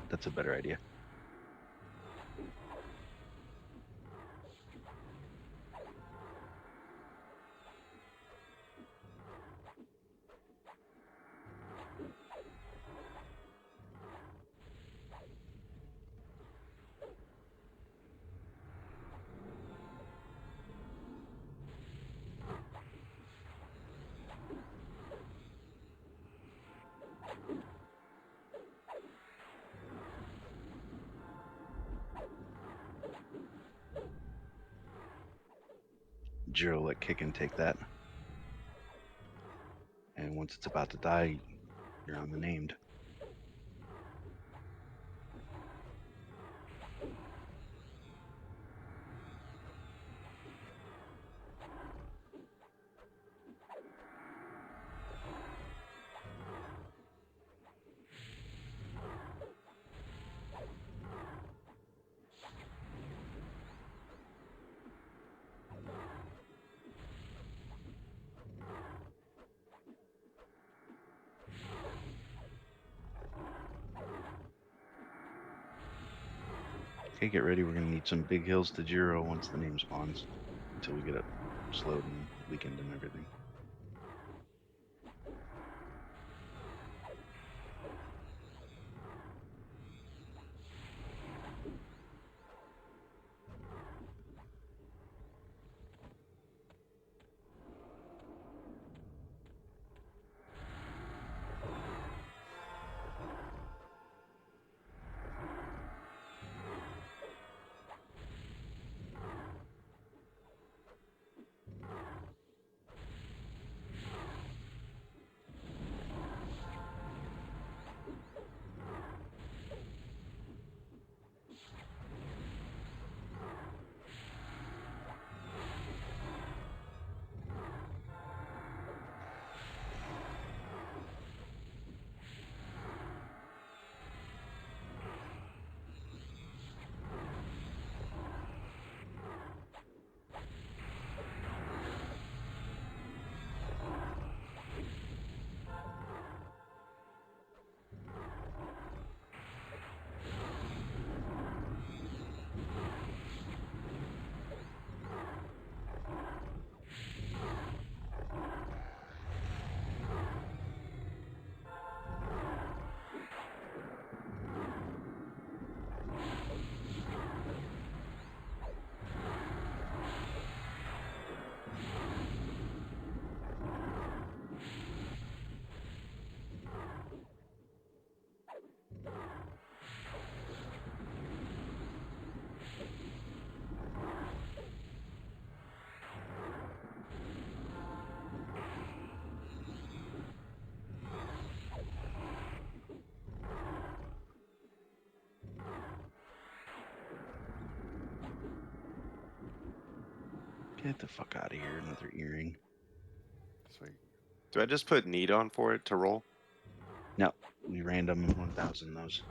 That's a better idea. Jiro let Kicken take that, and once it's about to die, you're on the named. Okay, get ready. We're gonna need some big hills to Jiro once the name spawns, until we get it slowed and weakened and everything. Get the fuck out of here! Another earring. Sweet. Do I just put need on for it to roll? No, we random 1,000 those.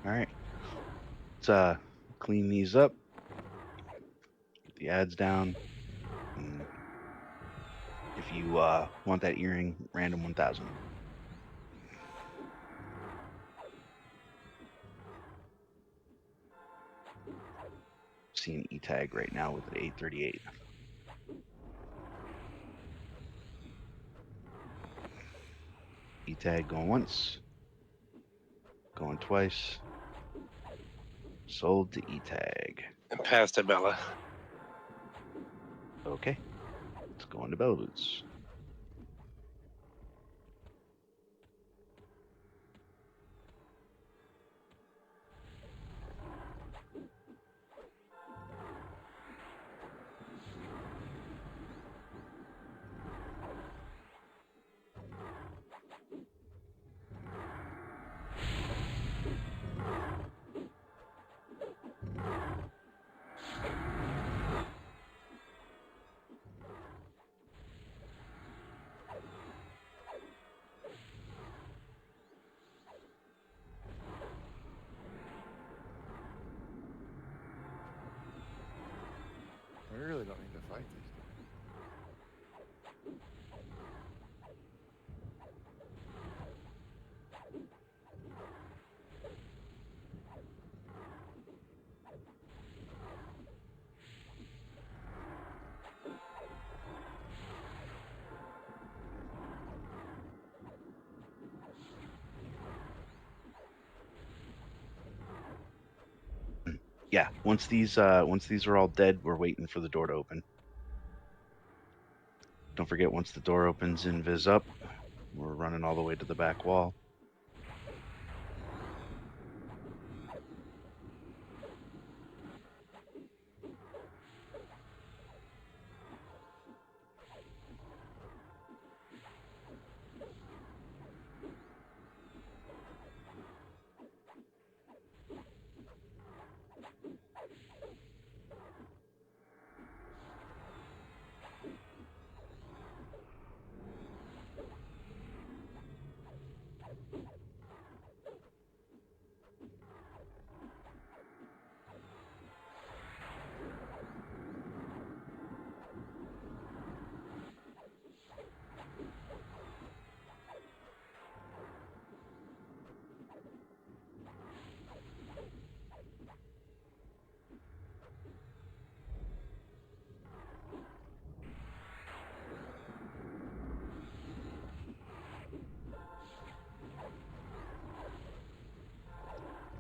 All right, let's clean these up. Get the ads down. And if you want that earring, random 1,000. Seeing E tag right now with an 838. E tag going once, going twice. Sold to E tag. And passed to Bella. Okay, let's go into Bell Boots. Yeah, once these are all dead, we're waiting for the door to open. Don't forget, once the door opens, invis up. We're running all the way to the back wall.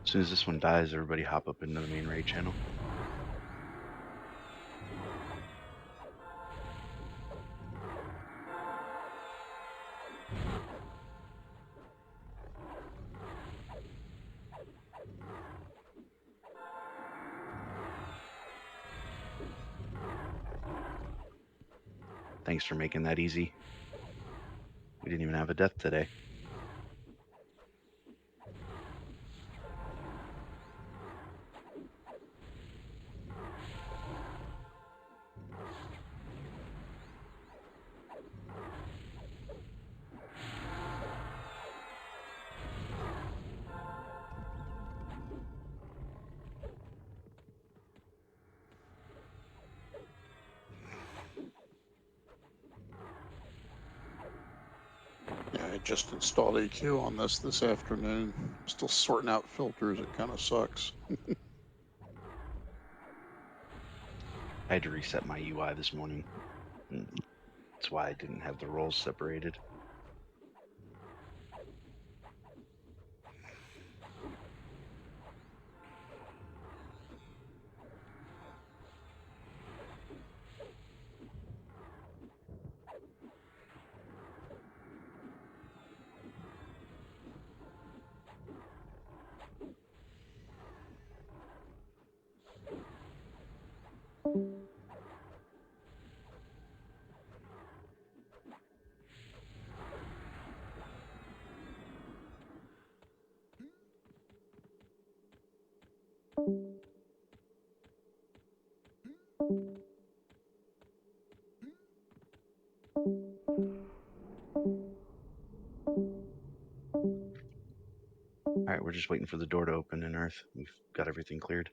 As soon as this one dies, everybody hop up into the main raid channel. Thanks for making that easy. We didn't even have a death today. Yeah, I just installed EQ on this afternoon. I'm still sorting out filters. It kind of sucks. I had to reset my UI this morning. That's why I didn't have the roles separated. All right, we're just waiting for the door to open in Earth. We've got everything cleared.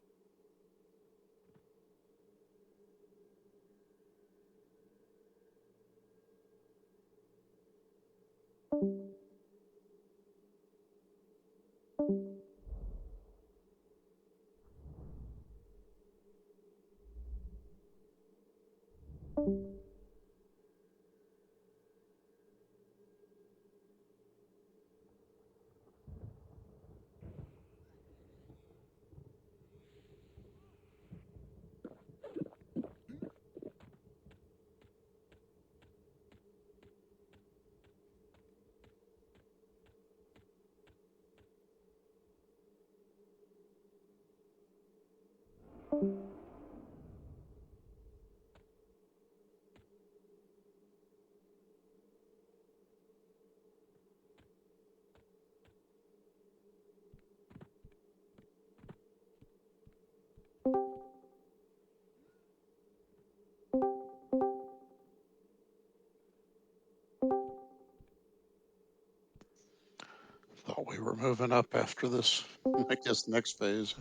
Thought we were moving up after this, I guess, next phase.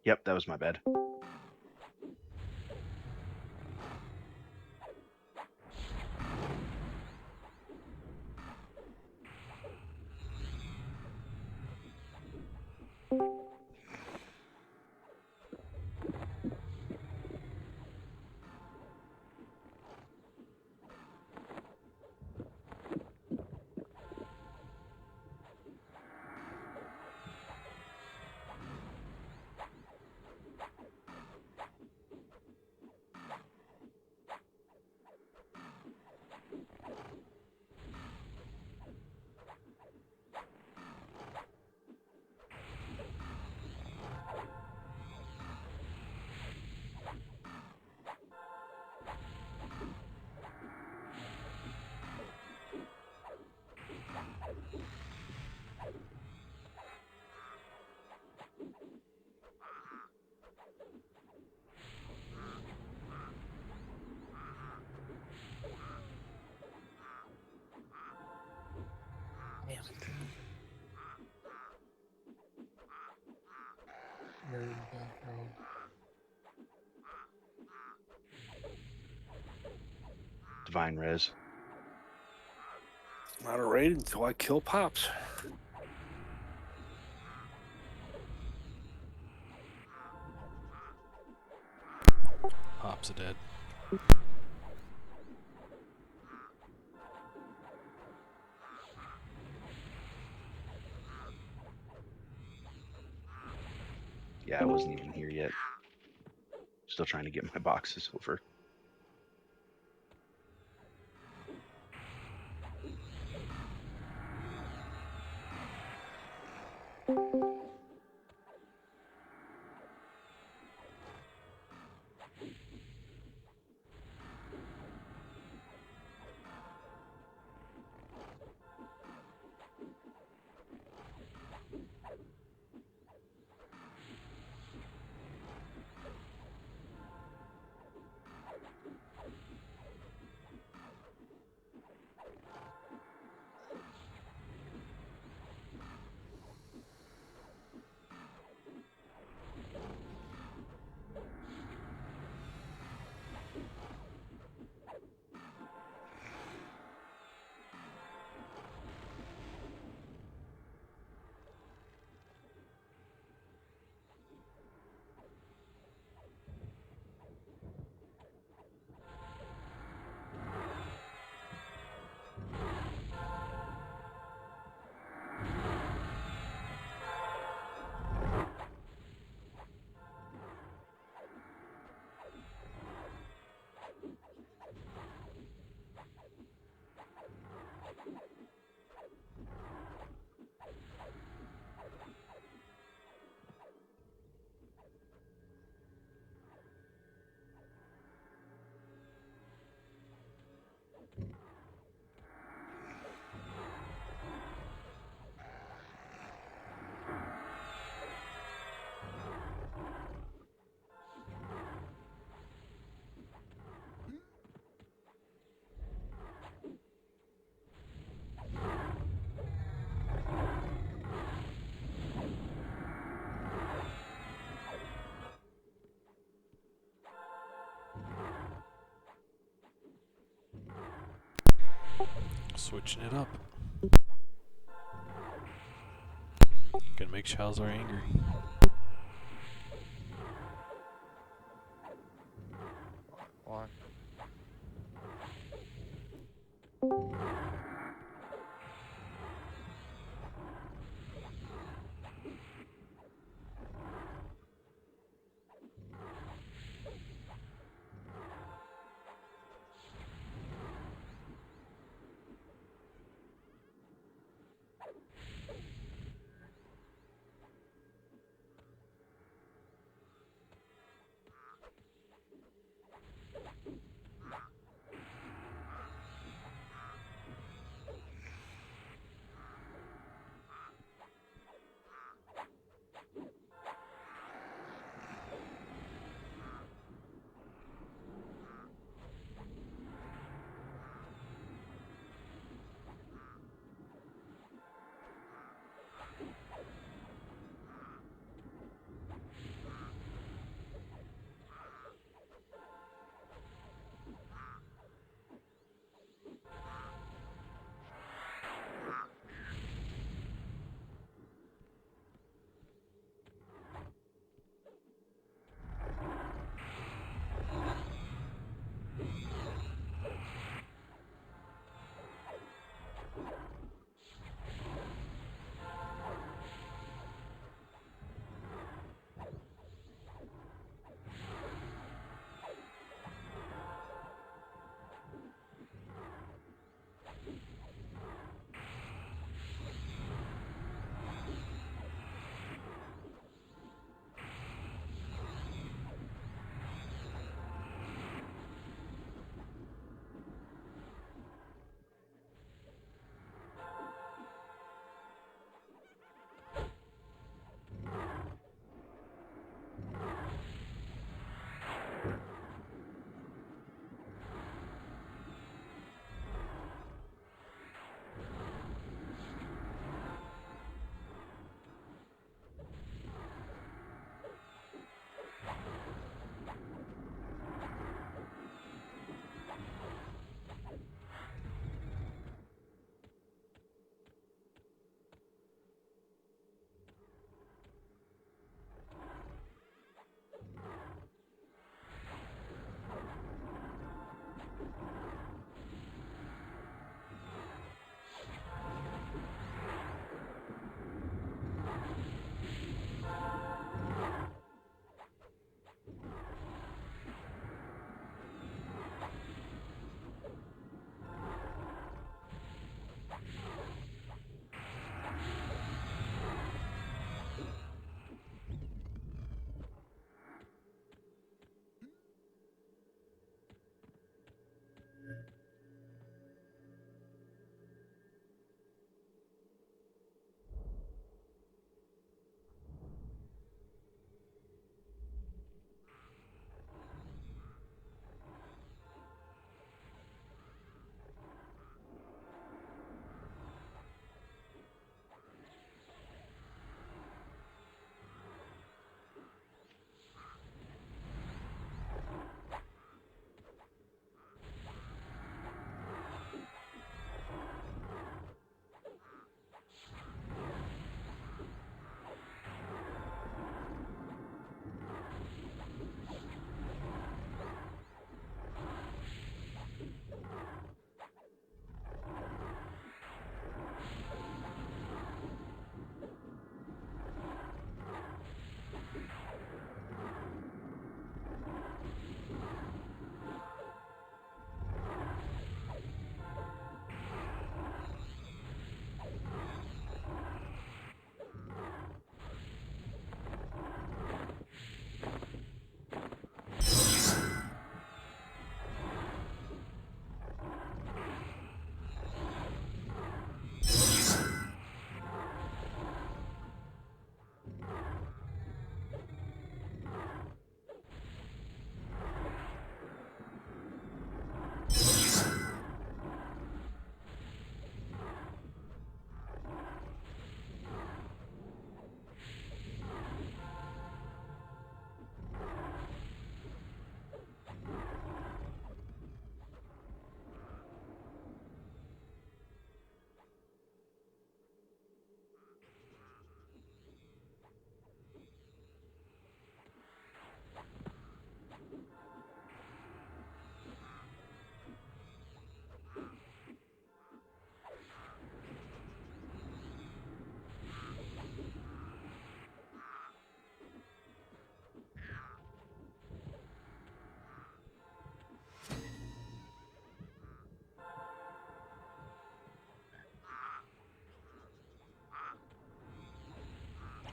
Yep, that was my bad. divine res. Not a raid until I kill Pops. Pops are dead. Yeah, I wasn't even here yet. Still trying to get my boxes over. Switching it up. Gonna make Shalzar angry. Why?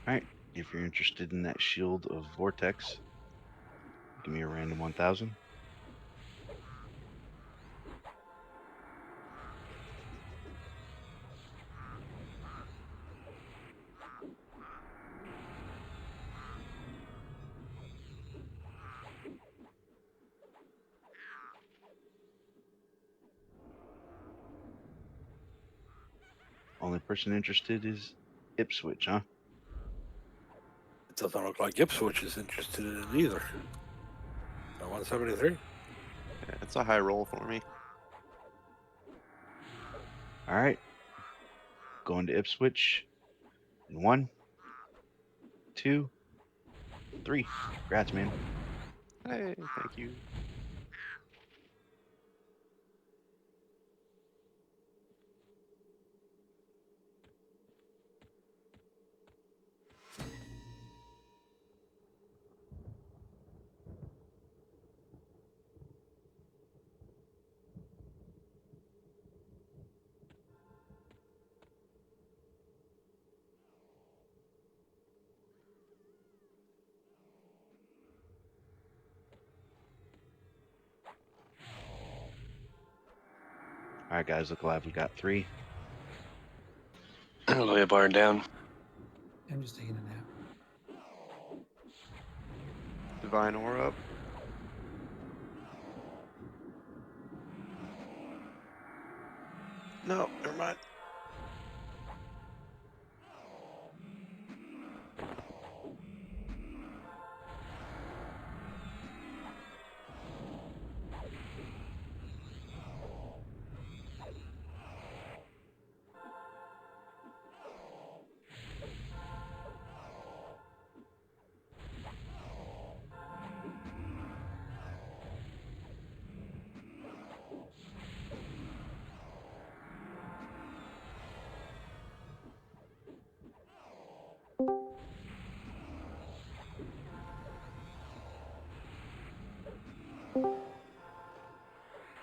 Alright, if you're interested in that shield of vortex, give me a random 1000. Only person interested is Ipswich, huh? It doesn't look like Ipswich is interested in it either. I 173. Yeah, it's a high roll for me. Alright, going to Ipswich in 1, 2, 3. Congrats, man. Hey, thank you. Alright, guys, look alive. We got 3. Lay a bar down. I'm just taking a nap. Divine aura up. No, never mind.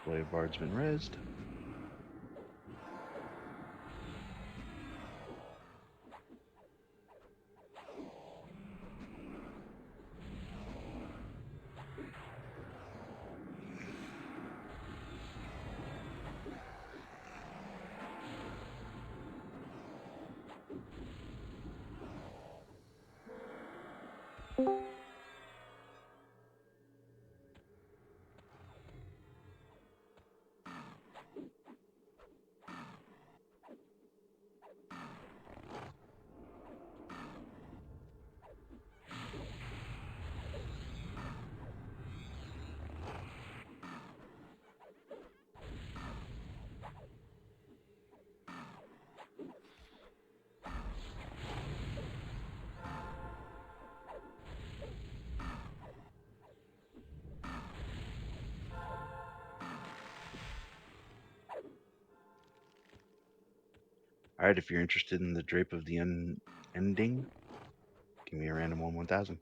Blade Bard's been rezzed. Alright, if you're interested in the Drape of the Unending, give me a random 1000.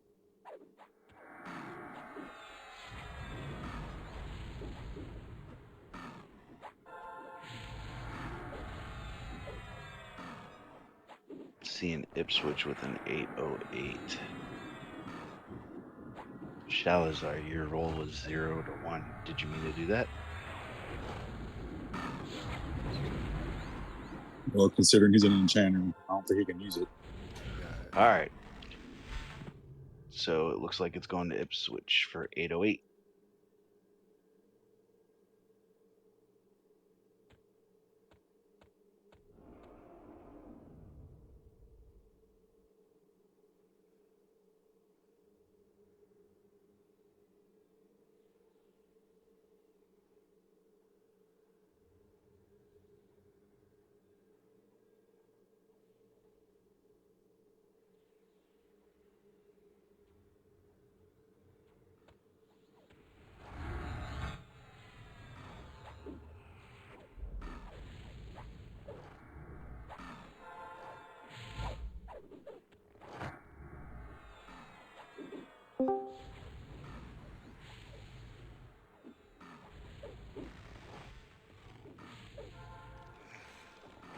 Seeing Ipswich with an 808. Shalazar, your roll was 0 to 1. Did you mean to do that? Well, considering he's an enchanter, I don't think he can use it. Alright. So it looks like it's going to Ipswich for 808.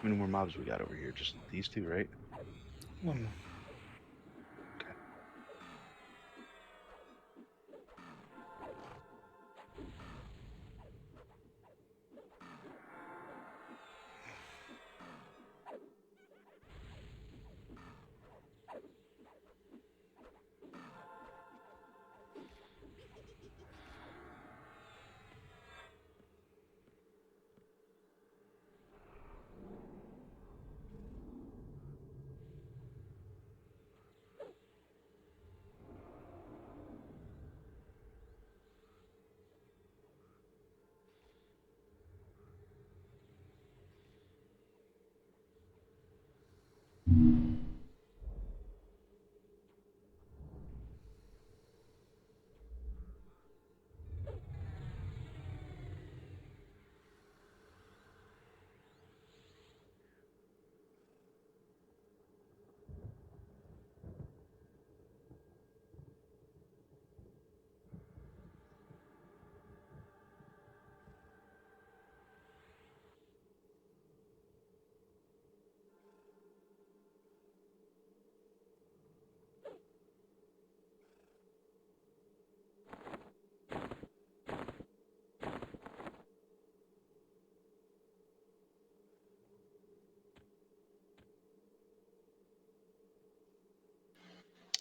How many more mobs we got over here? Just these two, right? One more.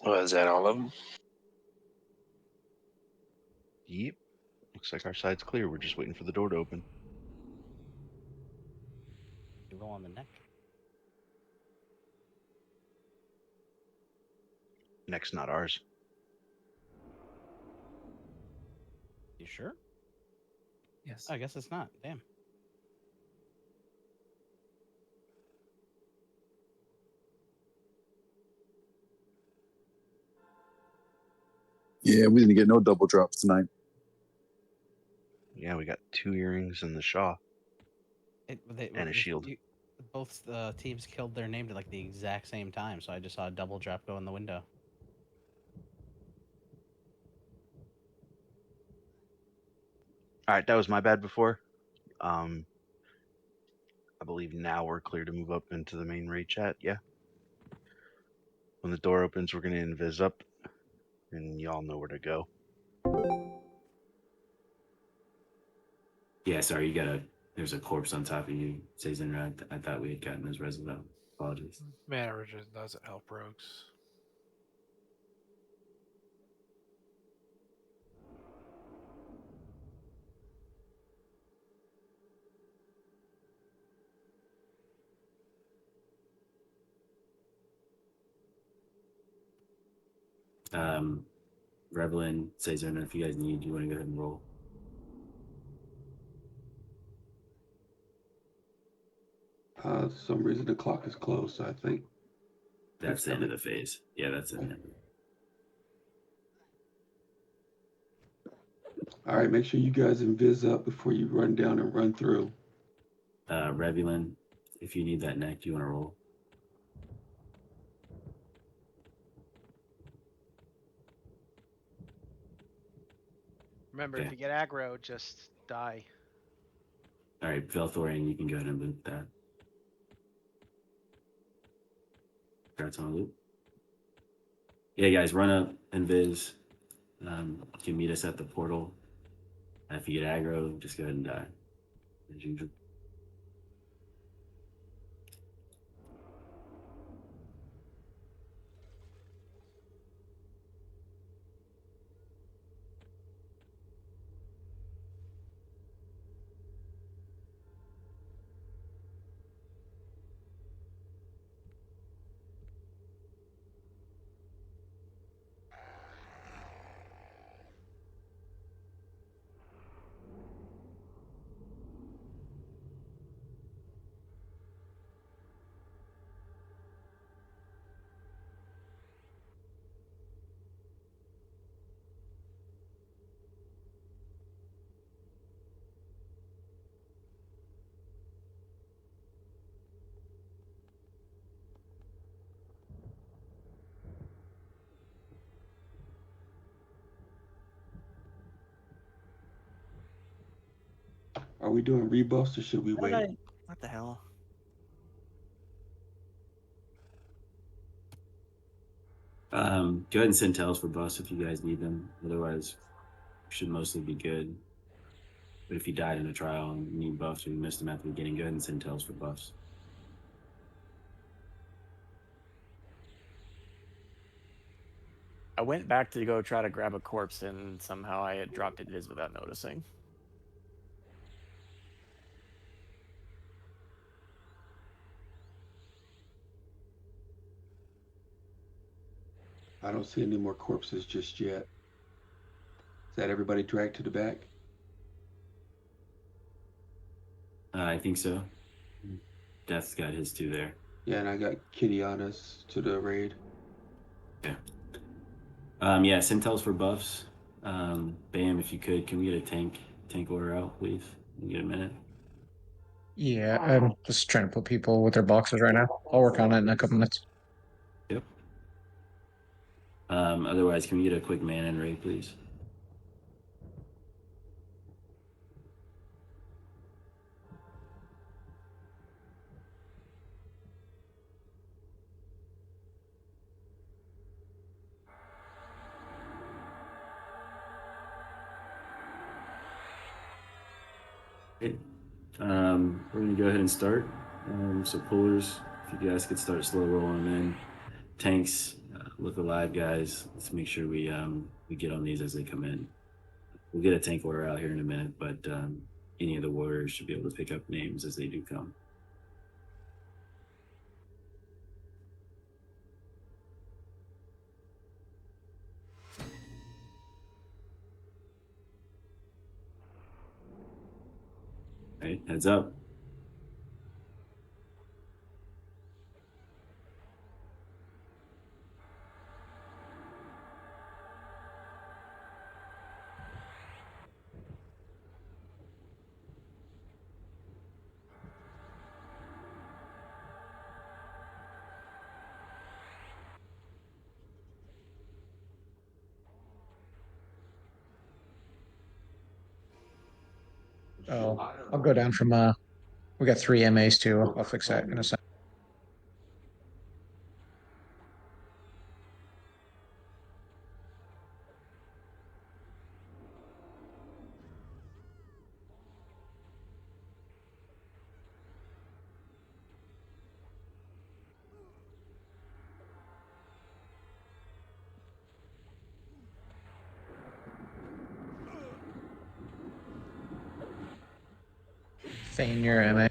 Well, is that all of them? Yep. Looks like our side's clear. We're just waiting for the door to open. You roll on the neck. Next, not ours. You sure? Yes. I guess it's not. Damn. Yeah, we didn't get no double drops tonight. Yeah, we got 2 earrings and the Shaw. And a shield. Both teams killed their name at like the exact same time, so I just saw a double drop go in the window. All right, that was my bad before. I believe now we're clear to move up into the main raid chat. Yeah. When the door opens, we're gonna invis up, and y'all know where to go. Yeah, sorry, you got there's a corpse on top of you, Cesar. I thought we had gotten those resident. Apologies. Mana Regen doesn't help rogues. Revelin, Cesar, if you guys need, you want to go ahead and roll. Some reason the clock is closed, so I think That's the end of the phase. Yeah, that's the end. All right, make sure you guys invis up before you run down and run through. Revelin, if you need that neck, do you want to roll? Remember, Okay. if you get aggro, just die. All right, Velthorian, you can go ahead and loop that. Congrats on a loop. Yeah, guys, run up and viz. You can meet us at the portal. If you get aggro, just go ahead and die, as usual. Are we doing rebuffs or should we wait? What the hell? Go ahead and send tells for buffs if you guys need them. Otherwise, should mostly be good. But if you died in a trial and you need buffs or you missed them at the beginning, go ahead and send tells for buffs. I went back to go try to grab a corpse, and somehow I had dropped it without noticing. I don't see any more corpses just yet. Is that everybody dragged to the back? I think so. Death's got his 2 there. Yeah, and I got Kitiana's to the raid. Yeah. Yeah, send tells for buffs. Bam, if you could, can we get a tank order out, please? Can you get a minute? Yeah, I'm just trying to put people with their boxes right now. I'll work on it in a couple minutes. Yep. Otherwise, can we get a quick man and raid, please? Okay. We're gonna go ahead and start. So pullers, if you guys could start slow rolling them in. Tanks, Look alive, guys. Let's make sure we get on these as they come in. We'll get a tank order out here in a minute, but any of the warriors should be able to pick up names as they do come. All right, heads up. Oh, I'll go down from we got 3 MAs too. I'll fix that in a second. Feign your MA.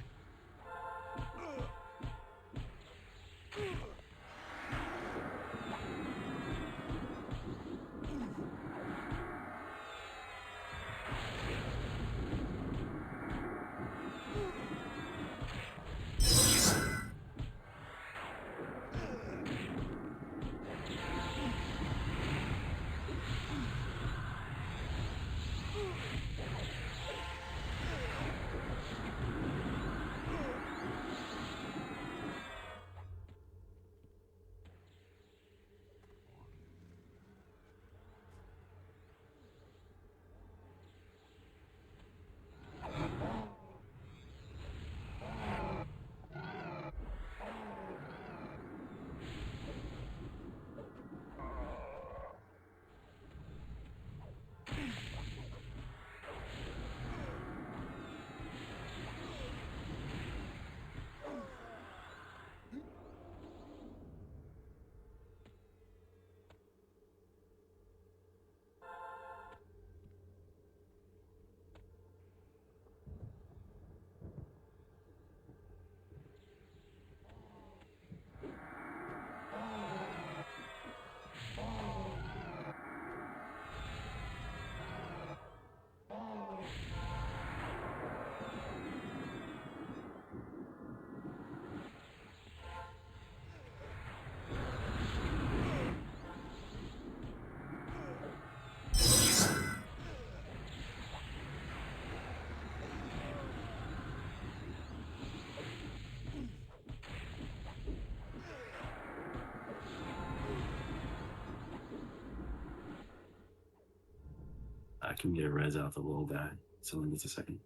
I can get a res out the little guy. Someone gets a second.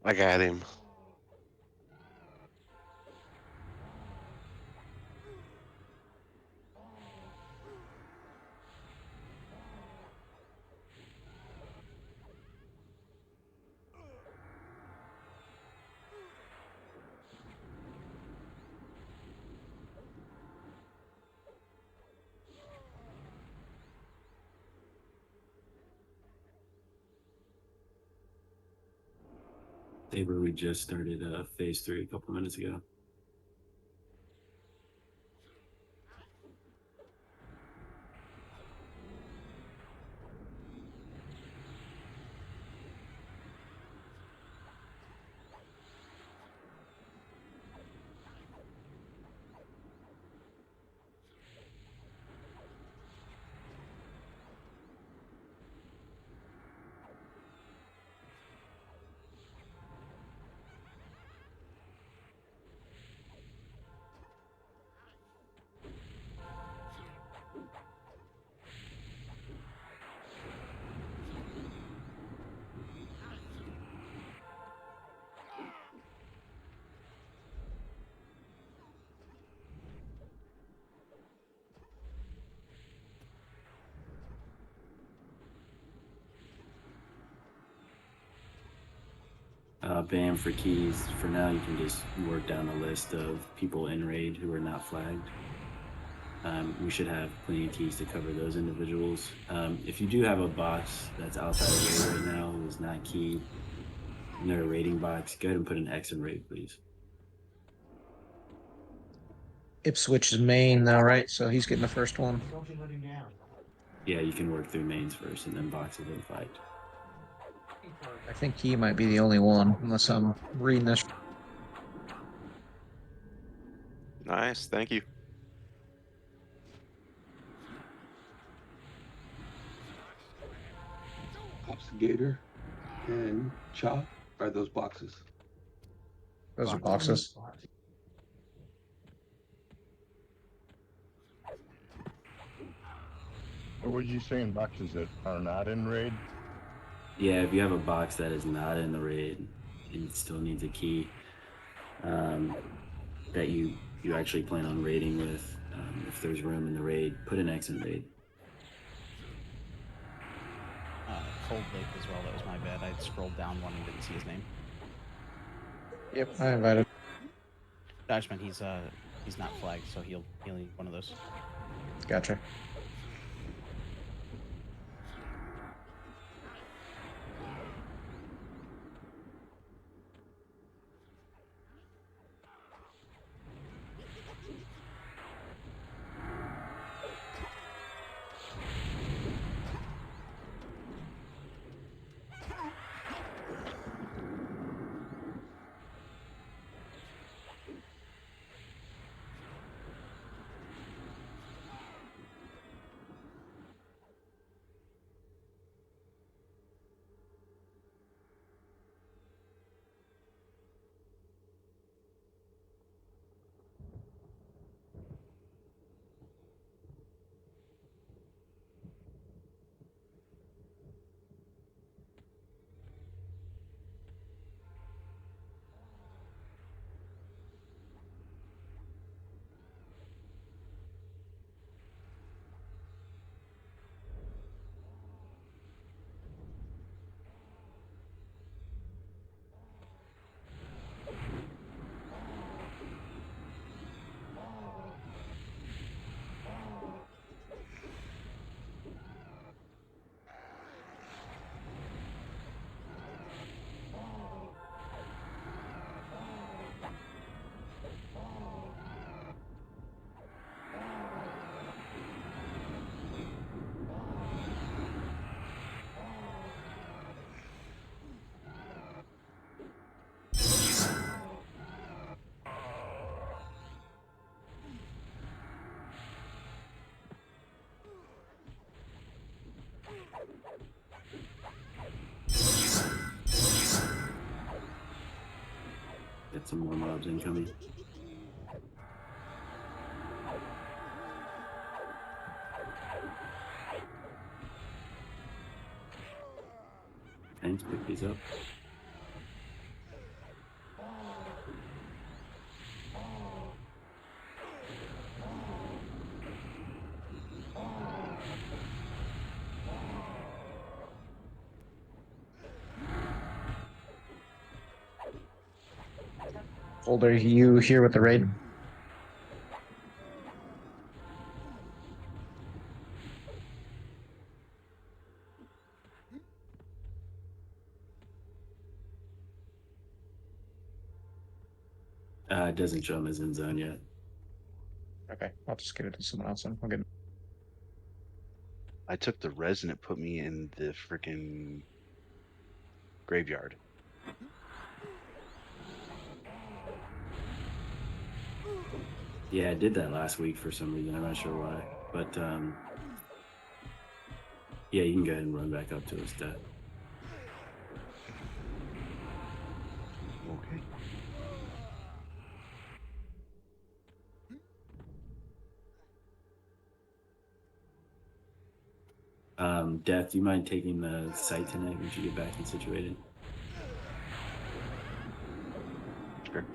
I got him. Saber, we just started phase 3 a couple minutes ago. BAM for keys. For now, you can just work down a list of people in raid who are not flagged. We should have plenty of keys to cover those individuals. If you do have a box that's outside of raid right now who is not keyed, and they're a raiding box, go ahead and put an X in raid, please. Ipswich is main now, right? So he's getting the first one. Yeah, you can work through mains first and then boxes and fight. I think he might be the only one, unless I'm reading this. Nice, thank you. Obstigator and Chop are those boxes. Those are boxes. Or would you say in boxes that are not in raid? Yeah, if you have a box that is not in the raid and it still needs a key that you actually plan on raiding with, if there's room in the raid, put an X in raid. Cold Lake as well. That was my bad. I scrolled down one and didn't see his name. Yep, I invited. Dashman, he's not flagged, so he'll need one of those. Gotcha. Get some more mobs incoming. Thanks, pick these up. Folder, you here with the raid? It doesn't show him as in zone yet. Okay, I'll just give it to someone else. I'll get. I took the resin it put me in the freaking graveyard. Yeah, I did that last week for some reason. I'm not sure why. But yeah, you can go ahead and run back up to his death. Okay. Death, do you mind taking the site tonight once you get back and situated? Sure.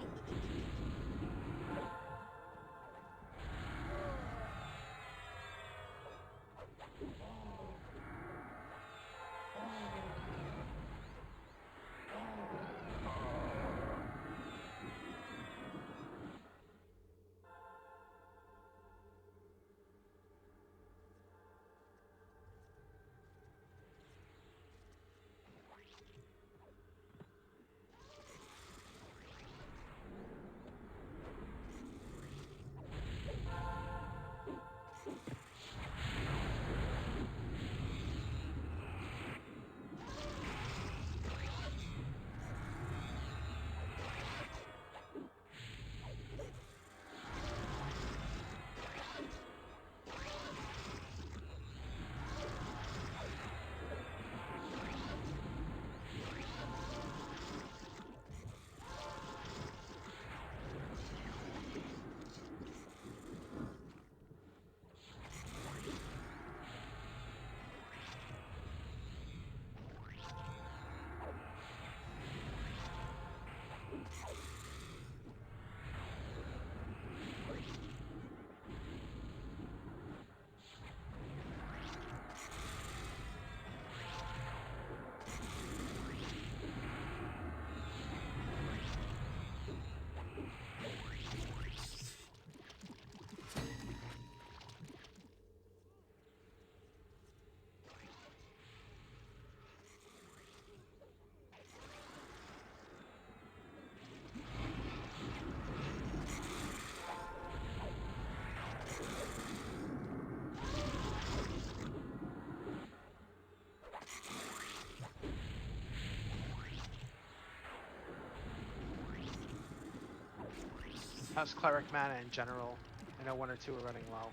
How's cleric mana in general? I know 1 or 2 are running low.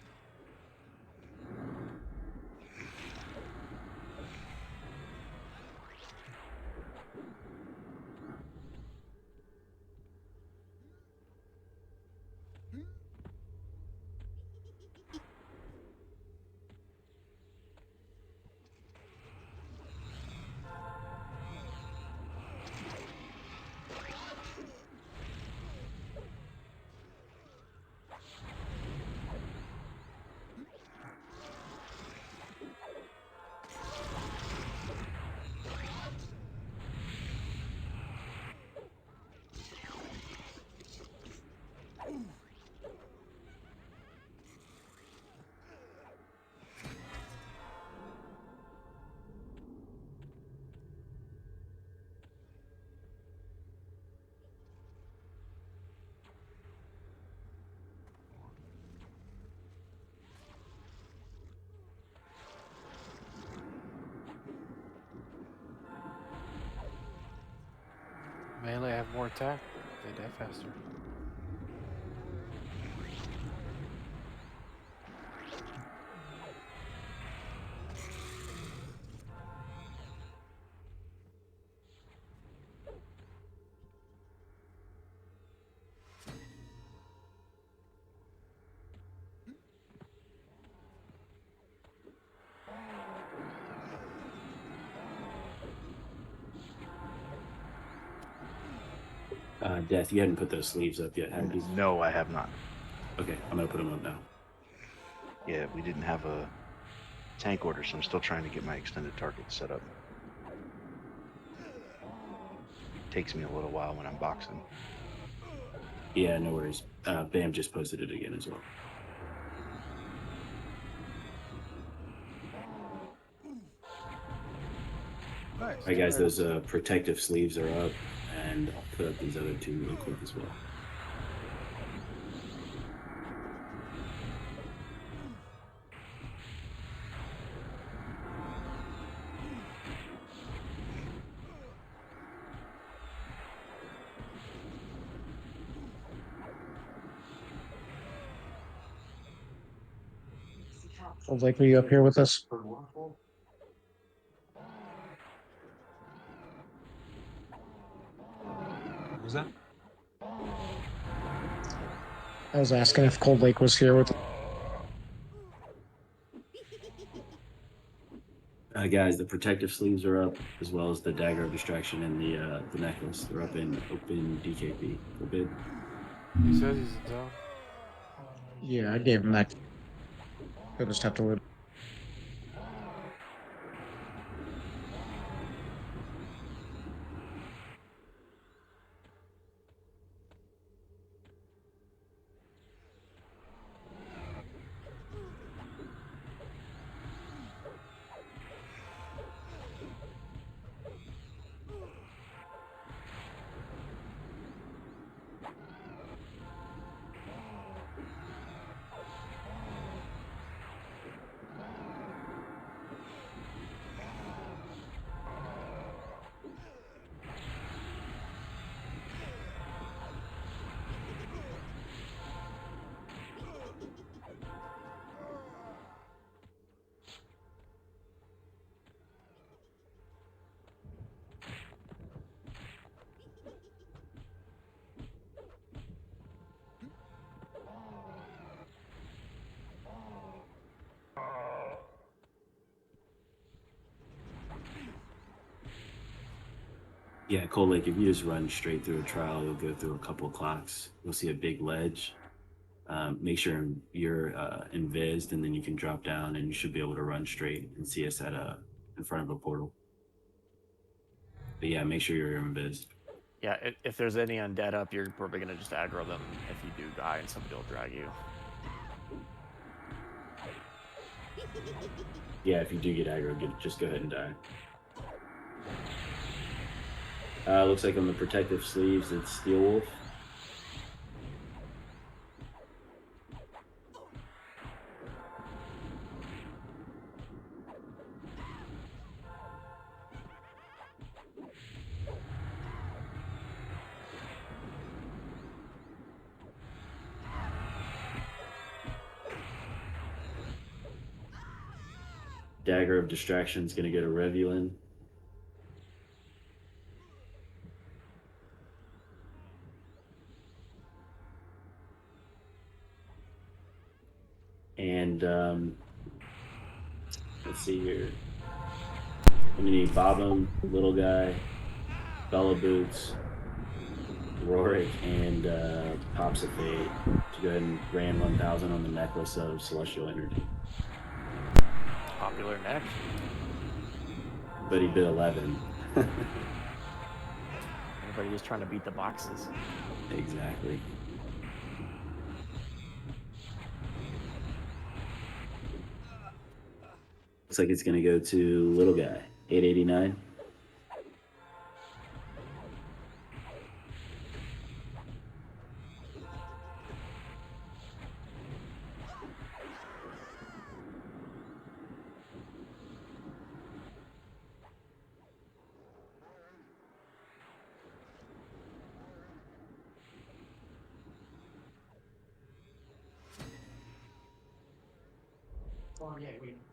Melee have more attack. They die faster. Death, you hadn't put those sleeves up yet, have you? No, I have not. Okay, I'm gonna put them up now. Yeah, we didn't have a tank order, so I'm still trying to get my extended target set up. Takes me a little while when I'm boxing. Yeah, no worries. Bam just posted it again as well. Nice. Alright guys, those protective sleeves are up, and I'll put up these other 2 really quick as well. Sounds like you up here with us. What was that? I was asking if Cold Lake was here with. Guys, the protective sleeves are up, as well as the dagger of distraction and the necklace. They're up in open DKP for bid. He says he's in zone. Yeah, I gave him that. He'll just have to wait. Yeah, Cold Lake, if you just run straight through a trial, you'll go through a couple of clocks. You'll see a big ledge. Make sure you're invised, and then you can drop down, and you should be able to run straight and see us at in front of a portal. But yeah, make sure you're invised. Yeah, if there's any undead up, you're probably gonna just aggro them if you do die, and somebody will drag you. Yeah, if you do get aggro, just go ahead and die. Looks like on the protective sleeves, it's Steel Wolf. Dagger of Distraction is going to go to Revulin. And let's see here. I'm going to need Bobbin, Little Guy, Bella Boots, Rorik, and Pops of Fate to go ahead and ram 1,000 on the necklace of Celestial Energy. Popular neck. But he bid 11. Everybody just trying to beat the boxes. Exactly. Looks like it's going to go to Little Guy, 889.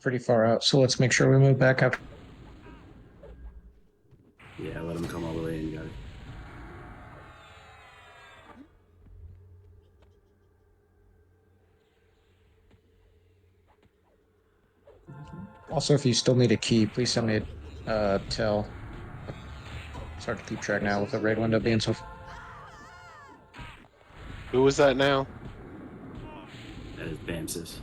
Pretty far out, so let's make sure we move back up. Yeah, let him come all the way in, guys. Also, if you still need a key, please send me a tell. It's hard to keep track now with the raid window being so. Who was that now? That is Bamsis.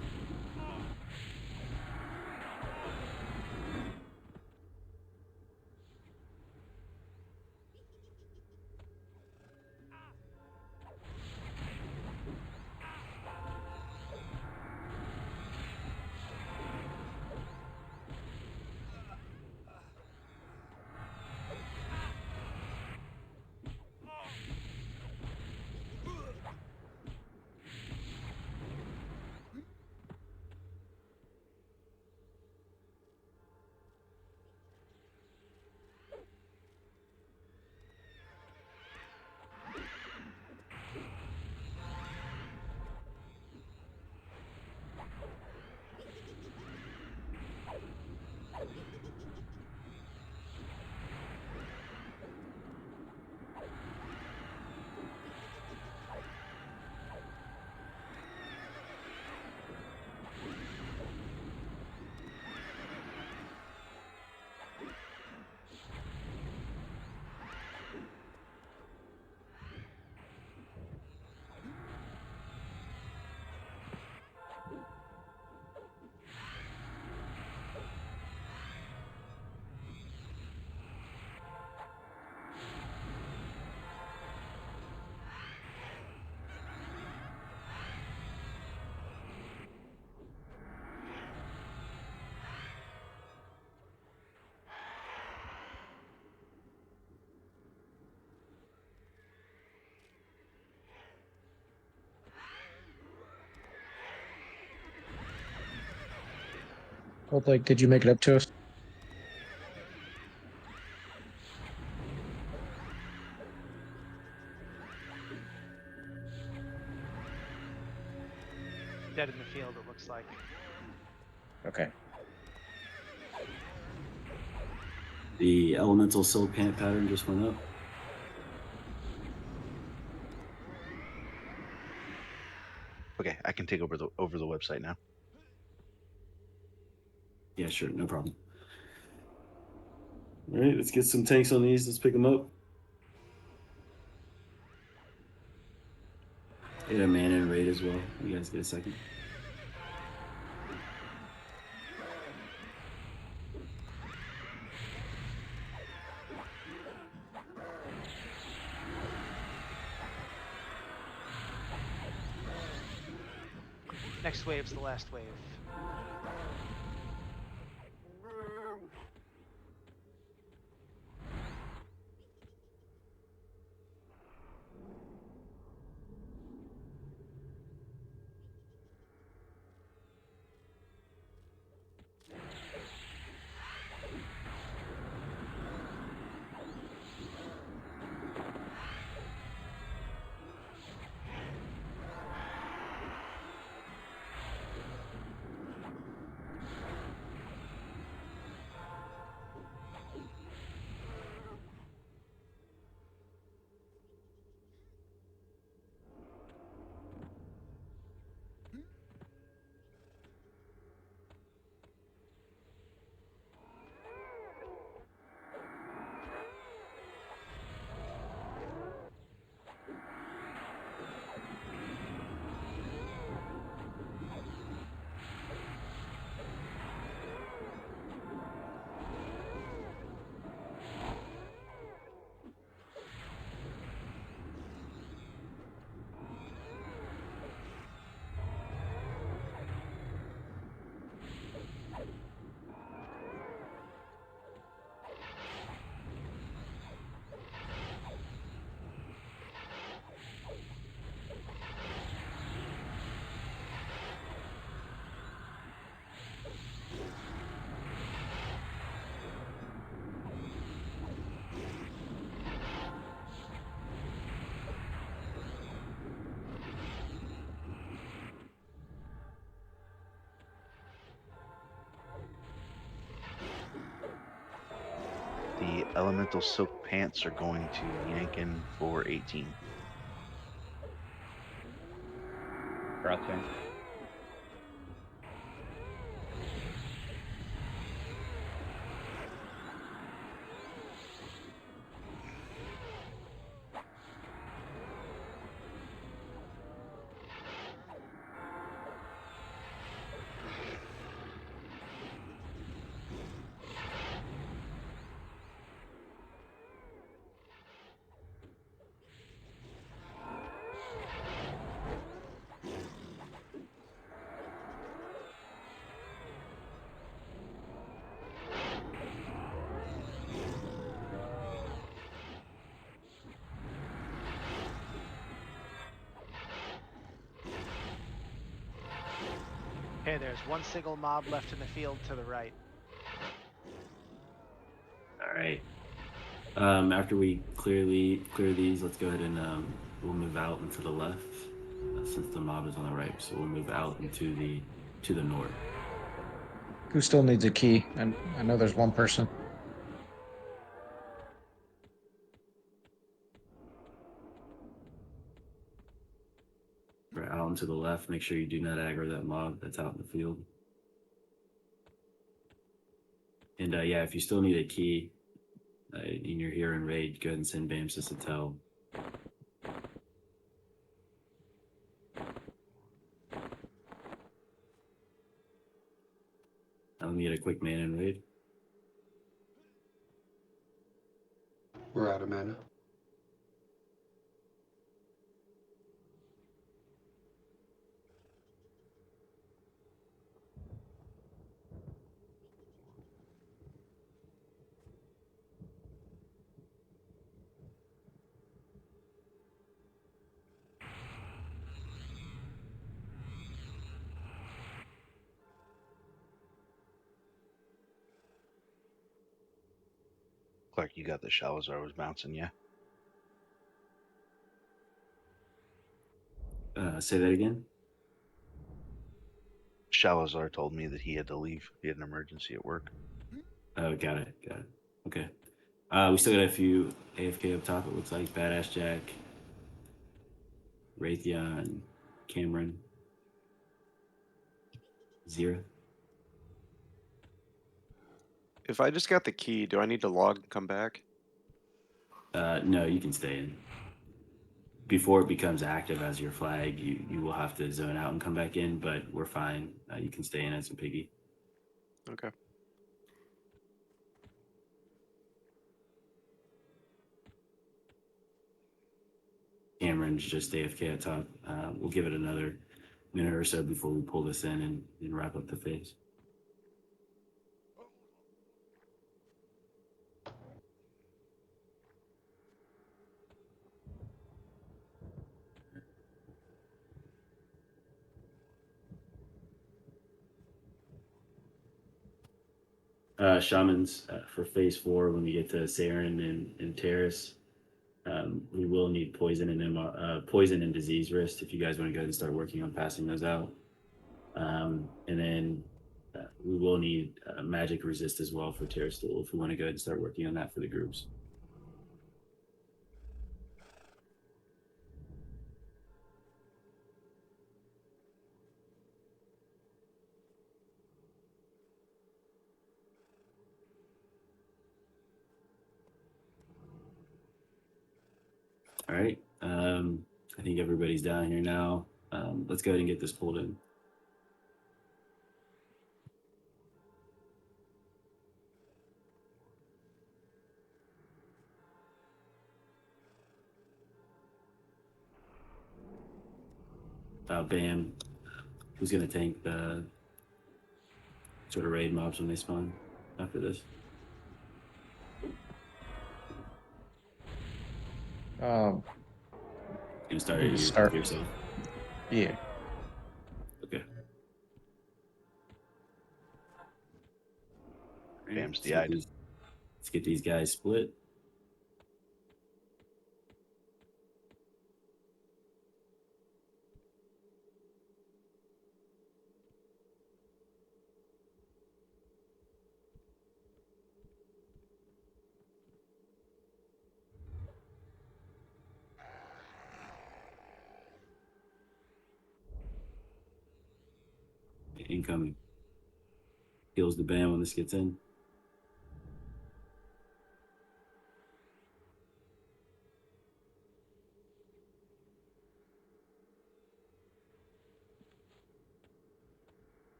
Cold Lake, did you make it up to us? Dead in the field, it looks like. Okay. The Elemental Silk Pant pattern just went up. Okay, I can take over the website now. Yeah, sure, no problem. All right, let's get some tanks on these. Let's pick them up. I got a mana and raid as well. You guys get a second. Next wave's the last wave. elemental silk pants are going to Yankin for 18. Gotcha. Okay, there's one single mob left in the field to the right. All right. After we clear these, let's go ahead and we'll move out and to the left since the mob is on the right. So we'll move out into to the north. Who still needs a key? And I know there's one person. Right out and to the left. Make sure you do not aggro that mob that's out in the field. And yeah, if you still need a key and you're here in raid, go ahead and send Bamsis a tell. I'll need a quick man in raid. We're out of mana. Clark, you got the Shalazar was bouncing, yeah? Say that again. Shalazar told me that he had to leave. He had an emergency at work. Oh, got it. Okay. We still got a few AFK up top. It looks like Badass Jack, Raytheon, Cameron, Zira. If I just got the key, do I need to log and come back? No, you can stay in. Before it becomes active as your flag, you will have to zone out and come back in, but we're fine. You can stay in as a piggy. Okay. Cameron's just AFK at top. We'll give it another minute or so before we pull this in and wrap up the phase. Shamans for phase 4 when we get to Saren and Terrace. We will need poison and disease wrist if you guys want to go ahead and start working on passing those out. And then we will need magic resist as well for Terrace Stool if we want to go ahead and start working on that for the groups. All right. I think everybody's down here now. Let's go ahead and get this pulled in. Bam. Who's going to tank the sort of raid mobs when they spawn after this? Um, Gonna start you it start. yourself. Yeah. Okay. Bam's Let's DI'd. get these guys split. incoming. Heals the band when this gets in.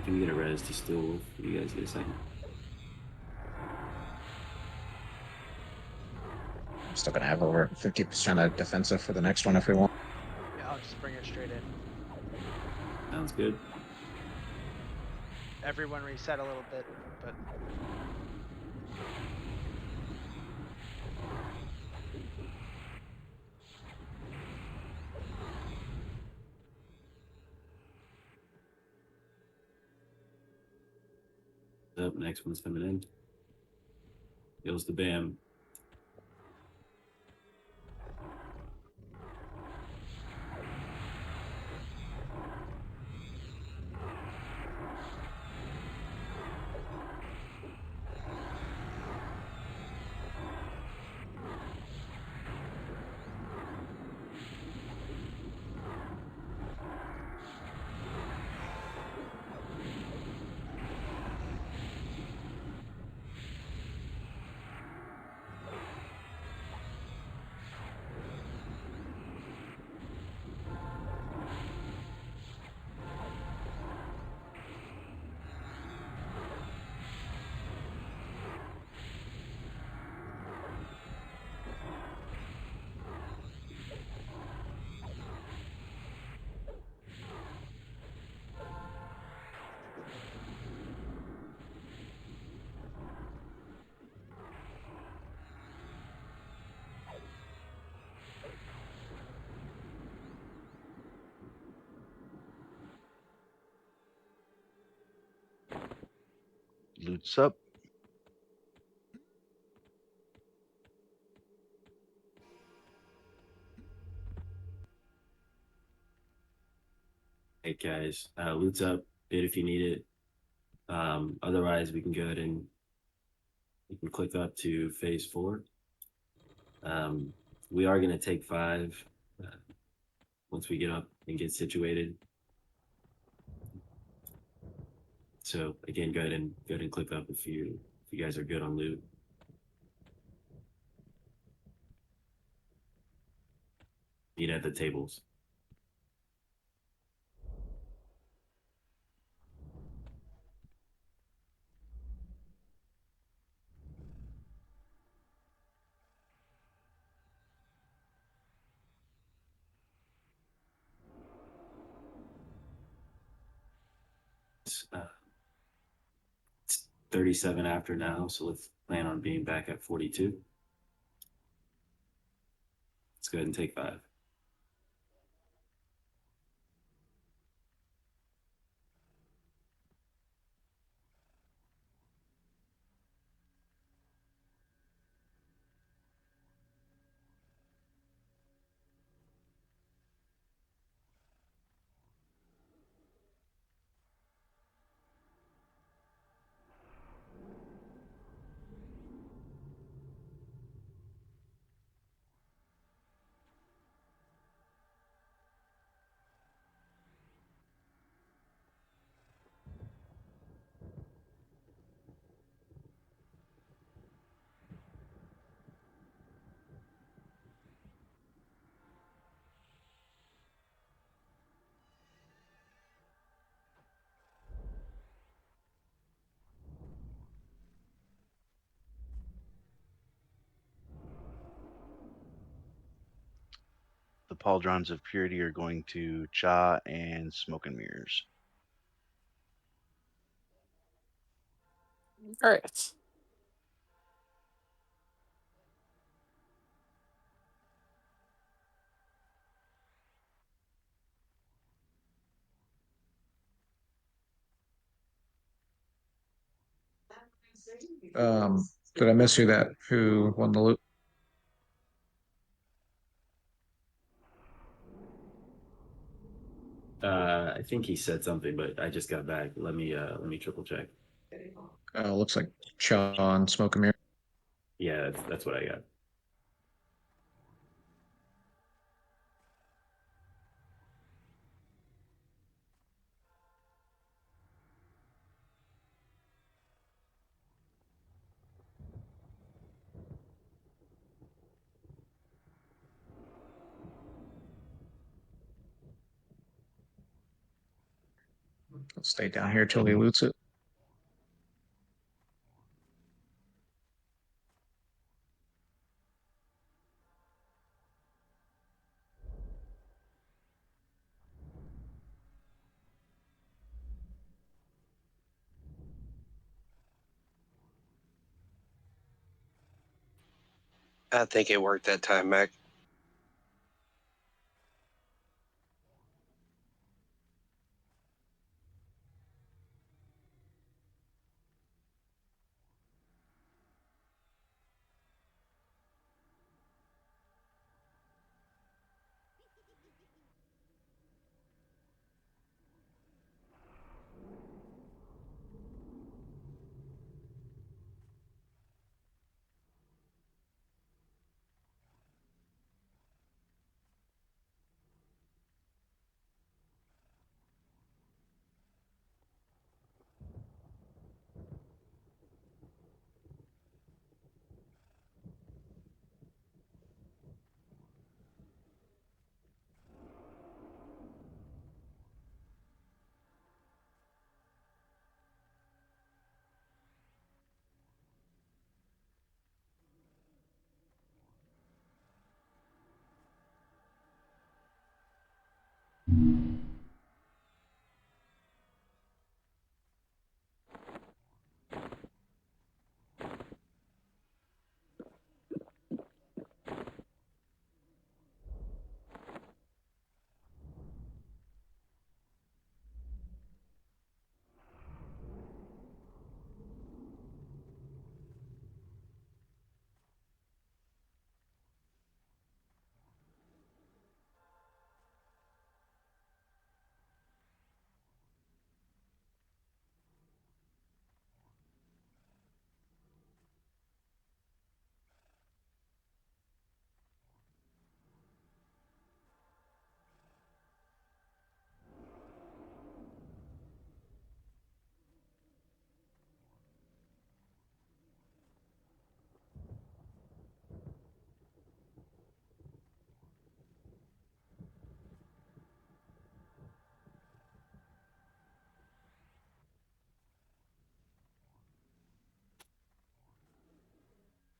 Can we get a res to Steel Wolf? You guys get a second? I'm still gonna have over 50% of defensive for the next one if we want. Yeah, I'll just bring it straight in. Sounds good. Everyone reset a little bit, but Up, next one's coming in. Heals the BAM. Loot's up. Hey guys, loot's up. Bid if you need it. Otherwise, we can go ahead and you can click up to phase 4. We are going to take 5 once we get up and get situated. So again, go ahead and click up if you guys are good on loot. Meet at the tables. It's 37 after now, so let's plan on being back at 42. Let's go ahead and take 5. The pauldrons of purity are going to Cha and Smoke and Mirrors. All right. Did I miss who won the loot? I think he said something, but I just got back. Let me triple check. Looks like Sean Smoke and Mirror. Yeah, that's what I got. I'll stay down here till he loots it. I think it worked that time, Mac.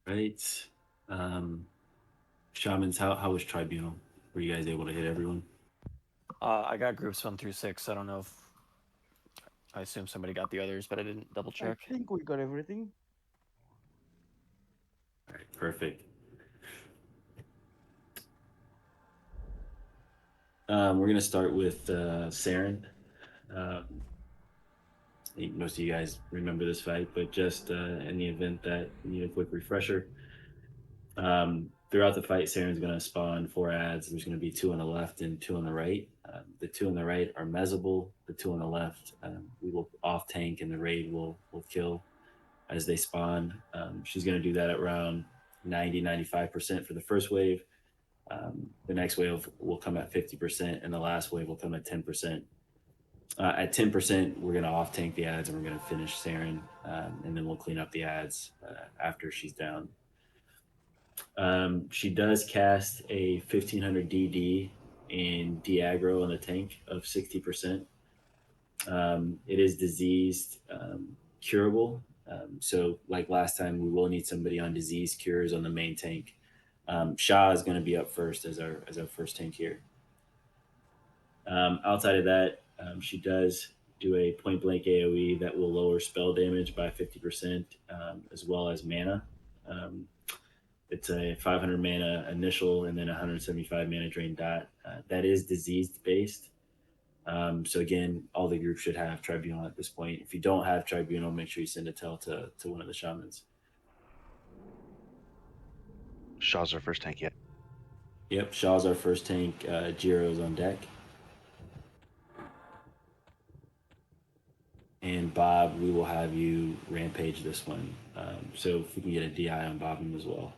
Right. Shamans, how was Tribunal? Were you guys able to hit everyone? I got groups 1 through 6. I don't know if I assume somebody got the others, but I didn't double check. I think we got everything. All right, perfect. We're gonna start with Saren. I think most of you guys remember this fight, but just in the event that you need a quick refresher, throughout the fight, Saren's going to spawn 4 ads. There's going to be 2 on the left and 2 on the right. The 2 on the right are mezzable. The 2 on the left, we will off tank, and the raid will kill as they spawn. She's going to do that at around 90-95% for the first wave. The next wave will come at 50%, and the last wave will come at 10%. At 10%, we're going to off tank the ads, and we're going to finish Saren, and then we'll clean up the ads after she's down. She does cast a 1500 DD in de-aggro on the tank of 60%. It is diseased, curable. So like last time, we will need somebody on disease cures on the main tank. Shah is going to be up first as our first tank here. Outside of that, she does do a point blank AoE that will lower spell damage by 50%, as well as mana. It's a 500 mana initial and then 175 mana drain dot. That is diseased based. So again, all the groups should have Tribunal at this point. If you don't have Tribunal, make sure you send a tell to one of the shamans. Shaw's our first tank yet. Yep, Shaw's our first tank. Jiro's on deck. And Bob, we will have you rampage this one. So if we can get a DI on Bob as well.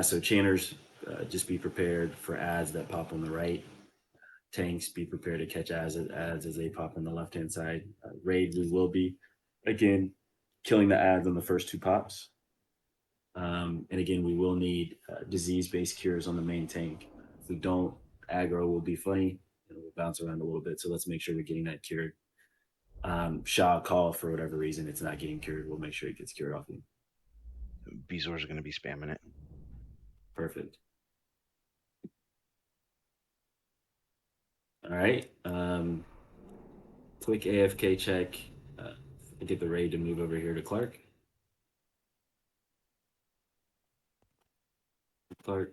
So Channers, just be prepared for ads that pop on the right. Tanks, be prepared to catch ads as they pop on the left-hand side. Raid, we will be, again, killing the ads on the first 2 pops. And again, we will need disease-based cures on the main tank. If we don't, aggro will be funny. And we'll bounce around a little bit. So let's make sure we're getting that cured. Shaw call, for whatever reason, it's not getting cured. We'll make sure it gets cured off you. Bezors are going to be spamming it. Perfect. All right. Quick AFK check. Get the raid to move over here to Clark. Clark.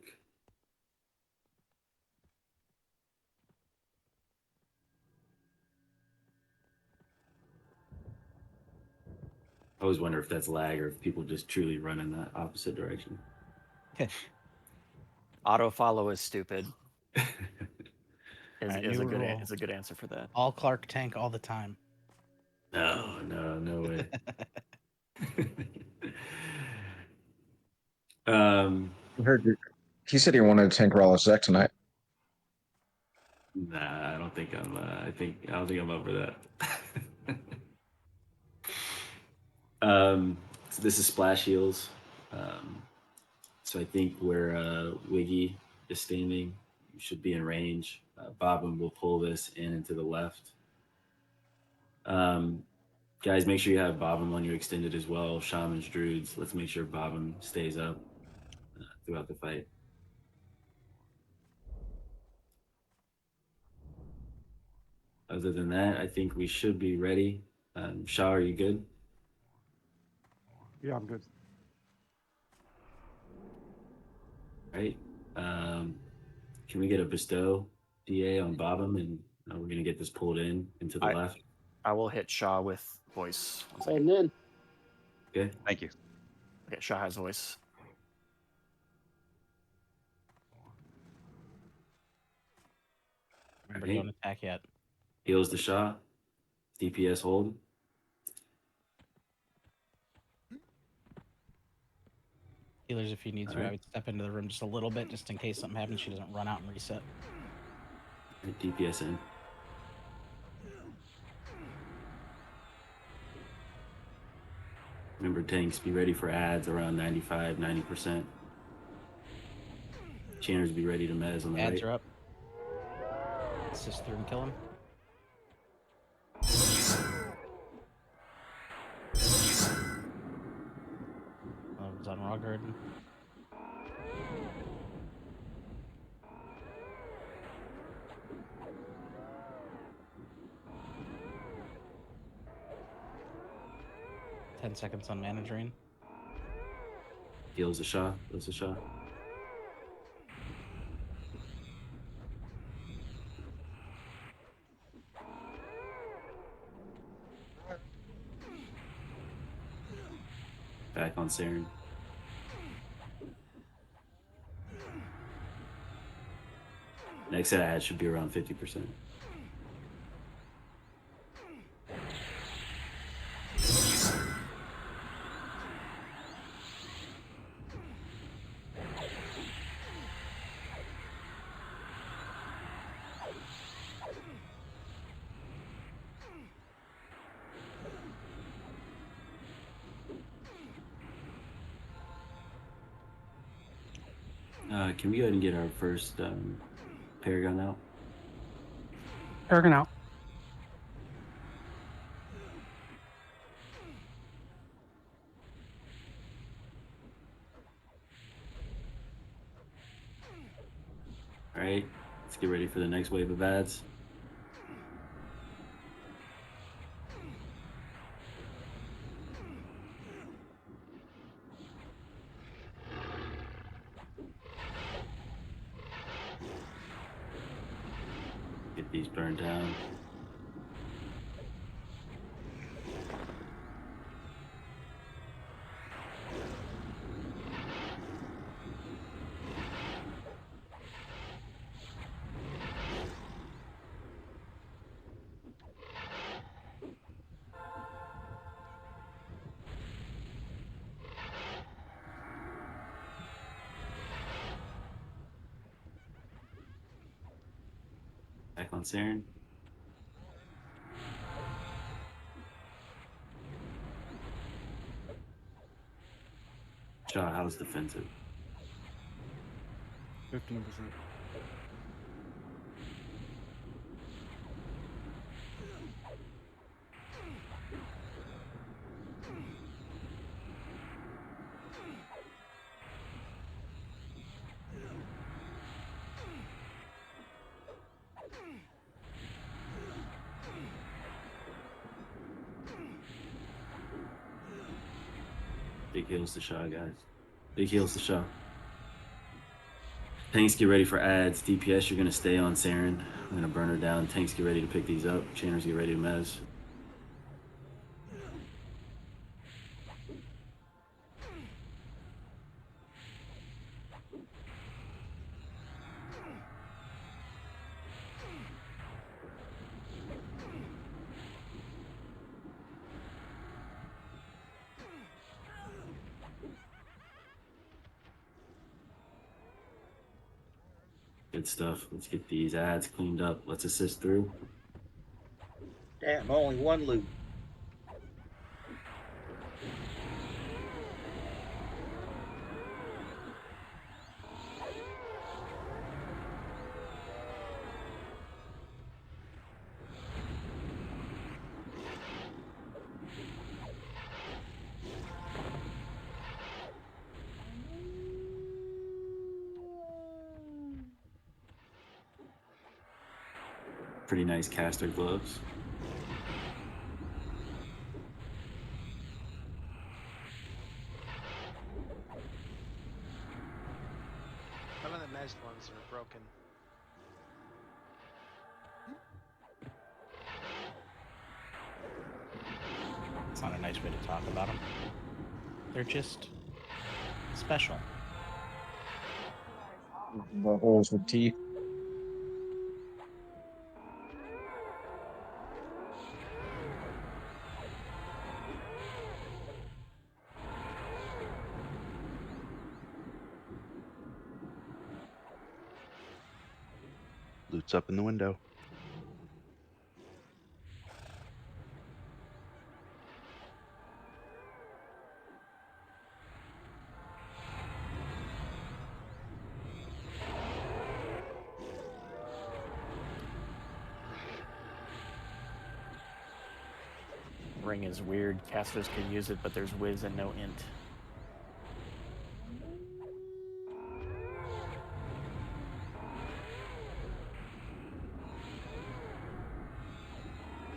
I always wonder if that's lag or if people just truly run in the opposite direction. Auto follow is stupid. Alright, Is new a good rule. is a good answer for that. All Clark tank all the time. No way. I heard he said he wanted to tank Rala Zek tonight. Nah, I don't think I'm. I don't think I'm up for that. So this is splash heals. So I think where Wiggy is standing, you should be in range. Bobbin will pull this in and to the left. Guys, make sure you have Bobbin on you extended as well. Shamans, Druids, let's make sure Bobbin stays up throughout the fight. Other than that, I think we should be ready. Shaw, are you good? Yeah, I'm good. Right. Can we get a bestow DA on Bobbin, and we're gonna get this pulled into the left. I will hit Shaw with voice. Holding in. Okay. Thank you. Okay, Shaw has voice. Remember, don't attack yet. Heals the Shaw. DPS hold. Healers, if you need to, I would step into the room just a little bit, just in case something happens. She doesn't run out and reset. DPS in. Remember, tanks, be ready for ads around 95, 90%. Channers, be ready to mez on the Ads right. are up. Assist through and kill him. It's on Raw Garden. Seconds on Mana Drain. Heals the Shaw. Heals the Shaw. Back on Saren. Next set of ads should be around 50%. Can we go ahead and get our first Paragon out? Paragon out. All right, let's get ready for the next wave of ads. He's burned down. Back on Saren. Shaw, how's defensive? 15%. Big heals to Shaw, guys. Big heals to Shaw. Tanks, get ready for ads. DPS, you're going to stay on Saren. I'm going to burn her down. Tanks, get ready to pick these up. Chainers, get ready to mez. Good stuff. Let's get these ads cleaned up. Let's assist through. Damn, only one loot. Pretty nice caster gloves. Some of the mezzed ones are broken. It's not a nice way to talk about them. They're just special. The holes with teeth. Loot's up in the window. Ring is weird. Casters can use it, but there's whiz and no int.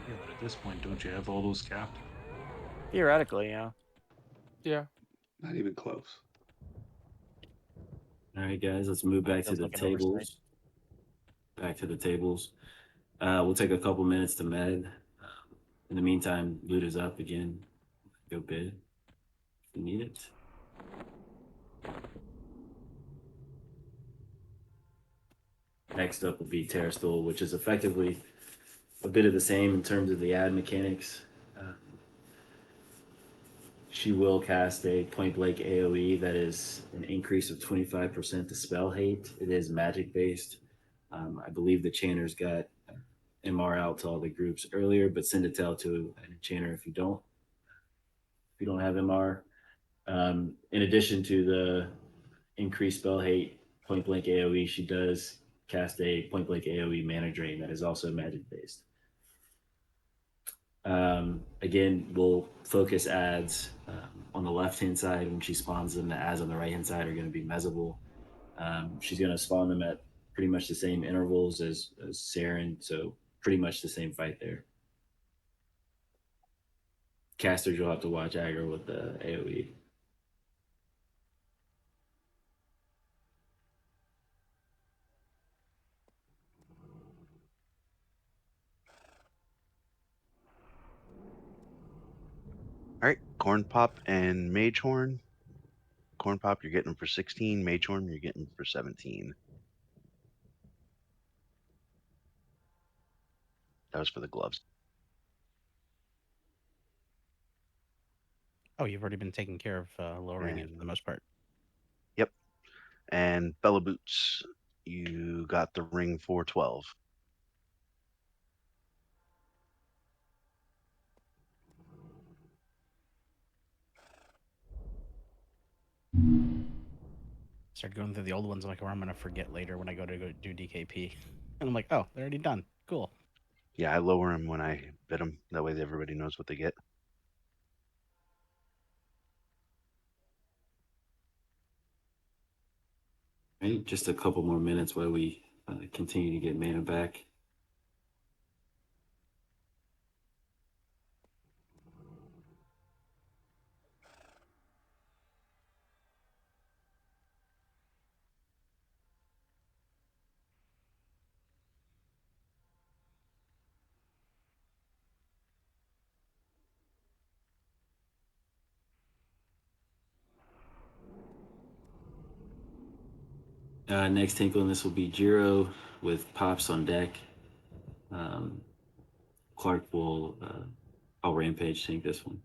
Yeah, but at this point, don't you have all those capped? Theoretically, yeah. Yeah. Not even close. All right, guys, let's move back to Feels the like an oversight. tables. Back to the tables. We'll take a couple minutes to med. In the meantime, loot is up again. Go bid if you need it. Next up will be Terrastool, which is effectively a bit of the same in terms of the ad mechanics. She will cast a point blank AoE that is an increase of 25% to spell hate. It is magic based. I believe the chainers got MR out to all the groups earlier, but send a tell to a chainer if you don't. If you don't have MR. In addition to the increased spell hate point blank AoE, she does cast a point blank AoE mana drain that is also magic based. Again, we'll focus ads on the left hand side when she spawns them. The ads on the right hand side are going to be mezzable. She's going to spawn them at pretty much the same intervals as Saren, so pretty much the same fight there. Casters, you'll have to watch aggro with the AoE. All right, Corn Pop and Mage Horn. Corn Pop, you're getting them for 16. Mage Horn, you're getting for 17. That was for the gloves. Oh, you've already been taking care of lowering it for the most part. Yep. And Bella Boots, you got the ring for 12. Start going through the old ones. I'm like, or I'm gonna forget later when I go do DKP, and I'm like, oh, they're already done. Cool. Yeah, I lower them when I bid them. That way everybody knows what they get. Right, just a couple more minutes while we continue to get mana back. Next tinkle, and this will be Jiro with Pops on deck. Clark will, I'll Rampage tank this one.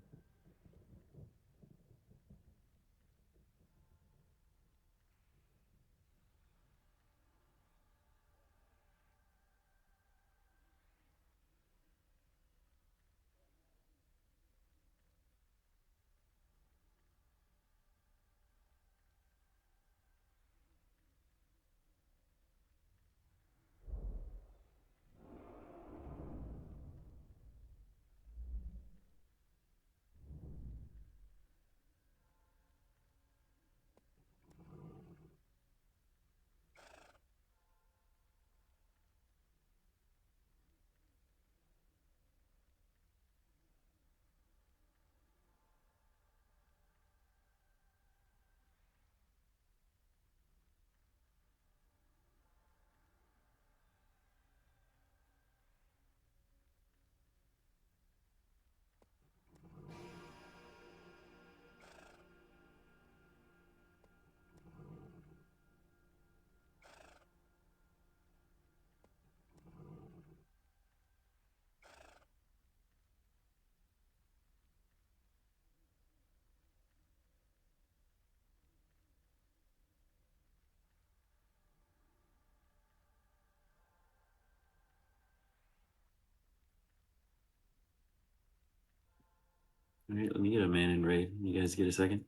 All right, let me get a man in raid. You guys get a second?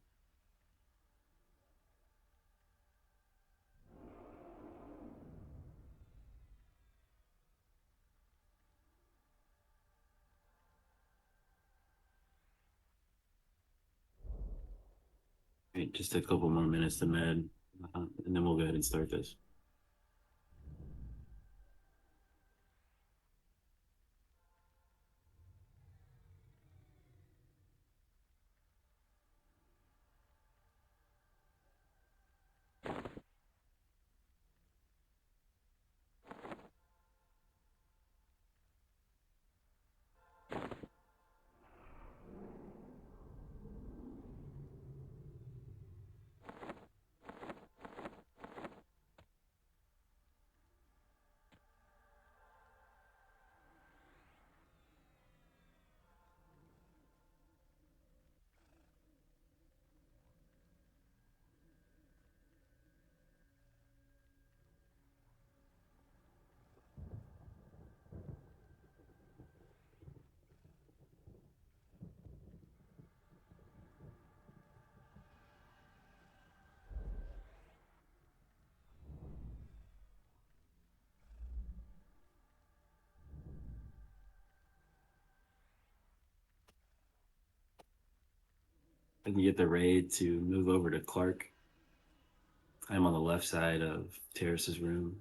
All right, just a couple more minutes to med, and then we'll go ahead and start this. I can get the raid to move over to Clark. I'm on the left side of Terrace's room.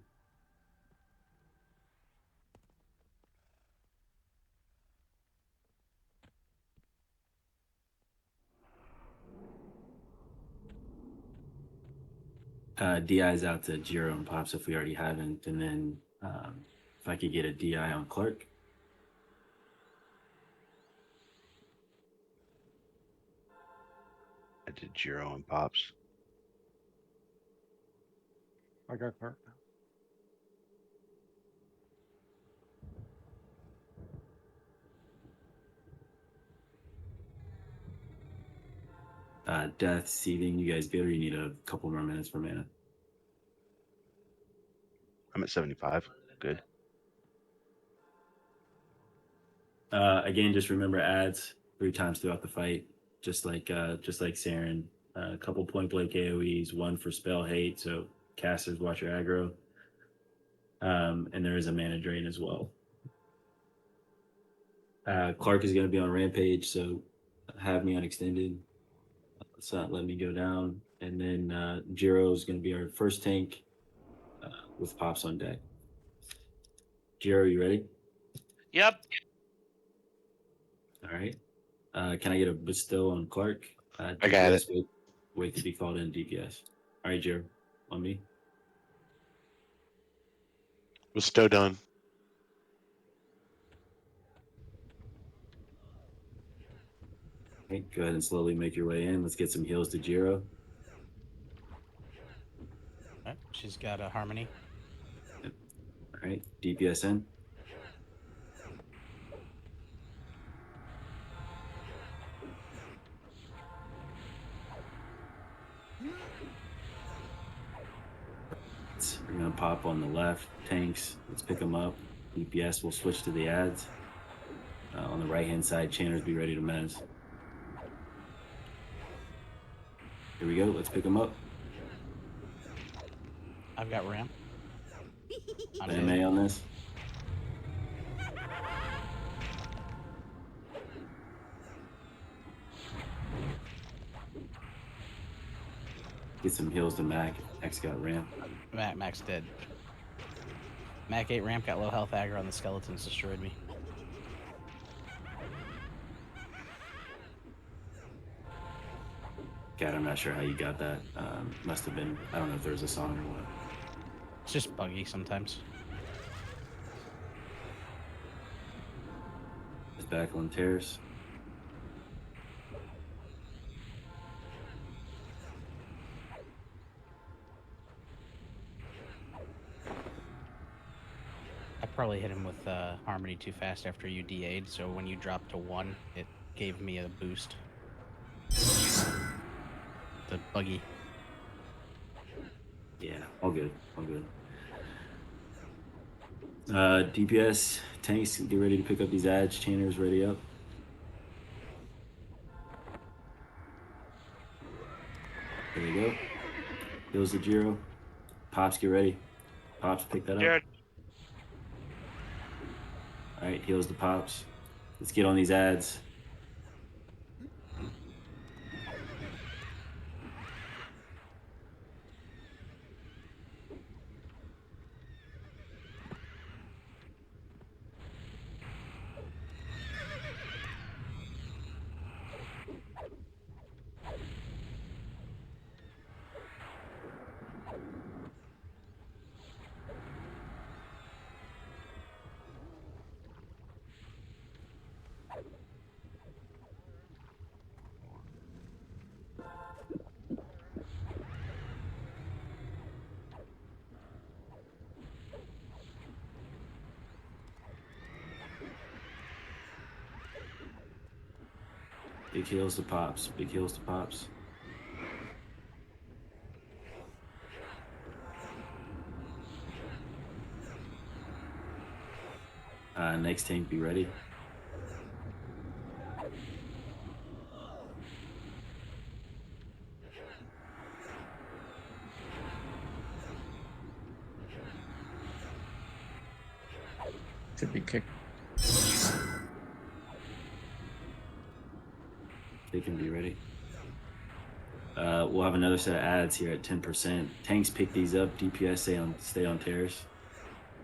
DI's out to Jiro and Pops if we already haven't, and then if I could get a DI on Clark. to Jiro and Pops. I got Clark. Death, seething. You guys good, or you need a couple more minutes for mana? I'm at 75. Good. Again, just remember adds 3 times throughout the fight, just like Saren. A couple point blank AoEs, 1 for spell hate, so casters watch your aggro. And there is a mana drain as well. Clark is going to be on Rampage, so have me on extended. Let's not let me go down. And then Jiro is going to be our first tank with Pops on deck. Jiro, you ready? Yep. All right. Can I get a bestow on Clark? DPS, I got it. Wait to be called in DPS. All right, Jiro, on me. Bestow done. Okay, go ahead and slowly make your way in. Let's get some heals to Jiro. Right, she's got a harmony. All right, DPS in. We're gonna pop on the left. Tanks, let's pick them up. DPS, we'll switch to the ads. On the right hand side, Channers, be ready to mez. Here we go. Let's pick them up. I've got ramp. MA on this. Get some heals to Mac. X got ramp. Mac's dead. Mac 8 ramp got low health aggro on the skeletons, destroyed me. God, I'm not sure how you got that. Must have been, I don't know if there was a song or what. It's just buggy sometimes. It's back on terrace. I probably hit him with harmony too fast after you DA'd, so when you dropped to 1, it gave me a boost. The buggy. Yeah, all good, all good. DPS, tanks, get ready to pick up these ads. Channers, ready up. There we go. Heals the Jiro. Pops, get ready. Pops, pick that up. Jared. All right, heals the Pops. Let's get on these ads. Big heals to Pops. Big heals to Pops. Next tank, be ready. Should be kicked. They can be ready. We'll have another set of ads here at 10%. Tanks pick these up. DPS stay on terrace.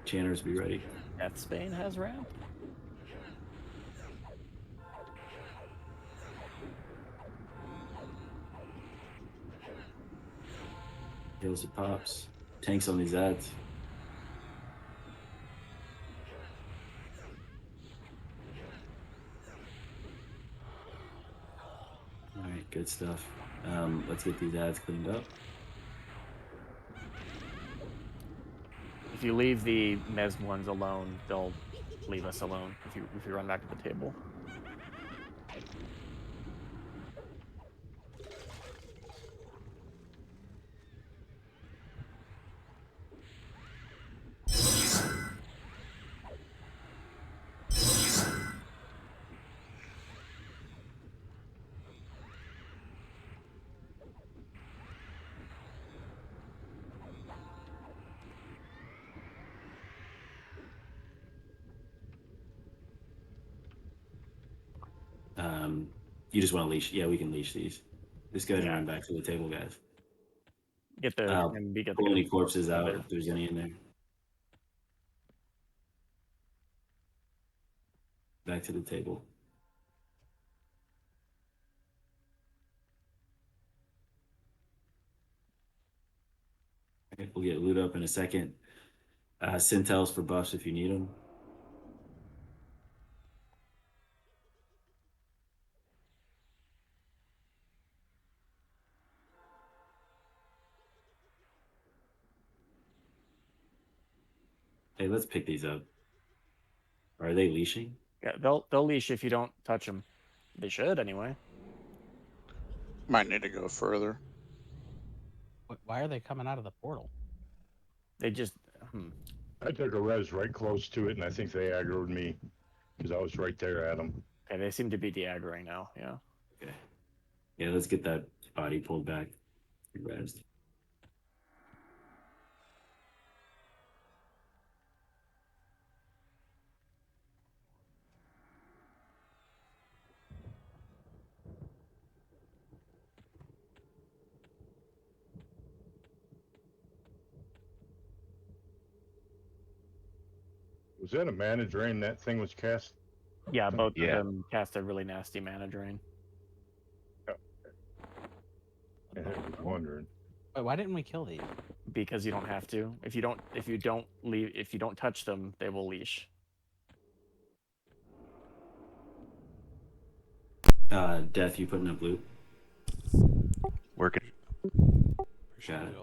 Channers, be ready. Deathsbane has ramp. Heals to Pops. Tanks on these ads. All right, good stuff. Let's get these ads cleaned up. If you leave the Mez ones alone, they'll leave us alone if you run back to the table. You just want to leash? Yeah, we can leash these. Just go ahead and run back to the table, guys. Get the pull any corpses out if there's any in there. Back to the table. Okay, we'll get loot up in a second. Centels for buffs if you need them. Hey, let's pick these up. Are they leashing? Yeah, they'll leash if you don't touch them. They should anyway. Might need to go further. Why are they coming out of the portal? They just. I took a res right close to it, and I think they aggroed me because I was right there at them. Okay, they seem to be de-aggroing now. Yeah. Okay. Yeah, let's get that body pulled back. Res. Was that a mana drain that thing was cast? Yeah, both of them cast a really nasty mana drain. I was wondering. Wait, why didn't we kill these? Because you don't have to. If you don't touch them, they will leash. Death, you putting up loot? Working. Got it.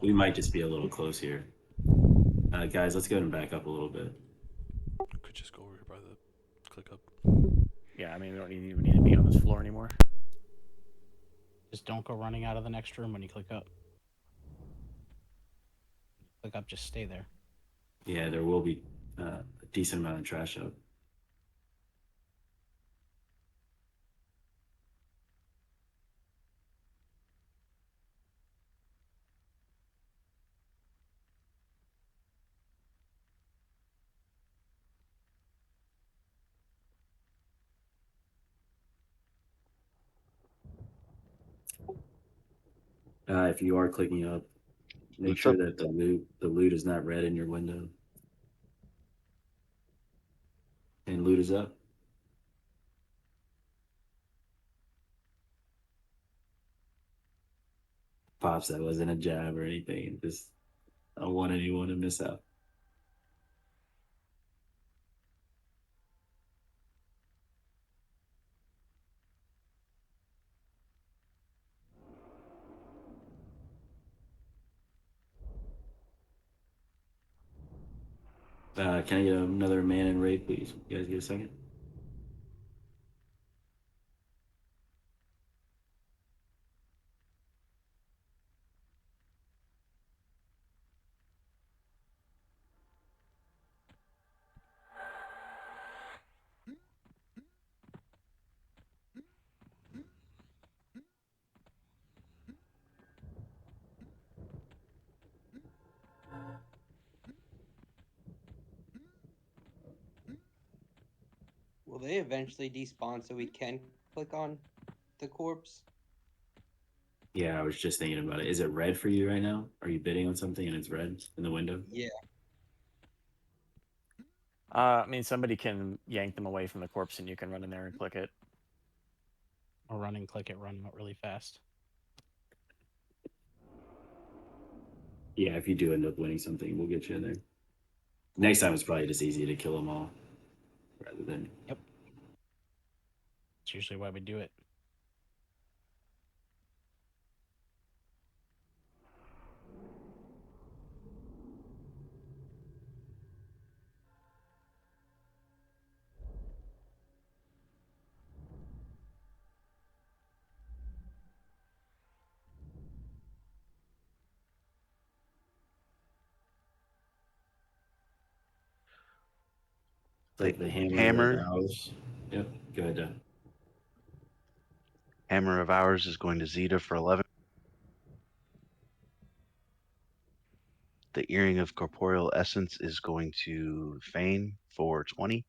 We might just be a little close here. Guys, let's go ahead and back up a little bit. Could just go over here by the click up. Yeah, I mean, we don't even need to be on this floor anymore. Just don't go running out of the next room when you click up. Click up, just stay there. Yeah, there will be a decent amount of trash up. If you are clicking up, make sure that the loot is not red in your window. And loot is up. Pops, that wasn't a jab or anything. Just I don't want anyone to miss out. Can I get another man in raid, please? You guys get a second? Will they eventually despawn so we can click on the corpse? Yeah, I was just thinking about it. Is it red for you right now? Are you bidding on something and it's red in the window? Yeah. I mean, somebody can yank them away from the corpse and you can run in there and click it. Or run and click it, run really fast. Yeah, if you do end up winning something, we'll get you in there. Next time it's probably just easy to kill them all rather than. Yep. That's usually why we do it. Like the hammer. hammer. Of ours. Yep. Go ahead, Doug. Hammer of ours is going to Zeta for 11. The earring of corporeal essence is going to Fane for 20.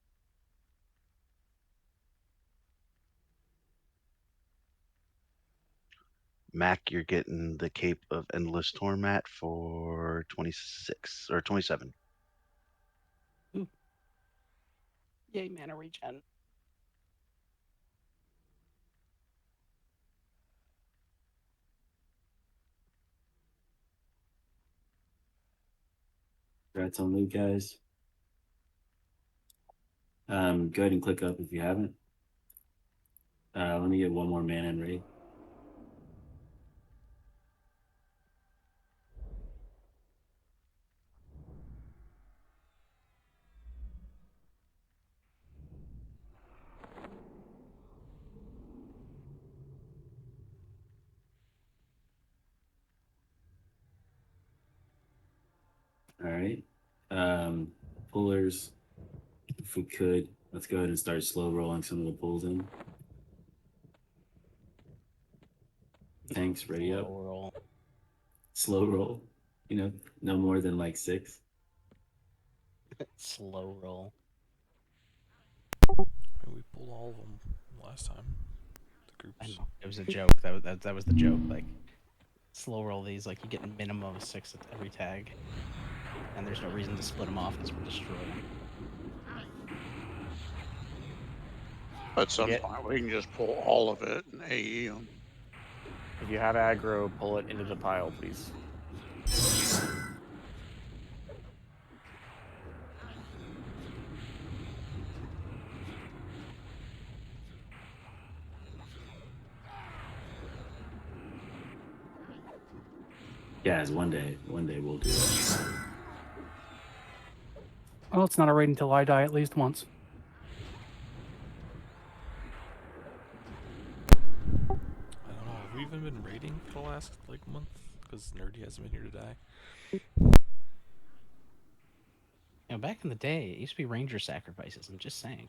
Mac, you're getting the Cape of Endless Torment for 26 or 27. Ooh. Yay, mana regen. Congrats on loot, guys. Go ahead and click up if you haven't. Let me get one more man and raid. All right. Pullers, if we could, let's go ahead and start slow rolling some of the pulls in. Tanks ready up. Roll. Slow roll. You know, no more than like 6. Slow roll. We pulled all of them last time. The groups. I know. It was a joke. That was the joke. Like, slow roll these. Like, you get a minimum of 6 at every tag, and there's no reason to split them off because we'll destroy them. At some point, we can just pull all of it and AE them. If you have aggro, pull it into the pile, please. Guys, one day we'll do it. Well, it's not a raid until I die at least once. I don't know. Have we even been raiding for the last like month? Because Nerdy hasn't been here to die. You know, back in the day, it used to be ranger sacrifices. I'm just saying.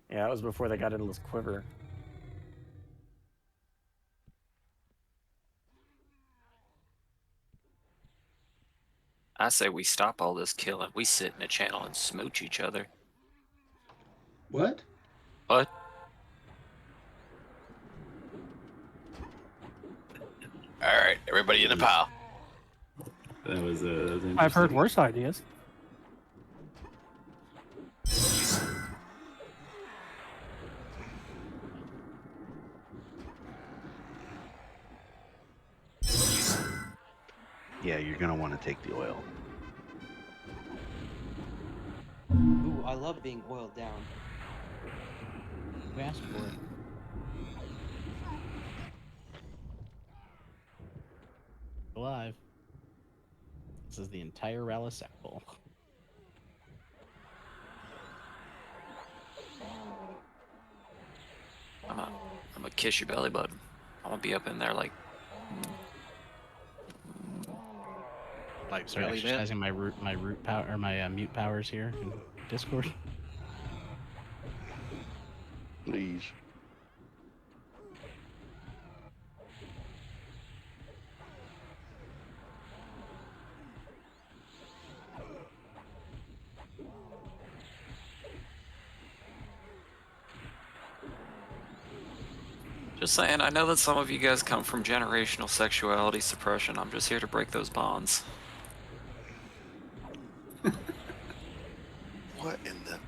Yeah, that was before they got Endless Quiver. I say we stop all this killing. We sit in a channel and smooch each other. What? What? All right, everybody in the pile. That was I've heard worse ideas. Yeah, you're going to want to take the oil. Ooh, I love being oiled down. We asked for it. Alive. This is the entire Ralisec bowl. I'm gonna kiss your belly button. I'm gonna be up in there like Sorry, exercising my root power or my mute powers here in Discord. Please. just saying. I know that some of you guys come from generational sexuality suppression. I'm just here to break those bonds. What in the?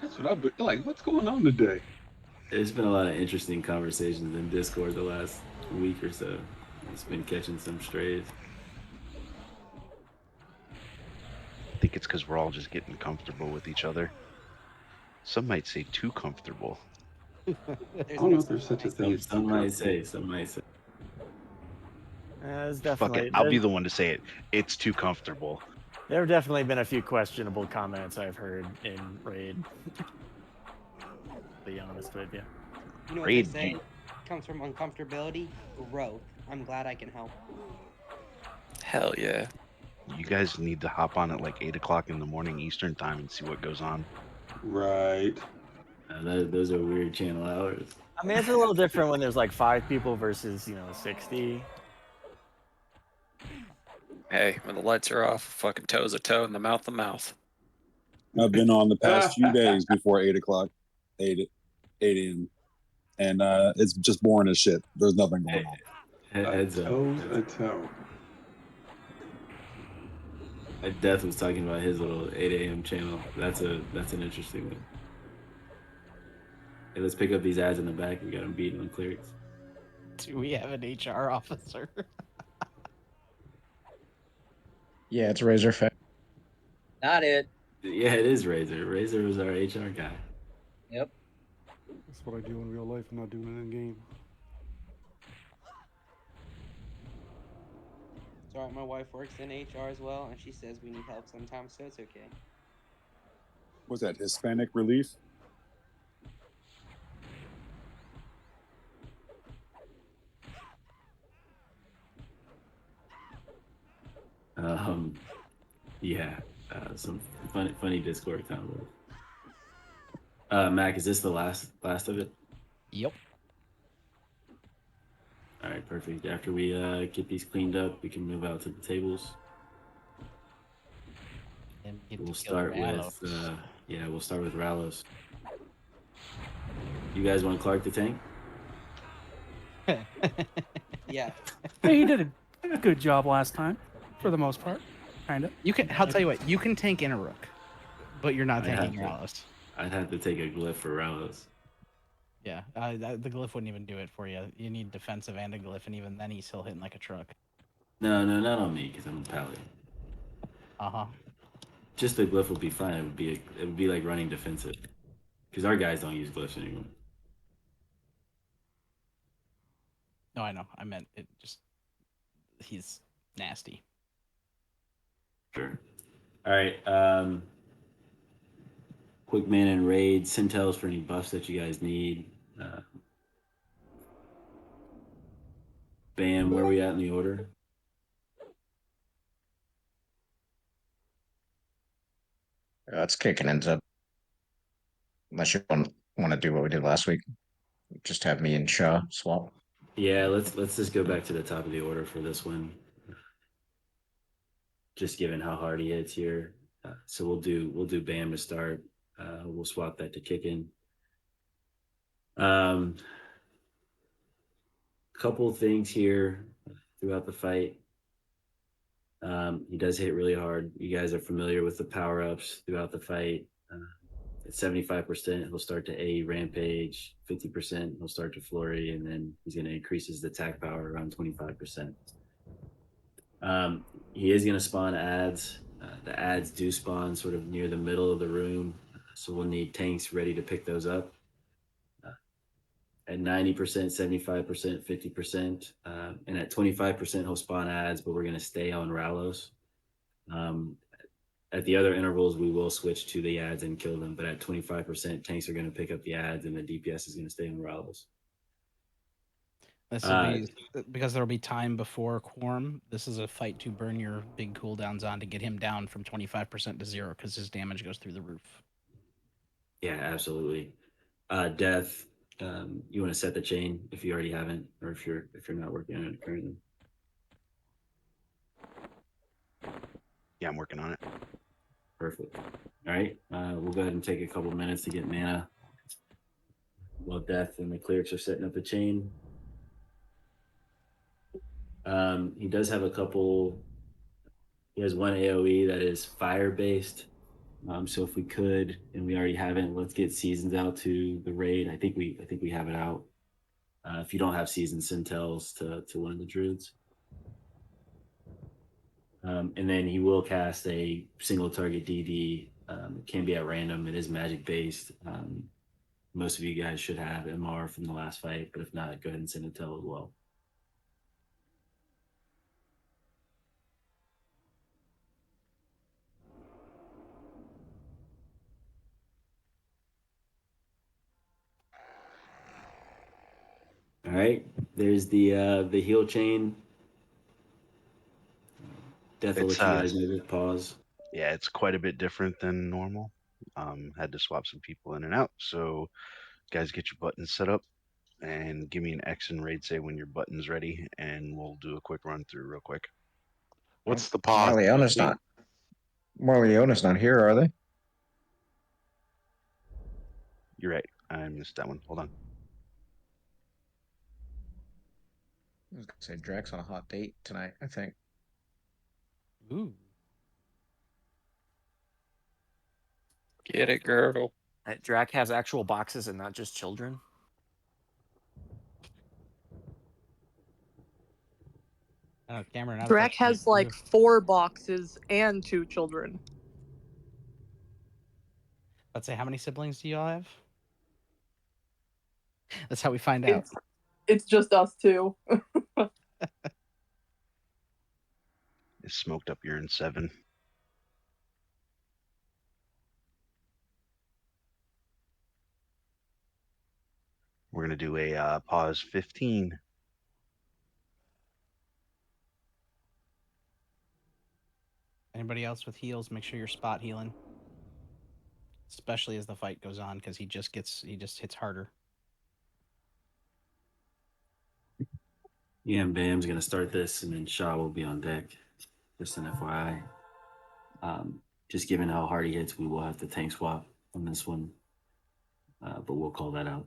That's what I've been like. What's going on today? There's been a lot of interesting conversations in Discord the last week or so. It's been catching some strays. I think it's because we're all just getting comfortable with each other. Some might say too comfortable. I don't know if there's such a thing as Some might say. There's Fuck definitely. it. I'll be the one to say it. It's too comfortable. There have definitely been a few questionable comments I've heard in raid. To be honest with you. You know what they say? Comes from uncomfortability, growth. I'm glad I can help. Hell yeah. You guys need to hop on at like 8 o'clock in the morning Eastern time and see what goes on. Right. Those are weird channel hours. I mean, it's a little different when there's like 5 people versus 60. Hey, when the lights are off, fucking toe's a toe and the mouth a mouth. I've been on the past few days before 8 o'clock, 8 a.m. And it's just boring as shit. There's nothing going on. Heads up. Toe's a toe. Death was talking about his little 8 a.m. channel. That's an interesting one. Hey, let's pick up these ads in the back. We got them beating on clerics. Do we have an HR officer? Yeah, it's Razor Fett. Not it. Yeah, it is Razor. Razor was our HR guy. Yep. That's what I do in real life. I'm not doing it in game. It's alright, my wife works in HR as well, and she says we need help sometimes, so it's okay. What's that, Hispanic relief? Yeah, some funny Discord combos. Mac, is this the last of it? Yep. All right, perfect. After we get these cleaned up, we can move out to the tables. And We'll start with we'll start with Ralos. You guys want Clark the tank? Yeah. Hey, he did a good job last time, for the most part. Kind of. You can. I'll tell you what. You can tank in a rook, but you're not I'd tanking have to- Ralos. I'd have to take a glyph for Ralos. Yeah, the glyph wouldn't even do it for you. You need defensive and a glyph, and even then he's still hitting like a truck. No, not on me, because I'm a paladin. Uh-huh. Just the glyph would be fine. It would be like running defensive, because our guys don't use glyphs anymore. No, I know. I meant it. Just he's nasty. Sure. All right. Quick man and raid, centels for any buffs that you guys need. Bam, where are we at in the order? It's kicking ends up. Unless you want to do what we did last week, just have me and Shaw swap. Yeah, let's just go back to the top of the order for this one. Just given how hard he hits here, so we'll do Bam to start. We'll swap that to kicking. Couple things here throughout the fight. He does hit really hard. You guys are familiar with the power ups throughout the fight. At 75%, he'll start to A Rampage. 50%, he'll start to Flurry, and then he's going to increase his attack power around 25%. He is going to spawn ads. The ads do spawn sort of near the middle of the room, so we'll need tanks ready to pick those up. At 90%, 75%, 50%, and at 25%, he'll spawn ads, but we're going to stay on Ralos. At the other intervals, we will switch to the ads and kill them, but at 25%, tanks are going to pick up the ads, and the DPS is going to stay on Ralos. This will be because there will be time before Quarm. This is a fight to burn your big cooldowns on to get him down from 25% to 0 because his damage goes through the roof. Yeah, absolutely. Death, you want to set the chain if you already haven't, or if you're not working on it currently. Yeah, I'm working on it. Perfect. All right, we'll go ahead and take a couple minutes to get mana while Death and the clerics are setting up the chain. He does have a couple. He has one AOE that is fire based. So if we could, and we already haven't, let's get seasons out to the raid. I think we have it out. If you don't have seasoned centels to one of the druids. And then he will cast a single target DD. It can be at random. It is magic based. Most of you guys should have MR from the last fight, but if not, go ahead and send a tel as well. All right, there's the heal chain. Death will It's let you guys know to pause. yeah, it's quite a bit different than normal. Had to swap some people in and out. So guys, get your buttons set up and give me an X and raid say when your button's ready, and we'll do a quick run through real quick. What's the pause? Morleone's not here, are they? You're right. I missed that one. Hold on. I was gonna say Drax on a hot date tonight, I think. Ooh. Get it, girdle. Drac has actual boxes and not just children. Cameron. Drac has like 4 boxes and 2 children. Let's say, how many siblings do y'all have? That's how we find out. It's just us two. It's smoked up urine 7. We're gonna do a pause 15. Anybody else with heals, make sure you're spot healing. Especially as the fight goes on, because he just hits harder. Yeah, and Bam's gonna start this, and then Shaw will be on deck. Just an FYI. Just given how hard he hits, we will have to tank swap on this one, but we'll call that out.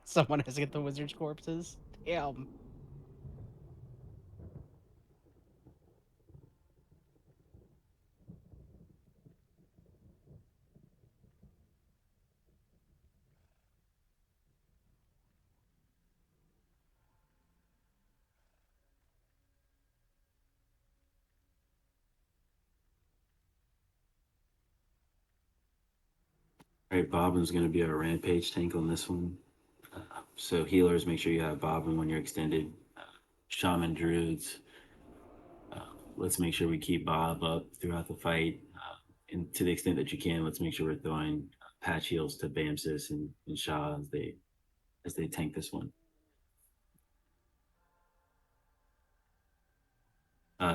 Someone has to get the wizard's corpses. Damn. All right, Bobbin's going to be our rampage tank on this one. So healers, make sure you have Bobbin when you're extended. Shaman druids, let's make sure we keep Bob up throughout the fight. And to the extent that you can, let's make sure we're throwing patch heals to Bamsis and Shaw as they tank this one.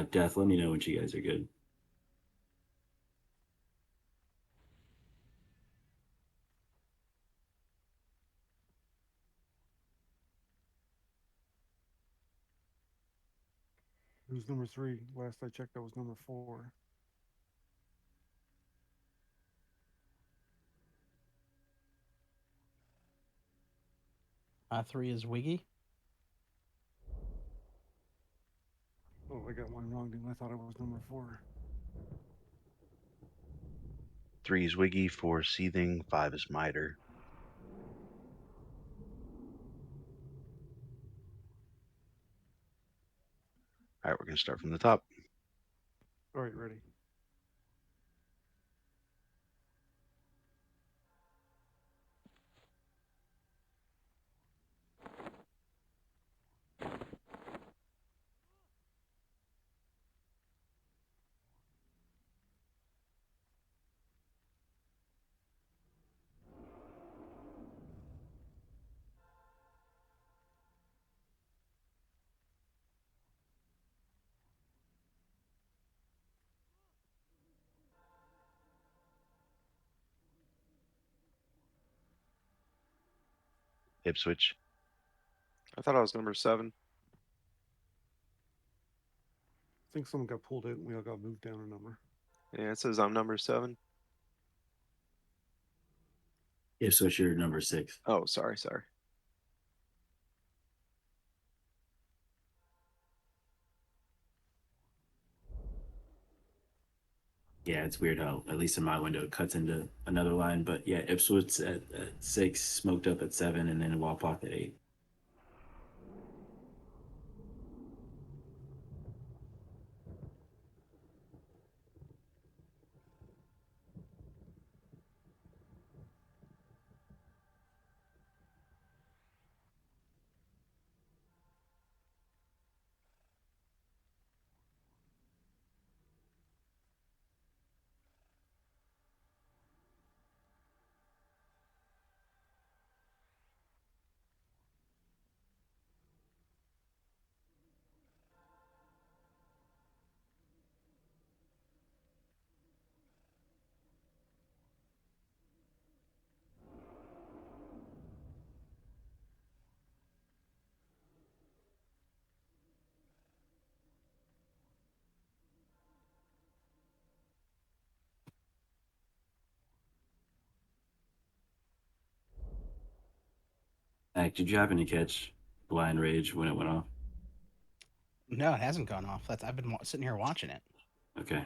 Death, let me know when you guys are good. Who's number 3? Last I checked, that was number 4. Three is Wiggy. Oh, I got one wrong. I thought it was number 4. 3 is Wiggy, 4 is Seething, 5 is Miter. All right, we're gonna start from the top. All right, ready. Ipswich. I thought I was number 7. I think someone got pulled out and we all got moved down a number. Yeah, it says I'm number 7. Ipswich, you're number 6. Oh, sorry. Yeah, it's weird how, at least in my window, it cuts into another line. But yeah, Ipswich at 6, smoked up at 7, and then Walpock at 8. Mac, did you happen to catch Blind Rage when it went off? No, it hasn't gone off. I've been sitting here watching it. Okay.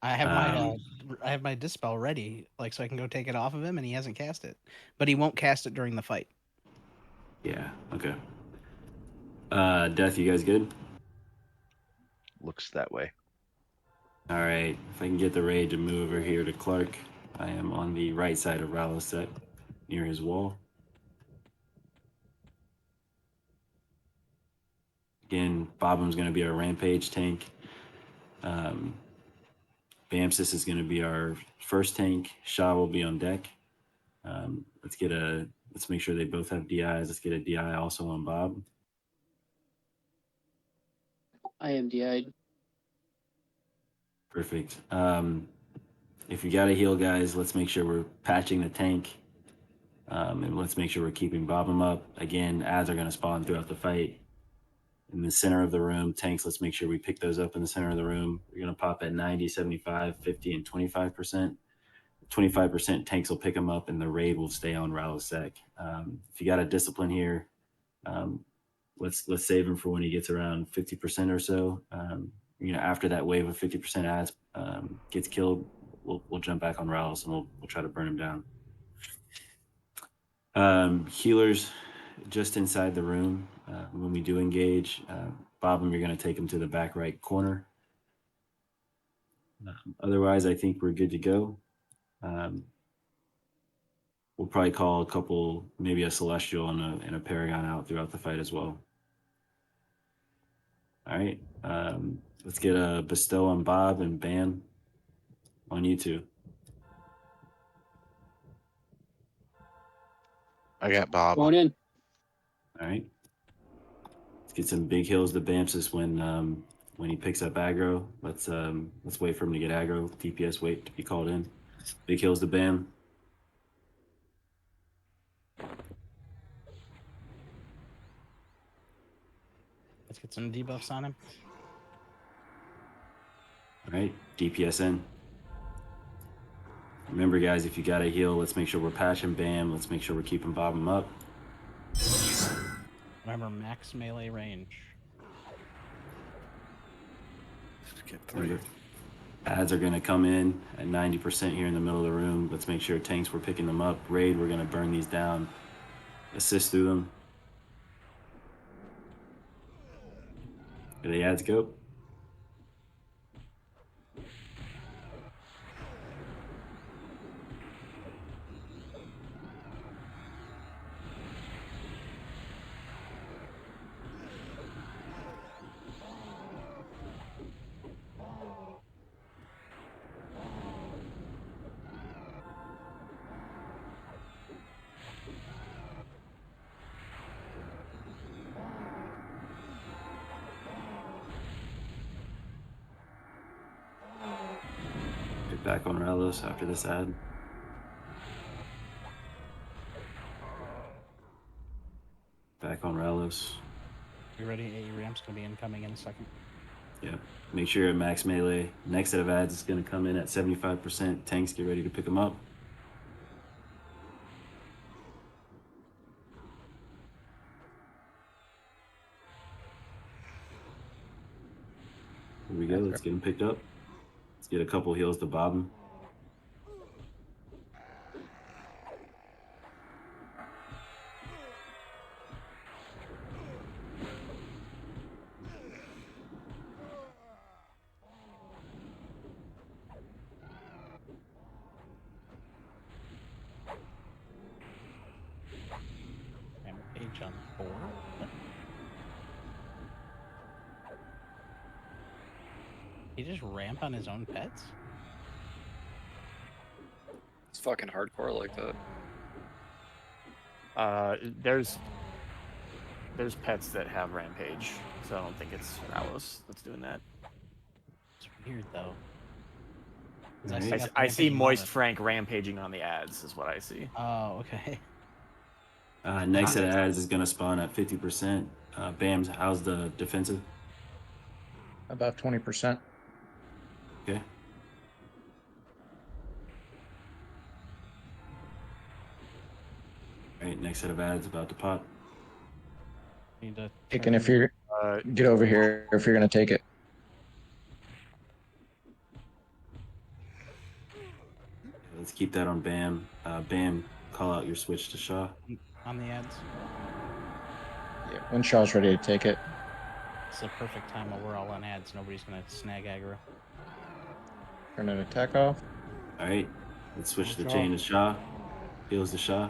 I have my dispel ready, like, so I can go take it off of him, and he hasn't cast it. But he won't cast it during the fight. Yeah. Okay. Death, you guys good? Looks that way. All right. If I can get the raid to move over here to Clark, I am on the right side of Ralisek, near his wall. Again, Bobham's going to be our rampage tank. Bamsis is going to be our first tank. Shah will be on deck. Let's make sure they both have DIs. Let's get a DI also on Bob. I am DI'd. Perfect. If you got to heal, guys, let's make sure we're patching the tank. And let's make sure we're keeping Bob up. Again, ads are going to spawn throughout the fight. In the center of the room, tanks, let's make sure we pick those up in the center of the room. We're going to pop at 90, 75, 50, and 25%. 25% tanks will pick them up, and the raid will stay on Ralisek. If you got a discipline here, let's save him for when he gets around 50% or so. After that wave of 50% ads gets killed, we'll jump back on Ralis and we'll try to burn him down. Healers just inside the room. When we do engage, Bob, you're going to take him to the back right corner. Otherwise, I think we're good to go. We'll probably call a couple, maybe a Celestial and a Paragon out throughout the fight as well. All right. Let's get a Bestow on Bob and Bam on you two. I got Bob. Going in. All right. Let's get some big hills to Bamsis when he picks up aggro. Let's wait for him to get aggro. DPS wait to be called in. Big hills to Bam. Let's get some debuffs on him. All right, DPS in. Remember, guys, if you got to heal, let's make sure we're patching Bam. Let's make sure we're keeping Bob up. Remember, max melee range. Get 3. Remember, ads are going to come in at 90% here in the middle of the room. Let's make sure tanks, we're picking them up. Raid, we're going to burn these down. Assist through them. Here the ads go. Back on Relos after this ad. Back on Ralos. You ready? AE ramp's gonna be incoming in a second. Yeah. Make sure you're at max melee. Next set of ads is going to come in at 75%. Tanks, get ready to pick them up. Here we go. Let's get them picked up. Let's get a couple heals to bob them. Rampage on 4. He just ramp on his own pets? It's fucking hardcore like that. There's pets that have rampage, so I don't think it's Ralos that's doing that. It's weird though. I see Moist Frank rampaging on the ads, is what I see. Oh, okay. Next set of ads is going to spawn at 50%. Bams, how's the defensive? About 20%. Okay. All right, next set of ads about to pop. Need to Taking if you're get over here if you're gonna take it. Let's keep that on Bam. Bam, call out your switch to Shaw. On the ads. Yeah, when Shaw's ready to take it. It's the perfect time while we're all on ads. Nobody's gonna snag aggro. Turn an attack off. All right, let's switch Watch the off. chain to Shaw. Heals to Shaw.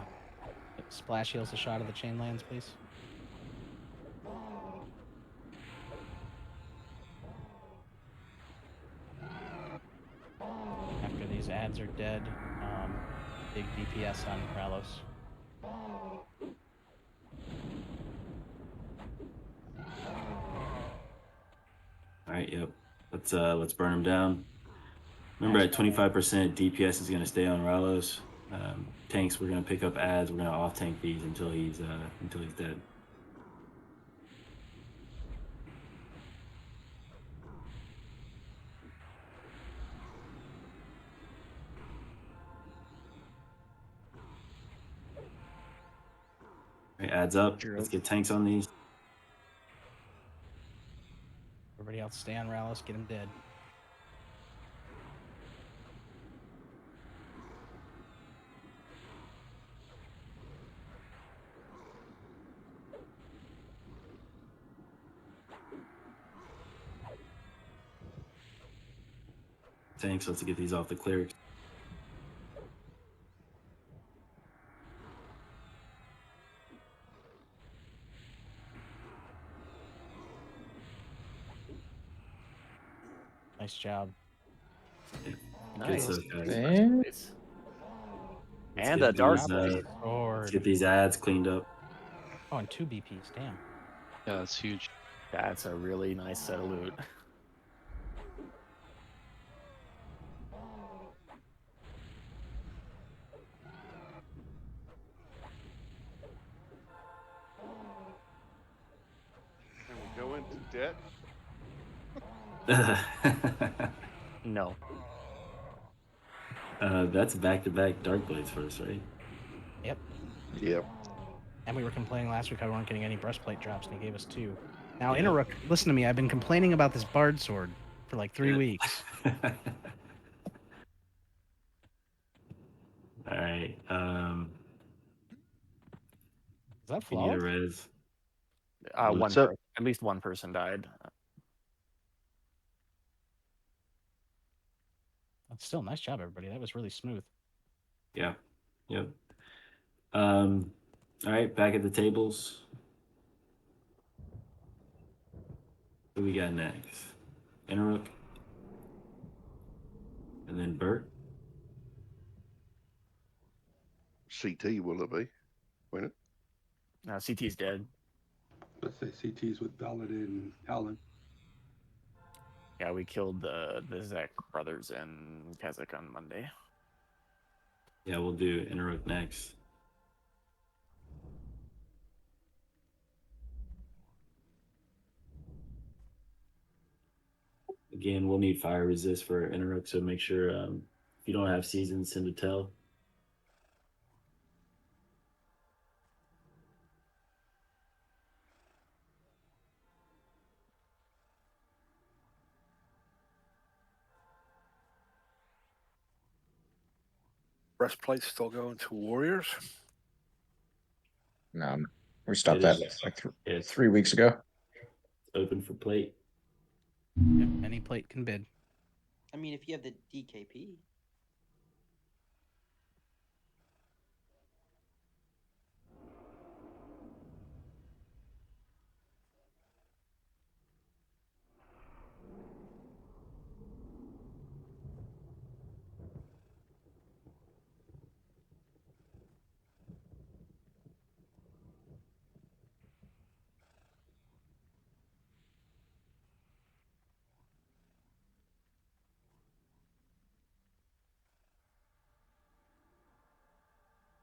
Splash heals a shot of the chain lands, please. After these ads are dead, big DPS on Ralos. All right, yep. Let's burn him down. Remember, at 25%, DPS is going to stay on Ralos. Tanks, we're going to pick up ads. We're going to off tank these until he's dead. All right, ads up. Let's get tanks on these. Everybody else stay on Ralos, get him dead. Tanks, let's get these off the clerics. Nice job. Nice. Good stuff, guys. Nice. And a dark blade. Let's get these ads cleaned up. Oh, and 2 BPs, damn. Yeah, that's huge. That's a really nice set of loot. Can we go into debt? No. That's back-to-back Dark Blades first, right? Yep. Yep. And we were complaining last week how we weren't getting any breastplate drops, and he gave us 2. Now, Interrook, listen to me. I've been complaining about this Bard sword for like 3 weeks. All right. Is that We need a flawed? res. At least one person died. That's still nice job, everybody. That was really smooth. Yeah. Yep. All right, back at the tables. Who we got next? Interrook. And then Bert. CT will it be? Won't it? No, CT's dead. Let's say CT's with Paladin and Alan. Yeah, we killed the Zek brothers in Kazakh on Monday. Yeah, we'll do Interrook next. Again, we'll need fire resist for interrupt, so make sure if you don't have seasons, send a tell. Breastplate's still going to warriors. No, we stopped It that is- like it's 3 weeks ago. open for plate. Yep, any plate can bid. I mean, if you have the DKP.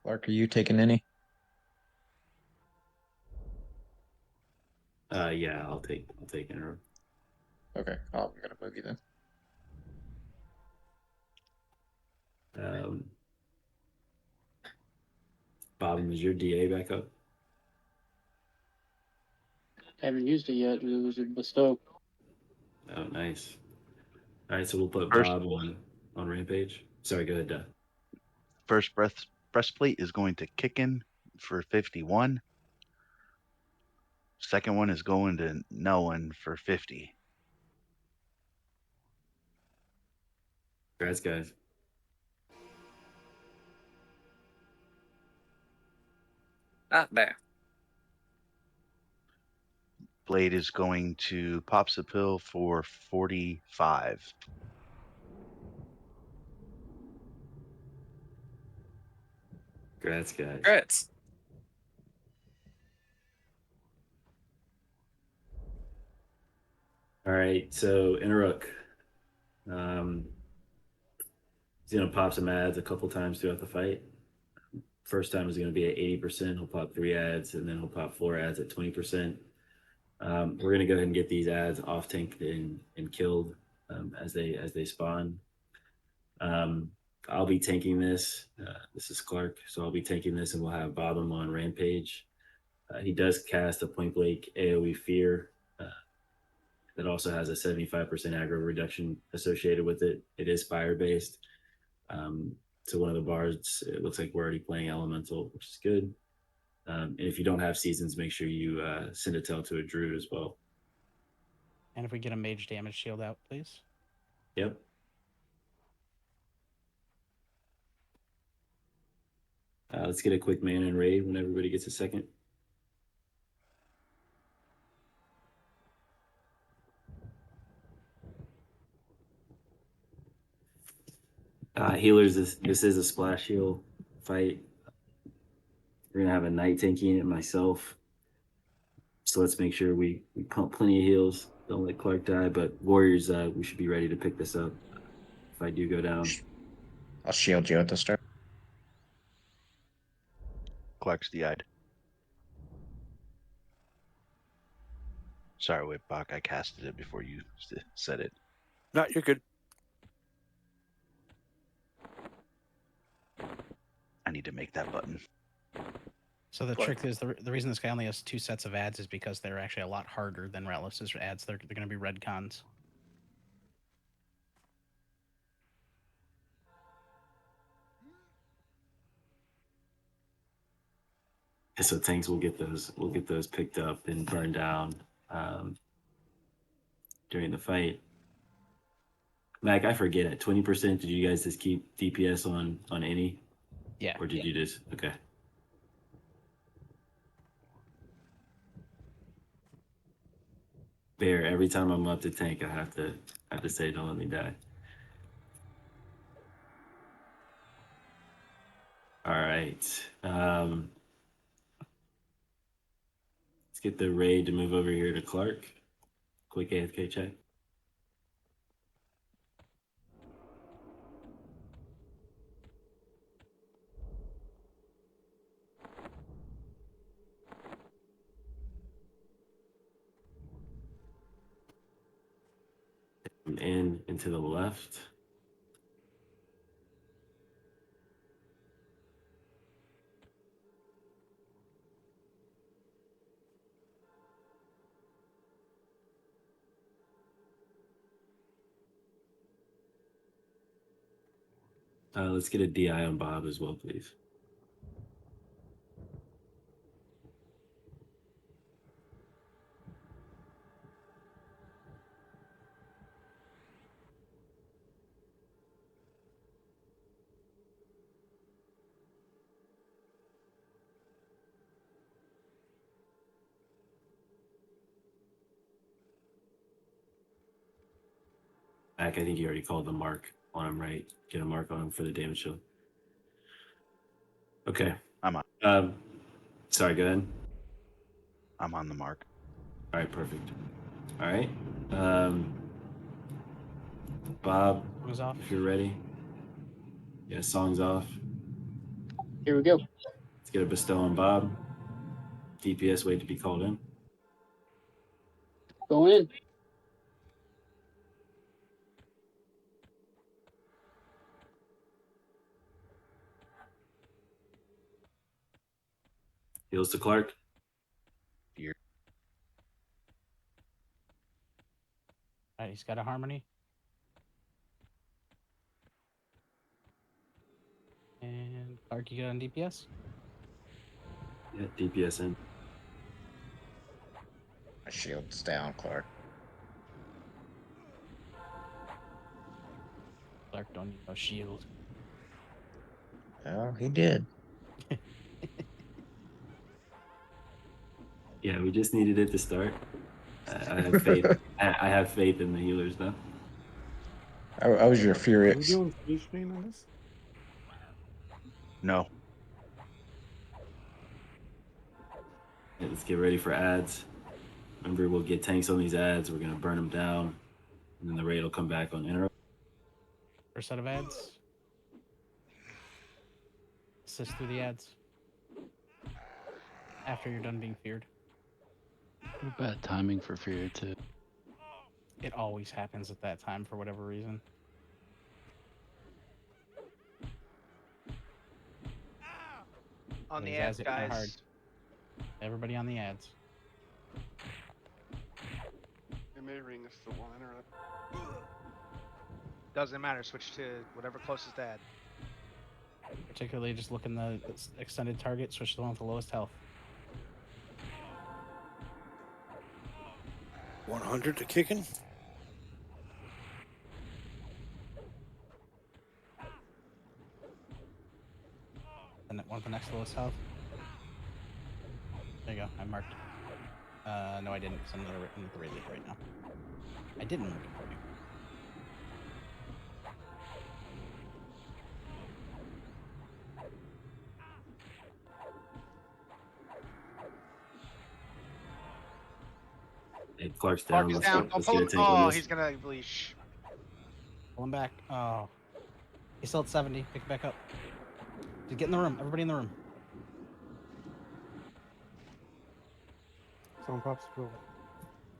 Clark, are you taking any? Yeah, I'll take interrupt. Okay, I'm gonna move you then. Bob, is your DA back up? Haven't used it yet. It was a bestow. Oh, nice. All right, so we'll put First- Bob on Rampage. Sorry, go ahead. First breastplate is going to Kickin for 51. Second one is going to Nolan for 50. Congrats, guys. Not bad. Blade is going to Popsicle for 45. Congrats, guys. Congrats. All right, so Interrupt. He's gonna pop some ads a couple times throughout the fight. First time is gonna be at 80%. He'll pop 3 ads, and then he'll pop 4 ads at 20%. We're gonna go ahead and get these ads off tanked and killed as they spawn. I'll be tanking this. This is Clark, so I'll be tanking this, and we'll have Bob on Rampage. He does cast a point blank AoE fear that also has a 75% aggro reduction associated with it. It is fire based. So one of the bards, it looks like we're already playing elemental, which is good. And if you don't have seasons, make sure you send a tell to a druid as well. And if we get a mage damage shield out, please. Yep. Let's get a quick man and raid when everybody gets a second. Healers, this is a splash heal fight. We're gonna have a knight tanking it myself. So let's make sure we pump plenty of heals. Don't let Clark die. But warriors, we should be ready to pick this up if I do go down. I'll shield you at the start. Clark's DI'd. Sorry, Whitbach, I casted it before you said it. No, you're good. I need to make that button. So the trick is the reason this guy only has 2 sets of ads is because they're actually a lot harder than Relics' ads. They're going to be red cons. So tanks will get those picked up and burned down during the fight. Mac, I forget at 20%. Did you guys just keep DPS on any? Yeah. Or did you just okay? Bear, every time I'm up to tank, I have to say, don't let me die. All right. Let's get the raid to move over here to Clark. Quick AFK check. from in and to the left. Let's get a DI on Bob as well, please. Back, I think you already called the mark on him, right? Get a mark on him for the damage shield. Okay. I'm on. Sorry, go ahead. I'm on the mark. All right, perfect. All right. Bob, Song's off. if you're ready. Yeah, song's off. Here we go. Let's get a bestow on Bob. DPS wait to be called in. Going in. Heals to Clark. Here. All right, he's got a harmony. And Clark, you got on DPS? Yeah, DPS in. My shield's down, Clark. Clark don't need no shield. Oh, he did. Yeah, we just needed it to start. I have faith. I have faith in the healers, though. I was your Are we furious. doing speed screen on this? No. Yeah, let's get ready for ads. Remember, we'll get tanks on these ads. We're gonna burn them down, and then the raid will come back on interrupt. First set of ads. Assist through the ads. After you're done being feared. Bad timing for fear too. It always happens at that time for whatever reason. On the These ads, are kinda guys. hard. Everybody on the ads. It may ring us the one interrupt. Doesn't matter. Switch to whatever closest ad. Particularly just looking the extended target, switch to the one with the lowest health. 100 to kicking. And one with the next lowest health. There you go, I marked. No I didn't, because I'm not in the raid league right now. I didn't mark it for you. Hey, Clark's Clark down. is Let's down. get, Don't let's pull get a him. tank on Oh, this. he's gonna leash. Pull him back. Oh. He's still at 70. Pick it back up. Just get in the room. Everybody in the room. Sound pops go.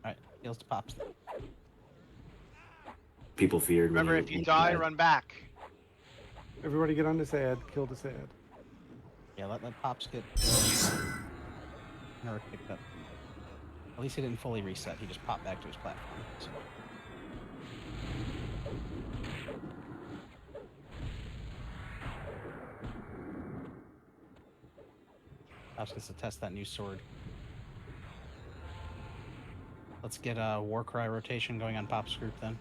Alright, heals to pops. People feared. when Remember, he- if you when he die, died. run back. Everybody get on this ad. Kill this ad. Yeah, let pops get Nerf picked up. At least he didn't fully reset. He just popped back to his platform. So. Pops gets to test that new sword. Let's get a Warcry rotation going on Pop's group then,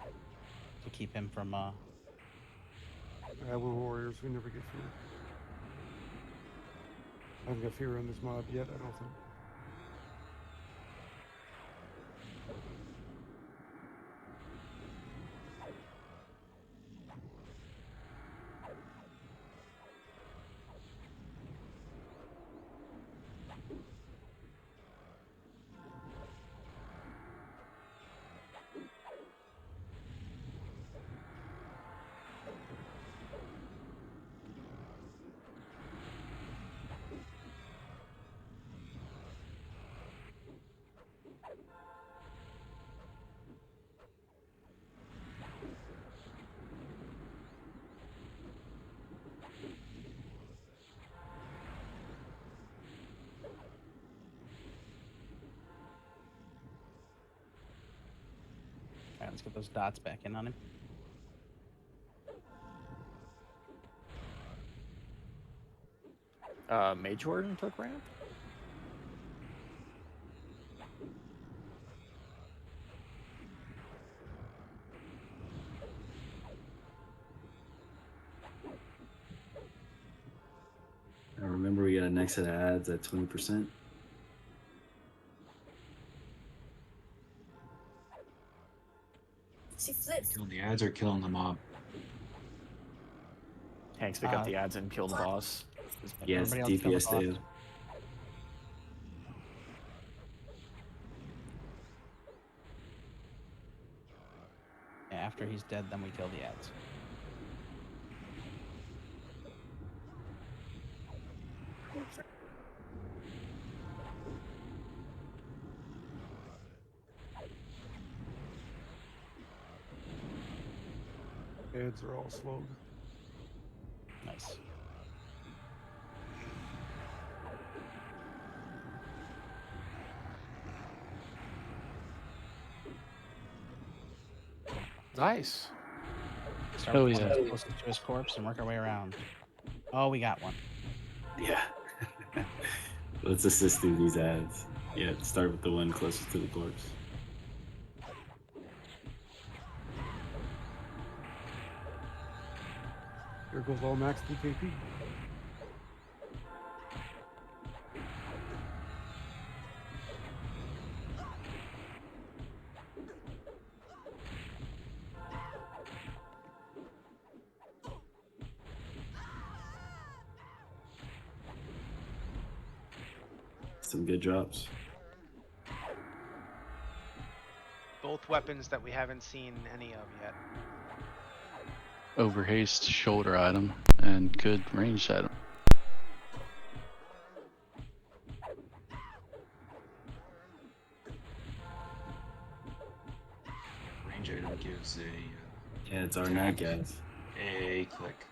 to keep him from. We're warriors. We never get fear. I haven't got fear on this mob yet. I don't think. let's get those dots back in on him. Mage Warden took ramp. I remember we got a next set of ads at 20%. Killing the ads or killing the mob? Hanks, pick up the ads and kill the boss. Yes, Everybody else kill the DPS boss. sale. Yeah, after he's dead, then we kill the ads. Ads are all slowed. Nice. Nice. Start Oh, with the yeah. one that's closest to his corpse and work our way around. Oh, we got one. Yeah. Let's assist through these ads. Yeah, start with the one closest to the corpse. Here goes all max DKP. Some good drops. Both weapons that we haven't seen any of yet. Overhaste shoulder item and good range item. Range item gives Yeah, it's our night, guys. a click.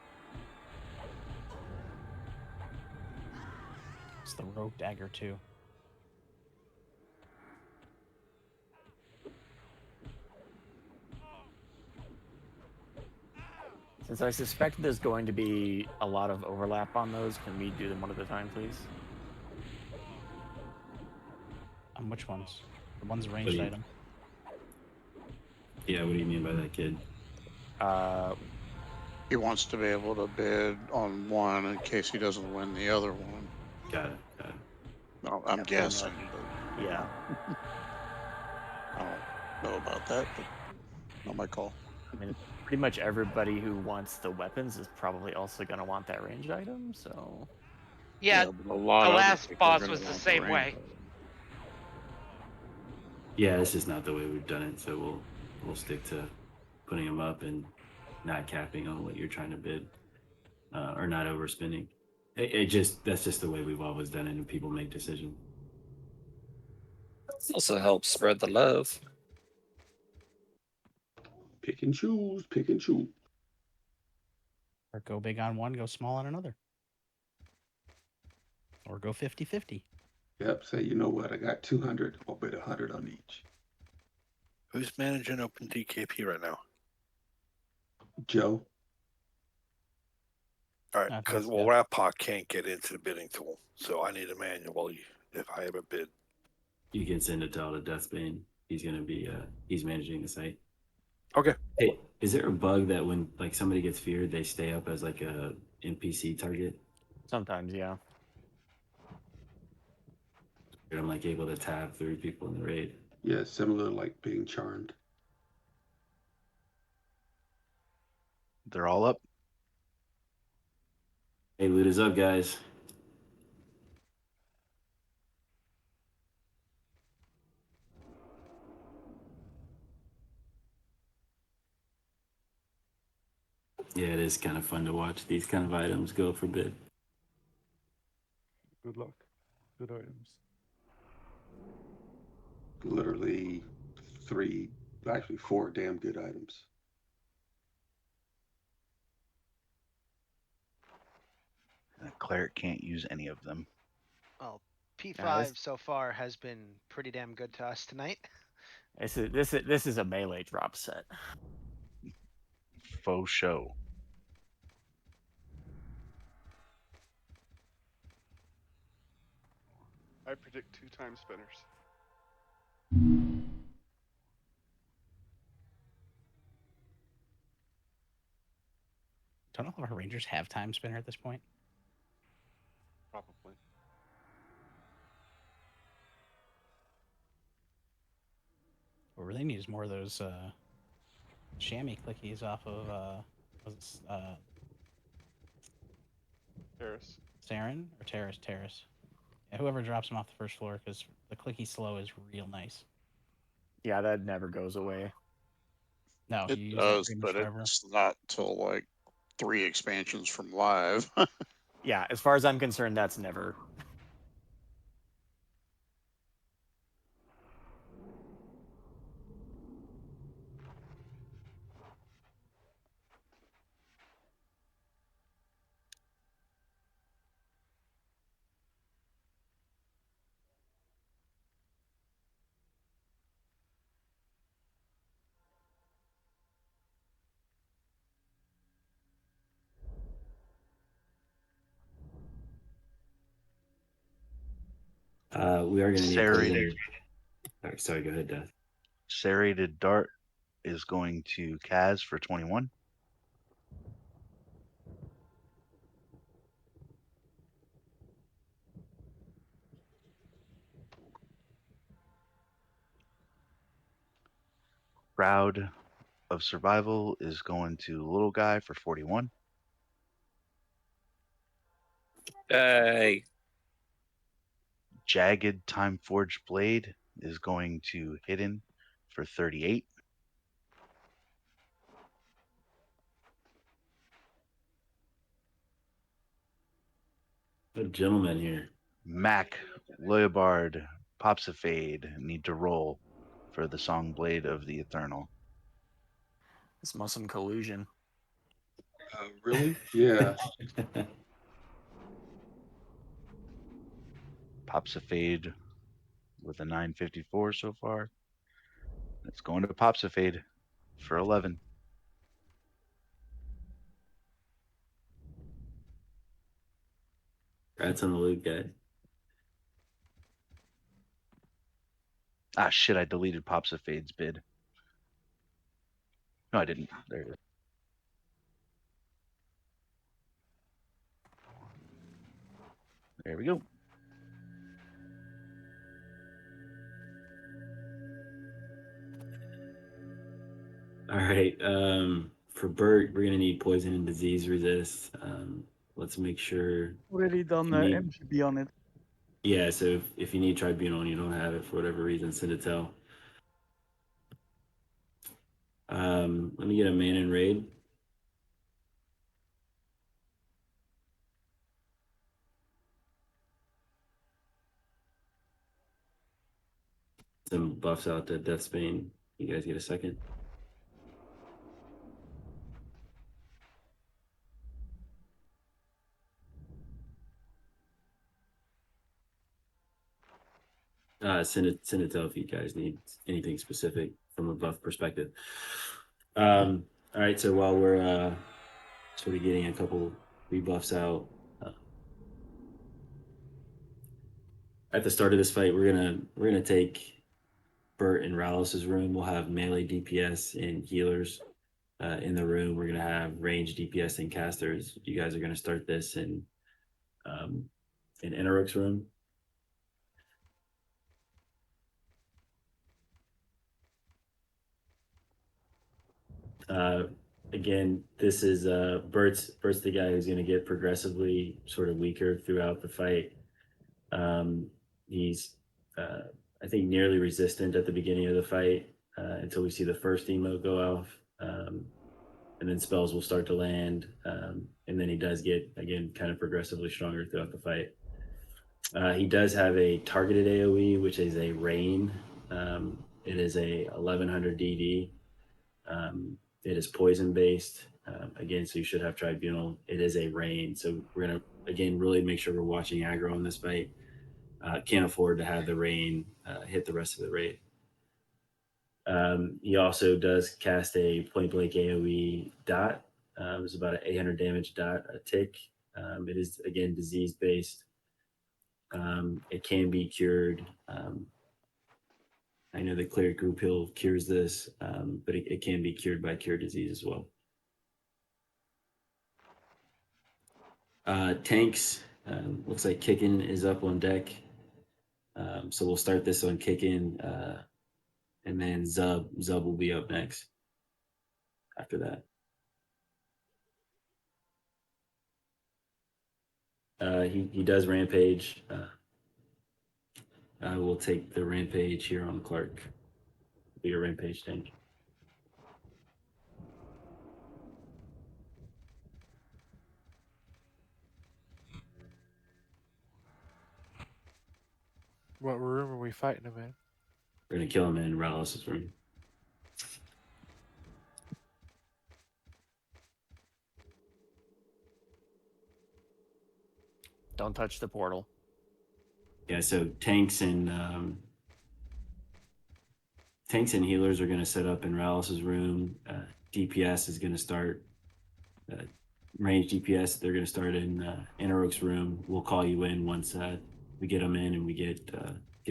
It's the rogue dagger too. Since I suspect there's going to be a lot of overlap on those, can we do them one at a time, please? Which ones? The one's a ranged you- item. Yeah, what do you mean by that, kid? He wants to be able to bid on one in case he doesn't win the other one. Got it. Got it. No, I'm guessing. But Yeah. I don't know about that, but not my call. I mean, pretty much everybody who wants the weapons is probably also going to want that ranged item, so... Yeah, but a the lot of last people are boss gonna was the want same range way. item. Yeah, this is not the way we've done it, so we'll stick to putting them up and not capping on what you're trying to bid, or not overspending. That's just the way we've always done it, and people make decisions. Also helps spread the love. Pick and choose, pick and choose. Or go big on one, go small on another. Or go 50-50. Yep, say, you know what, I got 200, I'll bid 100 on each. Who's managing Open DKP right now? Joe? All right, I because think well, so. Rapak can't get into the bidding tool, so I need a manual if I ever bid. You can send it to all the Deathbane. He's gonna be he's managing the site. Okay. Hey, is there a bug that when like somebody gets feared, they stay up as like a NPC target? Sometimes, yeah. I'm like able to tab through people in the raid. Yeah, similar like being charmed. They're all up. Hey, loot is up, guys. Yeah, it is kind of fun to watch these kind of items go for bid. Good luck. Good items. Literally 4 damn good items. The cleric can't use any of them. Well, P5 Nice. so far has been pretty damn good to us tonight. This is a melee drop set. Faux show. I predict 2 time spinners. Don't know if our Rangers have time spinner at this point. Probably. What we really need is more of those chamois clickies off of Terrace. Saren or Terrace. Yeah, whoever drops them off the first floor, because the clicky slow is real nice. Yeah, that never goes away. No, It you use that does, pretty much but forever. it's not till like 3 expansions from live. Yeah, as far as I'm concerned, that's never. We are going to need Serrated, sorry, go ahead, Death. serrated dart is going to Kaz for 21. Crowd of Survival is going to Little Guy for 41. Hey. Jagged Time Forged Blade is going to Hidden for 38. A gentleman here. Mac, Loyabard, Popsifade need to roll for the Song Blade of the Eternal. It's muscle collusion. Really? Yeah. Popsifade with a 954 so far. It's going to Popsifade for 11. Congrats on the loot, guys. Ah, shit, I deleted Popsifade's bid. No, I didn't. There it is. There we go. All right. For Bert, we're gonna need poison and disease resist. Let's make sure. Already done You need- MGB on it. Yeah. So if you need Tribunal and you don't have it for whatever reason, send it to. Let me get a man in raid. Some buffs out to Deathsbane. You guys get a second? Send it to if you guys need anything specific from a buff perspective. All right, so while we're sort of getting a couple rebuffs out, at the start of this fight, we're gonna take Bert and Rallis's room. We'll have melee DPS and healers in the room. We're gonna have range DPS and casters. You guys are gonna start this in Enarok's room. Again, this is Bert's the guy who's going to get progressively sort of weaker throughout the fight. He's I think nearly resistant at the beginning of the fight until we see the first emote go off, and then spells will start to land, and then he does get again kind of progressively stronger throughout the fight. He does have a targeted AOE, which is a rain. It is a 1100 DD. It is poison based. Again, so you should have Tribunal. It is a rain. So we're going to, again, really make sure we're watching aggro in this fight. Can't afford to have the rain hit the rest of the raid. He also does cast a point blank AoE dot. It's about an 800 damage dot a tick. It is again disease based. It can be cured. I know the cleric group heal cures this, but it can be cured by cure disease as well. Tanks, looks like Kickin is up on deck. So we'll start this on Kickin, and then Zub will be up next after that. He does rampage. I will take the rampage here on Clark. Be your rampage tank. What room are we fighting him in? We're gonna kill him in Rallis's room. Don't touch the portal. Yeah, so tanks and healers are going to set up in Rallis's room. DPS is going to start. Range DPS, they're going to start in Anaroke's room. We'll call you in once we get them in and we get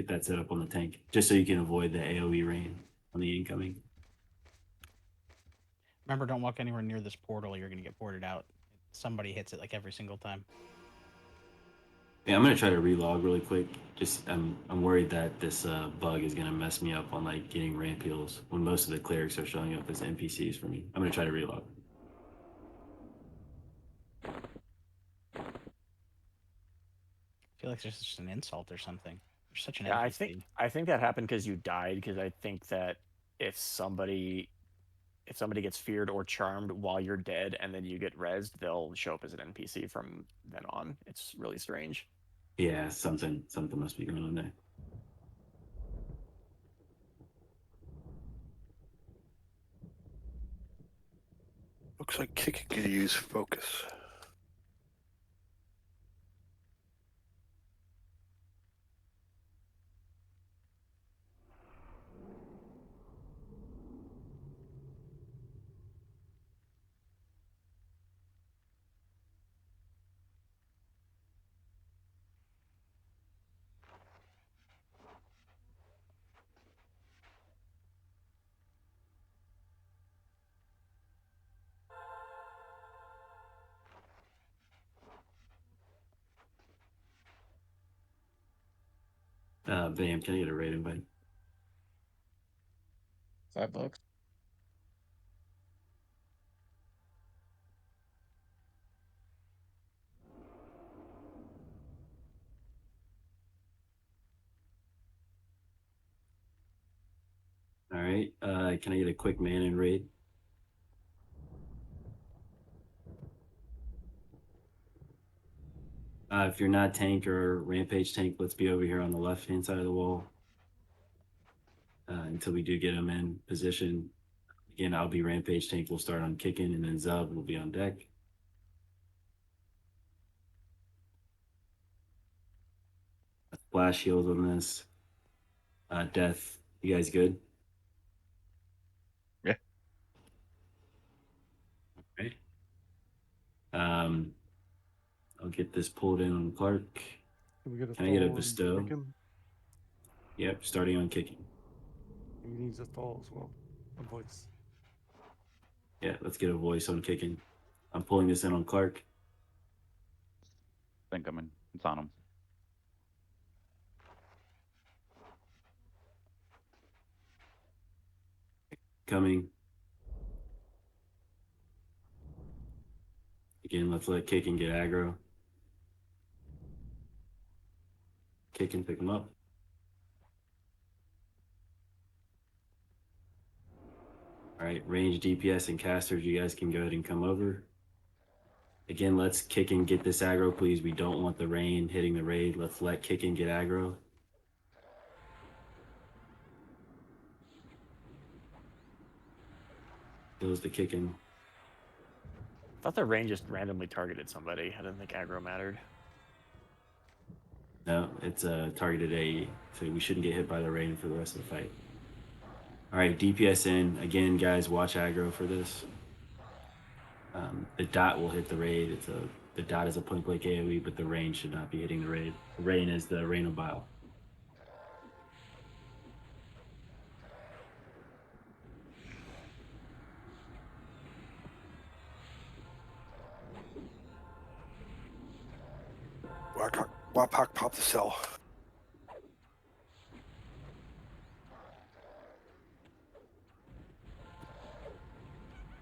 that set up on the tank, just so you can avoid the AoE rain on the incoming. Remember, don't walk anywhere near this portal. You're going to get ported out. Somebody hits it like every single time. Yeah, I'm gonna try to relog really quick. Just I'm worried that this bug is gonna mess me up on like getting ramp heals when most of the clerics are showing up as NPCs for me. I'm gonna try to relog. I feel like there's just an insult or something. You're such an Yeah, NPC. I think that happened because you died. Because I think that if somebody gets feared or charmed while you're dead and then you get rezzed, they'll show up as an NPC from then on. It's really strange. Yeah, something must be going on there. Looks like Kicking could use focus. Bam, can I get a raid invite? $5. All right. Can I get a quick man in raid? If you're not tank or rampage tank, let's be over here on the left-hand side of the wall until we do get them in position. Again, I'll be rampage tank. We'll start on Kicking, and then Zub will be on deck. Flash heals on this. Death, you guys good? Yeah. Okay. I'll get this pulled in on Clark. Can we get a Can I get a thaw on bestow? Kicking? Yep, starting on Kicking. He needs a thaw as well. A voice. Yeah, let's get a voice on Kicking. I'm pulling this in on Clark. I think I'm in. It's on him. Coming. Again, let's let Kicking get aggro. Kicking, pick him up. All right, range DPS and casters, you guys can go ahead and come over. Again, let's Kicking get this aggro, please. We don't want the rain hitting the raid. Let's let Kicking get aggro. Kills the Kicking. I thought the rain just randomly targeted somebody. I didn't think aggro mattered. No, it's targeted AE, so we shouldn't get hit by the rain for the rest of the fight. All right, DPS in again, guys. Watch aggro for this. The dot will hit the raid. The dot is a point blank AOE, but the rain should not be hitting the raid. The rain is the rain of bile. Wapok pop the cell.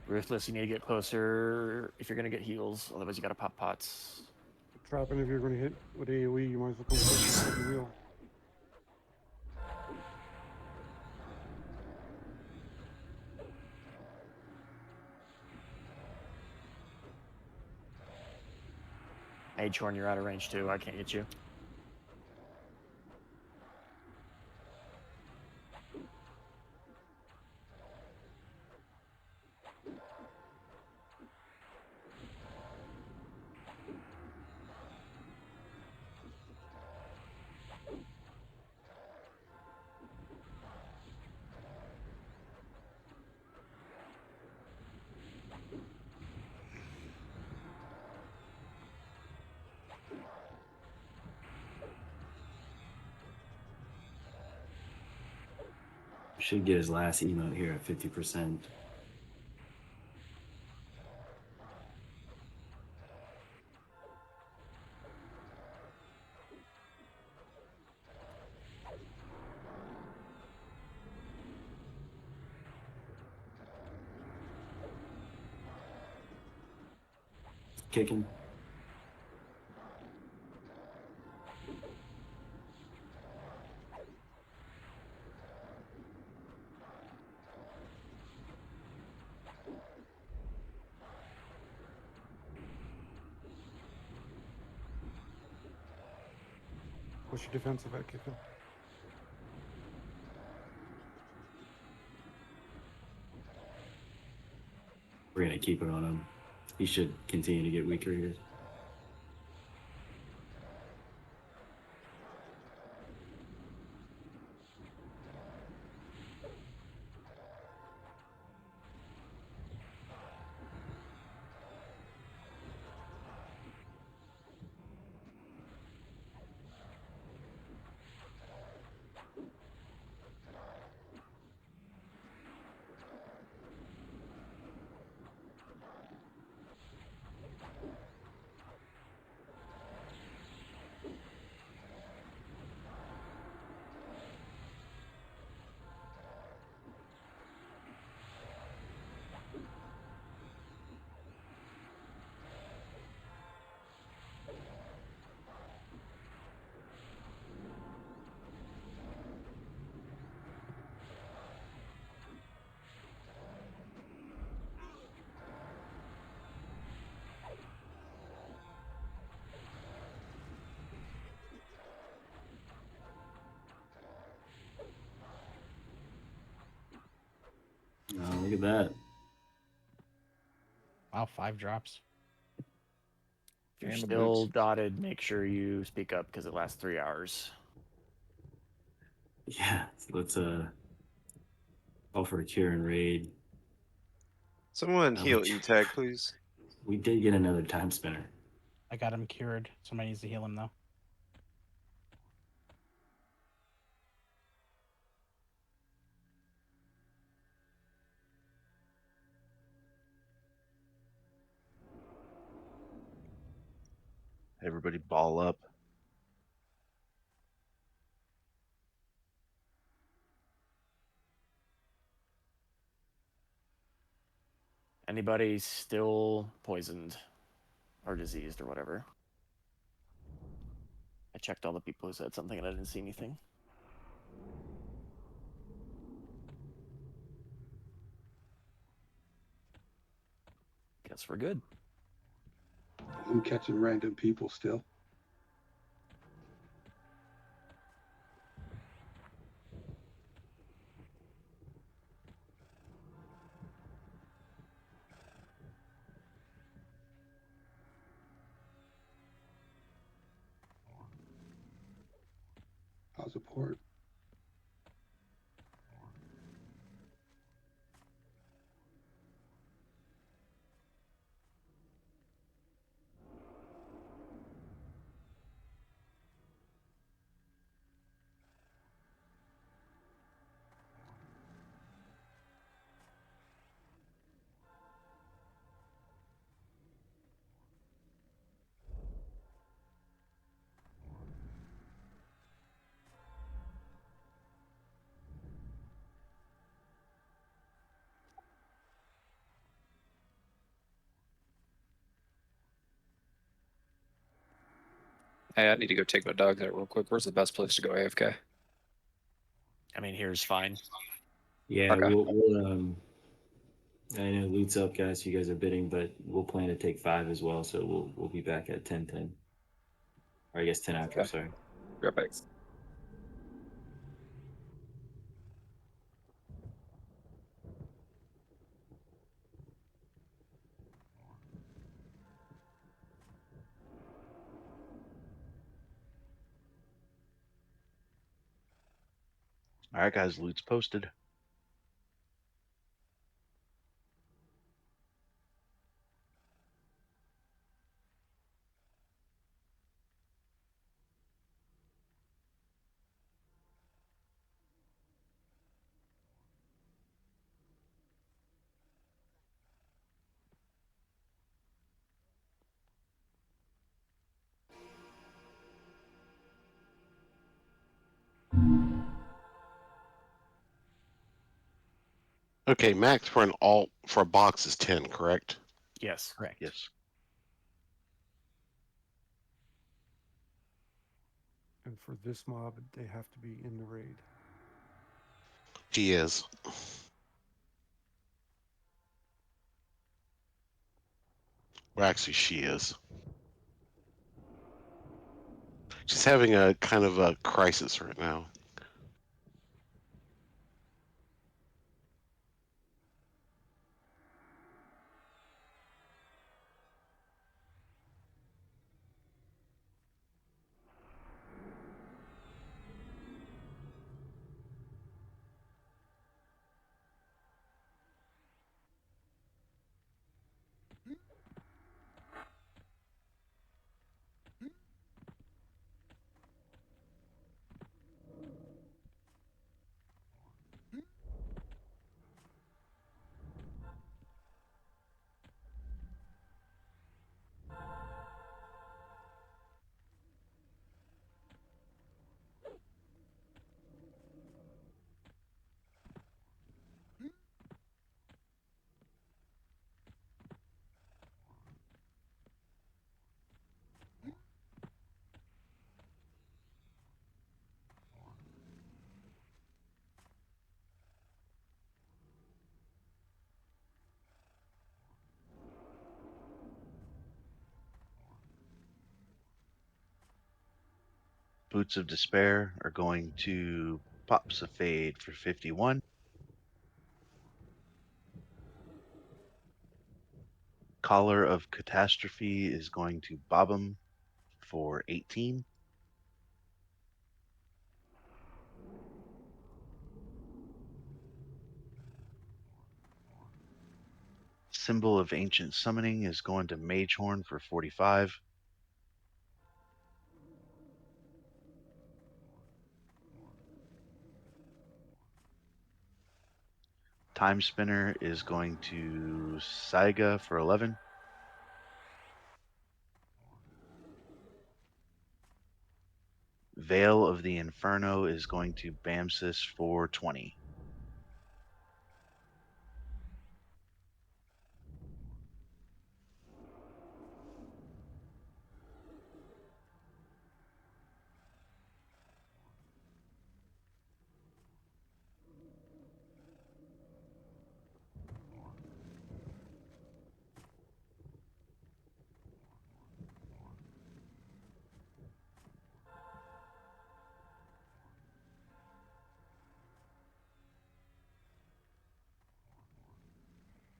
Ruthless, you need to get closer if you're gonna get heals. Otherwise, you gotta pop pots. Trapping, if you're going to hit with AoE, you might as well come close to the wheel. Hey, Chorn, you're out of range too. I can't get you. Should get his last emote here at 50%. Kicking. What's your defensive at, Kiko? We're gonna keep it on him. He should continue to get weaker here. Oh, look at that. Wow, 5 drops. If you're And the still boots. dotted, make sure you speak up because it lasts 3 hours. Yeah, so let's call for a cure and raid. Someone heal E-Tag, please. We did get another time spinner. I got him cured. Somebody needs to heal him though. Everybody ball up. Anybody still poisoned or diseased or whatever? I checked all the people who said something and I didn't see anything. Guess we're good. I'm catching random people still. How's the port? Hey, I need to go take my dogs out real quick. Where's the best place to go AFK? I mean, here's fine. Yeah, Okay. we'll I know loot's up, guys. You guys are bidding, but we'll plan to take 5 as well. So we'll be back at 10:10, or I guess 10 after. Okay. Sorry. Right back. All right, guys, loot's posted. Okay, max for an alt for a box is 10, correct? Yes. Correct. Yes. And for this mob, they have to be in the raid. She is. Well, actually, she is. She's having a kind of a crisis right now. Boots of Despair are going to Pops of Fade for 51. Collar of Catastrophe is going to Bob for 18. Symbol of Ancient Summoning is going to Magehorn for 45. Time Spinner is going to Saiga for 11. Veil of the Inferno is going to Bamsis for 20.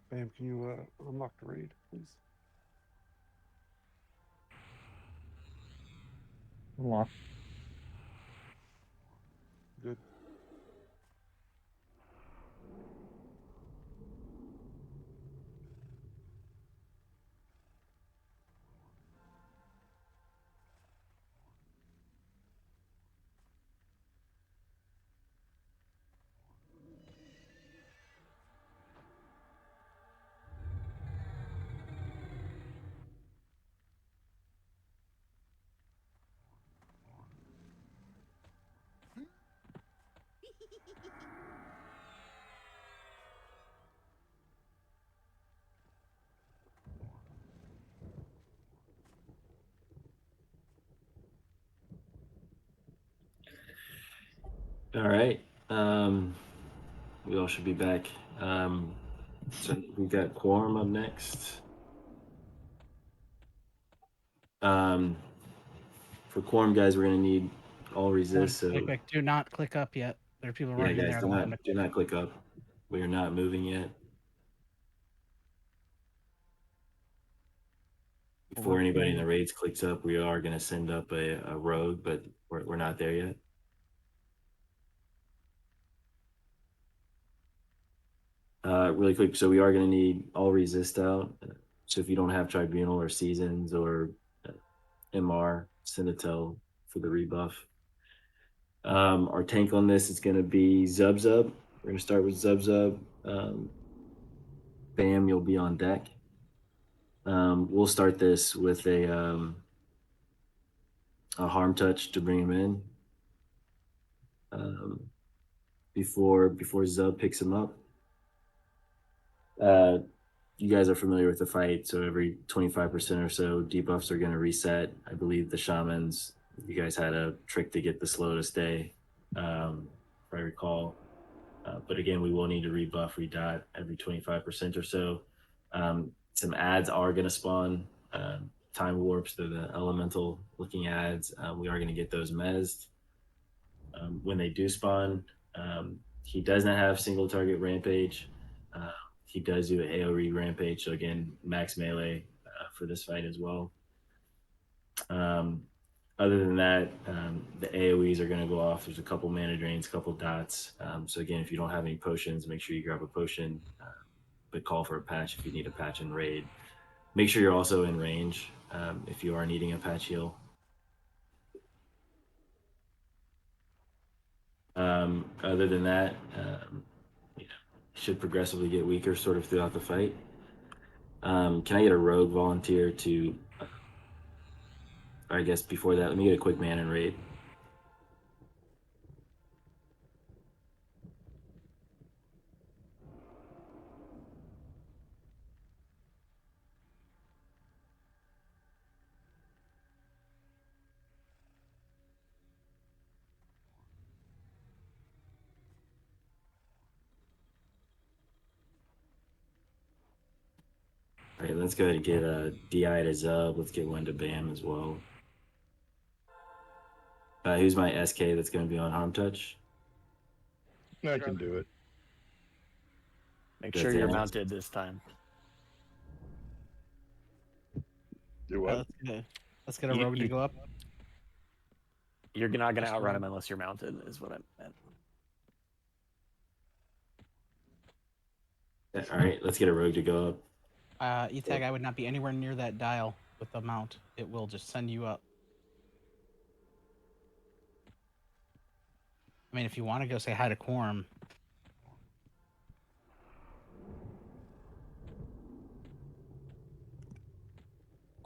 Bam, can you unlock the raid, please? Unlock. Good. All right. We all should be back. So we've got Quarm up next. For Quarm, guys, we're gonna need all resist. So Quick, do not click up yet. There are people yeah, running in guys, there. I do don't want not them to do not click up. We are not moving yet. Before anybody in the raids clicks up, we are gonna send up a rogue, but we're not there yet. Really quick, so we are going to need all resist out. So if you don't have Tribunal or Seasons or MR, send a tell for the rebuff. Our tank on this is going to be Zub Zub. We're going to start with Zub Zub. Bam, you'll be on deck. We'll start this with a harm touch to bring him in. Before Zub picks him up. You guys are familiar with the fight, so every 25% or so, debuffs are going to reset. I believe the shamans, you guys had a trick to get the slow to stay, if I recall. But again, we will need to rebuff redot every 25% or so. Some ads are going to spawn. Time warps, they're the elemental looking ads. We are going to get those mezzed. When they do spawn, he does not have single target rampage. He does do an AoE rampage, so again, max melee for this fight as well. Other than that, the AoEs are going to go off. There's a couple mana drains, a couple dots. So again, if you don't have any potions, make sure you grab a potion, but call for a patch if you need a patch in raid. Make sure you're also in range if you are needing a patch heal. Other than that, should progressively get weaker sort of throughout the fight. Can I get a rogue volunteer to, I guess before that, let me get a quick man and raid. All right, let's go ahead and get a DI to Zub. Let's get one to Bam as well. Who's my SK that's going to be on Harm Touch? I can do it. Make That's sure you're it. mounted this time. Do what? let's get a rogue to go up. You're not going to outrun him unless you're mounted, is what I meant. All right, let's get a rogue to go up. Etag, I would not be anywhere near that dial with the mount. It will just send you up. I mean, if you want to go say hi to Quarm.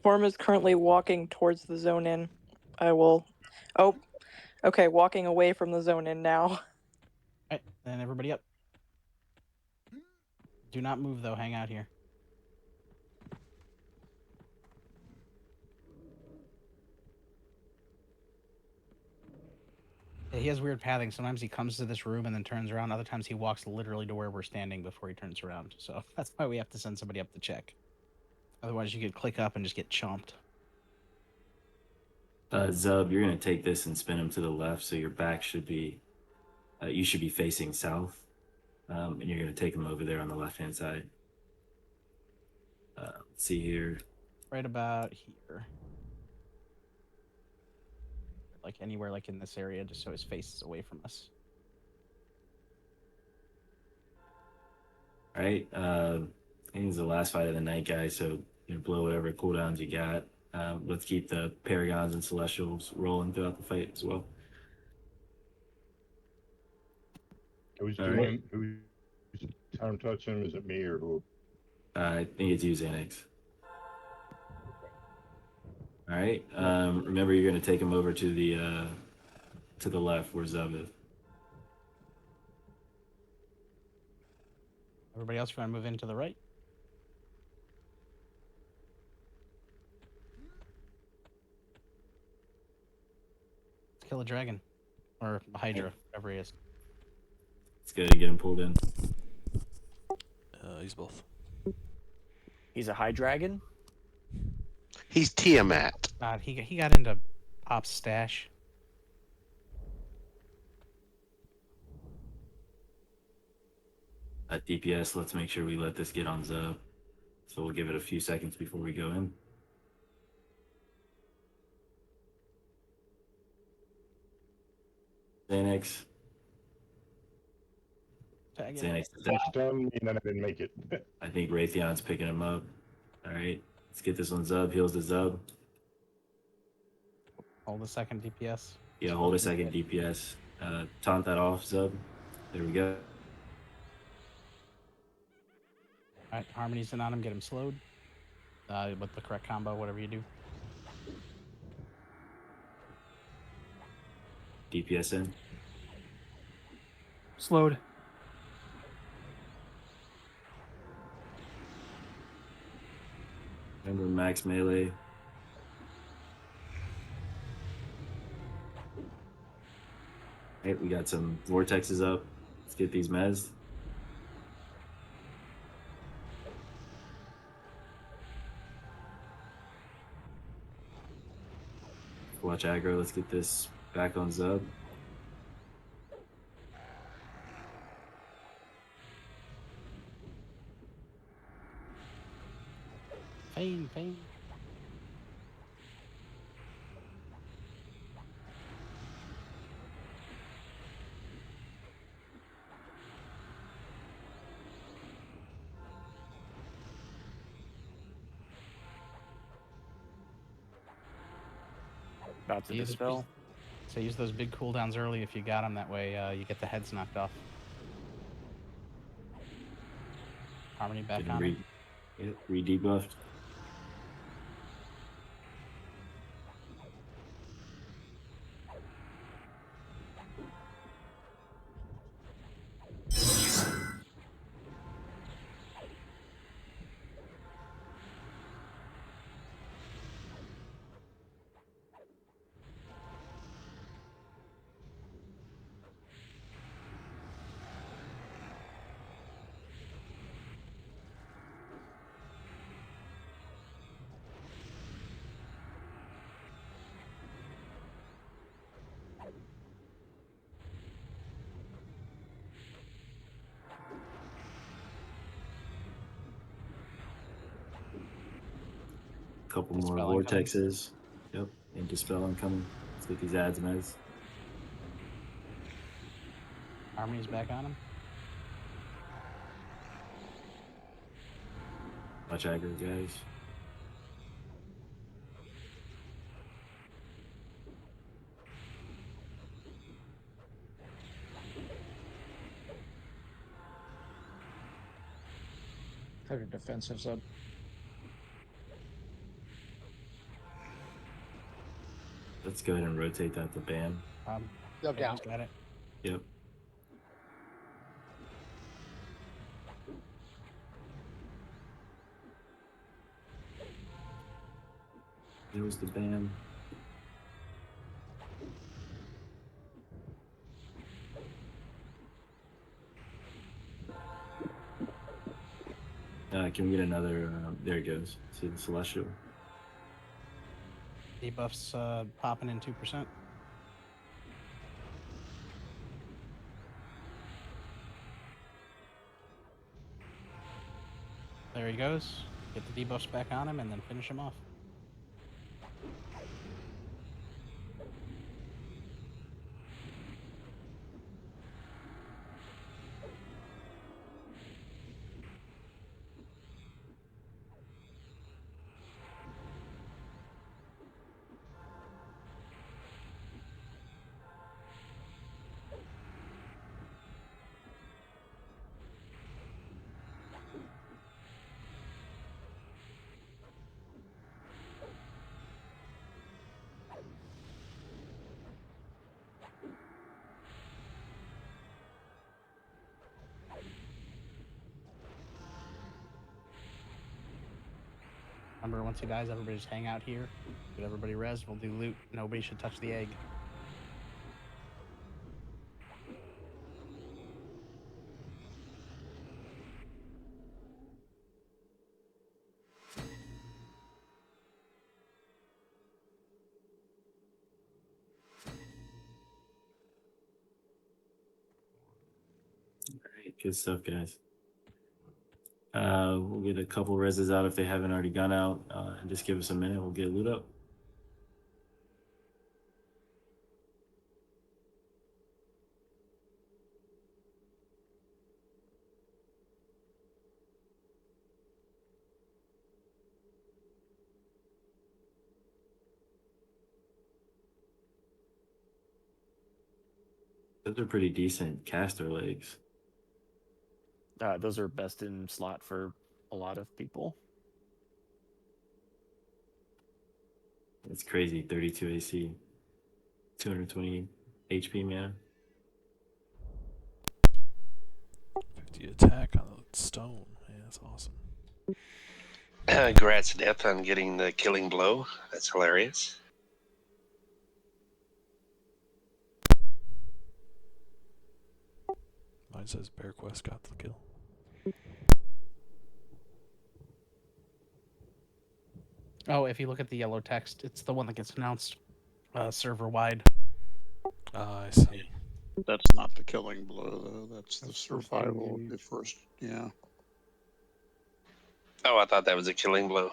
Quarm is currently walking towards the zone in. I will. Oh, okay, walking away from the zone in now. Alright, then everybody up. Do not move though, hang out here. Yeah, he has weird pathing. Sometimes he comes to this room and then turns around. Other times he walks literally to where we're standing before he turns around. So that's why we have to send somebody up to check. Otherwise you could click up and just get chomped. Zub, you're going to take this and spin him to the left, so your back should be, you should be facing south, and you're going to take him over there on the left-hand side. Let's see here. Right about here. Like anywhere like in this area, just so his face is away from us. All right, I think it's the last fight of the night, guys, so blow whatever cooldowns you got. Let's keep the Paragons and Celestials rolling throughout the fight as well. Who's All doing right. him? Who's time touching him? Is it me or who? I think it's you, Xanax. All right. Remember, you're going to take him over to the left where Zub is. Everybody else, you want to move into the right? Let's kill a dragon. or Hydra, whatever he is. Let's go get him pulled in. He's both. He's a high dragon. He's Tiamat. God, he got into Pop's stash. At DPS, let's make sure we let this get on Zub. So we'll give it a few seconds before we go in. Xanax. Xanax. Touchdown, and then I didn't make it. I think Raytheon's picking him up. All right, let's get this one Zub. Heals the Zub. Hold a second DPS. Yeah, hold a second DPS. Taunt that off, Zub. There we go. Alright, Harmony's in on him, get him slowed. With the correct combo, whatever you do. DPS in. Slowed. Remember max melee. Alright, we got some vortexes up. Let's get these mez. Watch aggro. Let's get this back on Zub. Pain. About to dispel. So use those big cooldowns early if you got them. That way you get the heads knocked off. Harmony back on him. Re-debuffed. Couple more Dispel incoming. vortexes. Yep, and dispel incoming. Let's get these ads mez. Harmony's back on him. Watch aggro, guys. Kind of defensive sub. Let's go ahead and rotate that to Bam. Yep, down. Got it. Yep. There's the Bam. Can we get another? There it goes. See the Celestial. Debuffs popping in 2%. There he goes. Get the debuffs back on him and then finish him off. Remember, once he dies, everybody just hang out here. Get everybody res. We'll do loot. Nobody should touch the egg. Good stuff, guys. We'll get a couple reses out if they haven't already gone out, and just give us a minute. We'll get loot up. Those are pretty decent caster legs. Those are best in slot for a lot of people. It's crazy. 32 AC, 220 HP, man. 50 attack on the stone. Yeah, that's awesome. Congrats, Death, on getting the killing blow. That's hilarious. Mine says Bear Quest got the kill. Oh, if you look at the yellow text, it's the one that gets announced server wide. I see. That's not the killing blow, though. That's the survival of the first. Yeah. Oh, I thought that was a killing blow.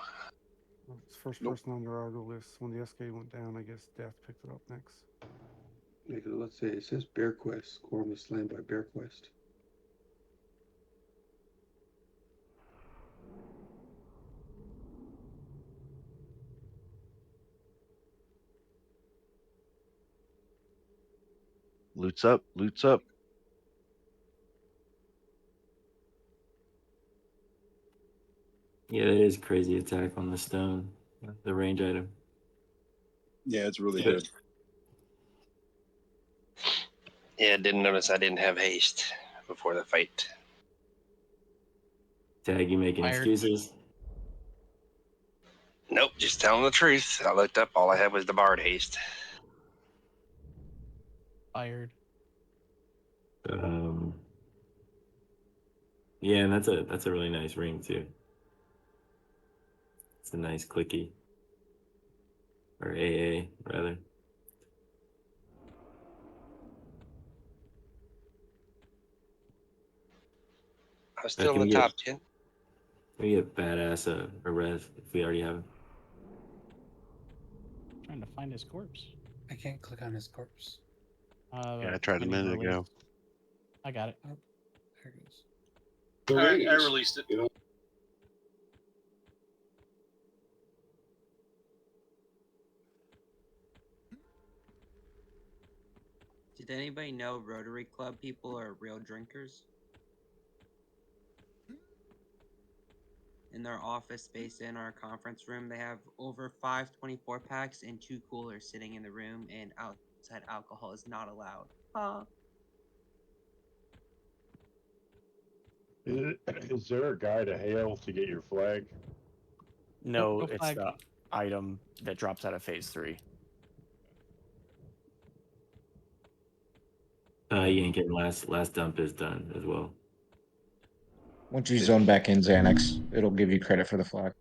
It's first person on the Argo list. When the SK went down, I guess Death picked it up next. Yeah, 'cause let's say it says Bear Quest. Quarm was slain by Bear Quest. Loot's up. Loot's up. Yeah, that is crazy attack on the stone, the range item. Yeah, it's really good. Yeah, didn't notice I didn't have haste before the fight. Tag, you making excuses? Nope, just telling the truth. I looked up, all I had was the bard haste. Fired. Yeah, and that's a really nice ring too. It's a nice clicky, or AA rather. I was still in the top 10. Can we get badass a res if we already have it? Trying to find his corpse. I can't click on his corpse. Yeah, I tried a minute ago. I got it. Oh, there it goes. I released it. Did anybody know Rotary Club people are real drinkers? In their office space in our conference room, they have over 5 24-packs and 2 coolers sitting in the room, and outside alcohol is not allowed. Is there a guy to hail to get your flag? No, No it's flag. the item that drops out of phase 3. You ain't getting last dump is done as well. Once you zone back in Xanax, it'll give you credit for the flag.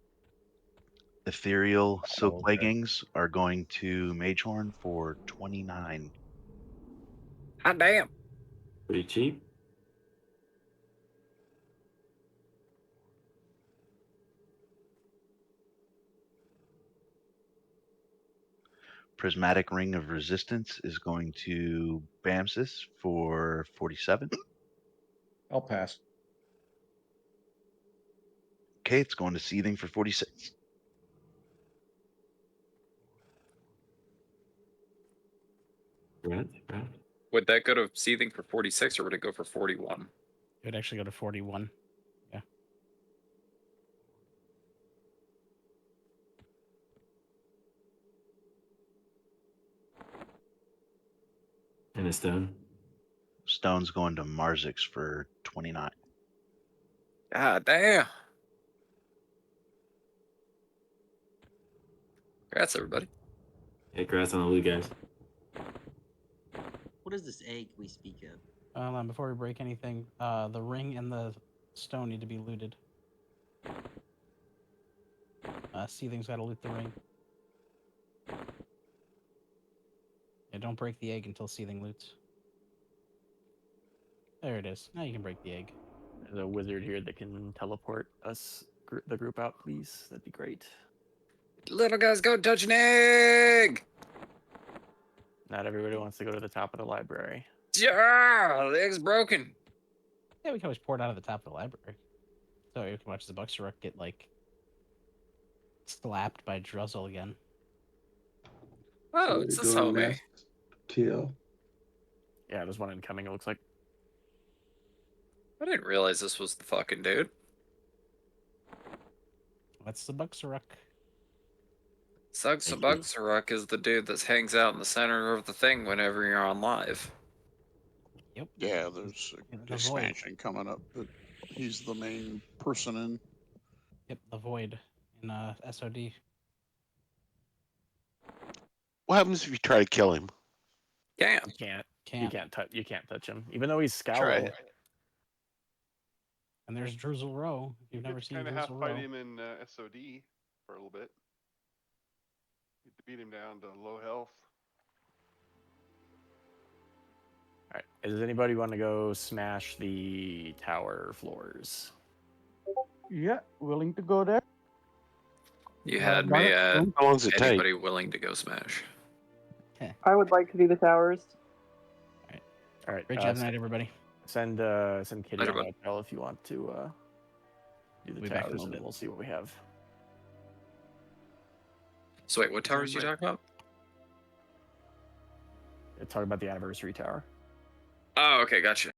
Ethereal silk okay. leggings are going to Magehorn for 29. Hot damn. Pretty cheap. Prismatic Ring of Resistance is going to Bamsis for 47. I'll pass. Okay, it's going to Seething for 46. Right. Would that go to Seething for 46 or would it go for 41? It would actually go to 41. Yeah. And a stone. Stone's going to Marzix for 29. God damn. Congrats, everybody. Hey, congrats on the loot, guys. What is this egg we speak of? Before we break anything, the ring and the stone need to be looted. Seething's got to loot the ring. Yeah, don't break the egg until Seething loots. There it is. Now you can break the egg. There's a wizard here that can teleport us, the group out, please. That'd be great. Little guys, go touch an egg! Not everybody wants to go to the top of the library. Yeah, the egg's broken. Yeah, we can always pour it out of the top of the library. So we can watch the Buxaruk get, like, slapped by Druzzle again. Oh, it's this homie. Kill. Yeah, there's one incoming, it looks like. I didn't realize this was the fucking dude. What's the Buxaruk? Buxaruk is the dude that hangs out in the center of the thing whenever you're on live. Yep. Yeah, there's an The expansion coming up that he's the main person in. Yep, the Void in SOD. What happens if you try to kill him? Damn. You can't touch him. Even though he's Try scowled. it. And there's Drizzle Row. If you've never seen Kind of have Drizzle to fight Row. him in SOD for a little bit. You have to beat him down to low health. Alright, does anybody want to go smash the tower floors? Yeah, willing to go there. You had me at How long does it take? anybody willing to go smash. I would like to do the towers. Alright. Great job tonight, everybody. Send Kitty Later, on bud. that tell if you want to do the We'll be back in a towers, little and bit. we'll see what we have. So wait, what towers you talking about? Talk about the anniversary tower. Oh, okay, gotcha.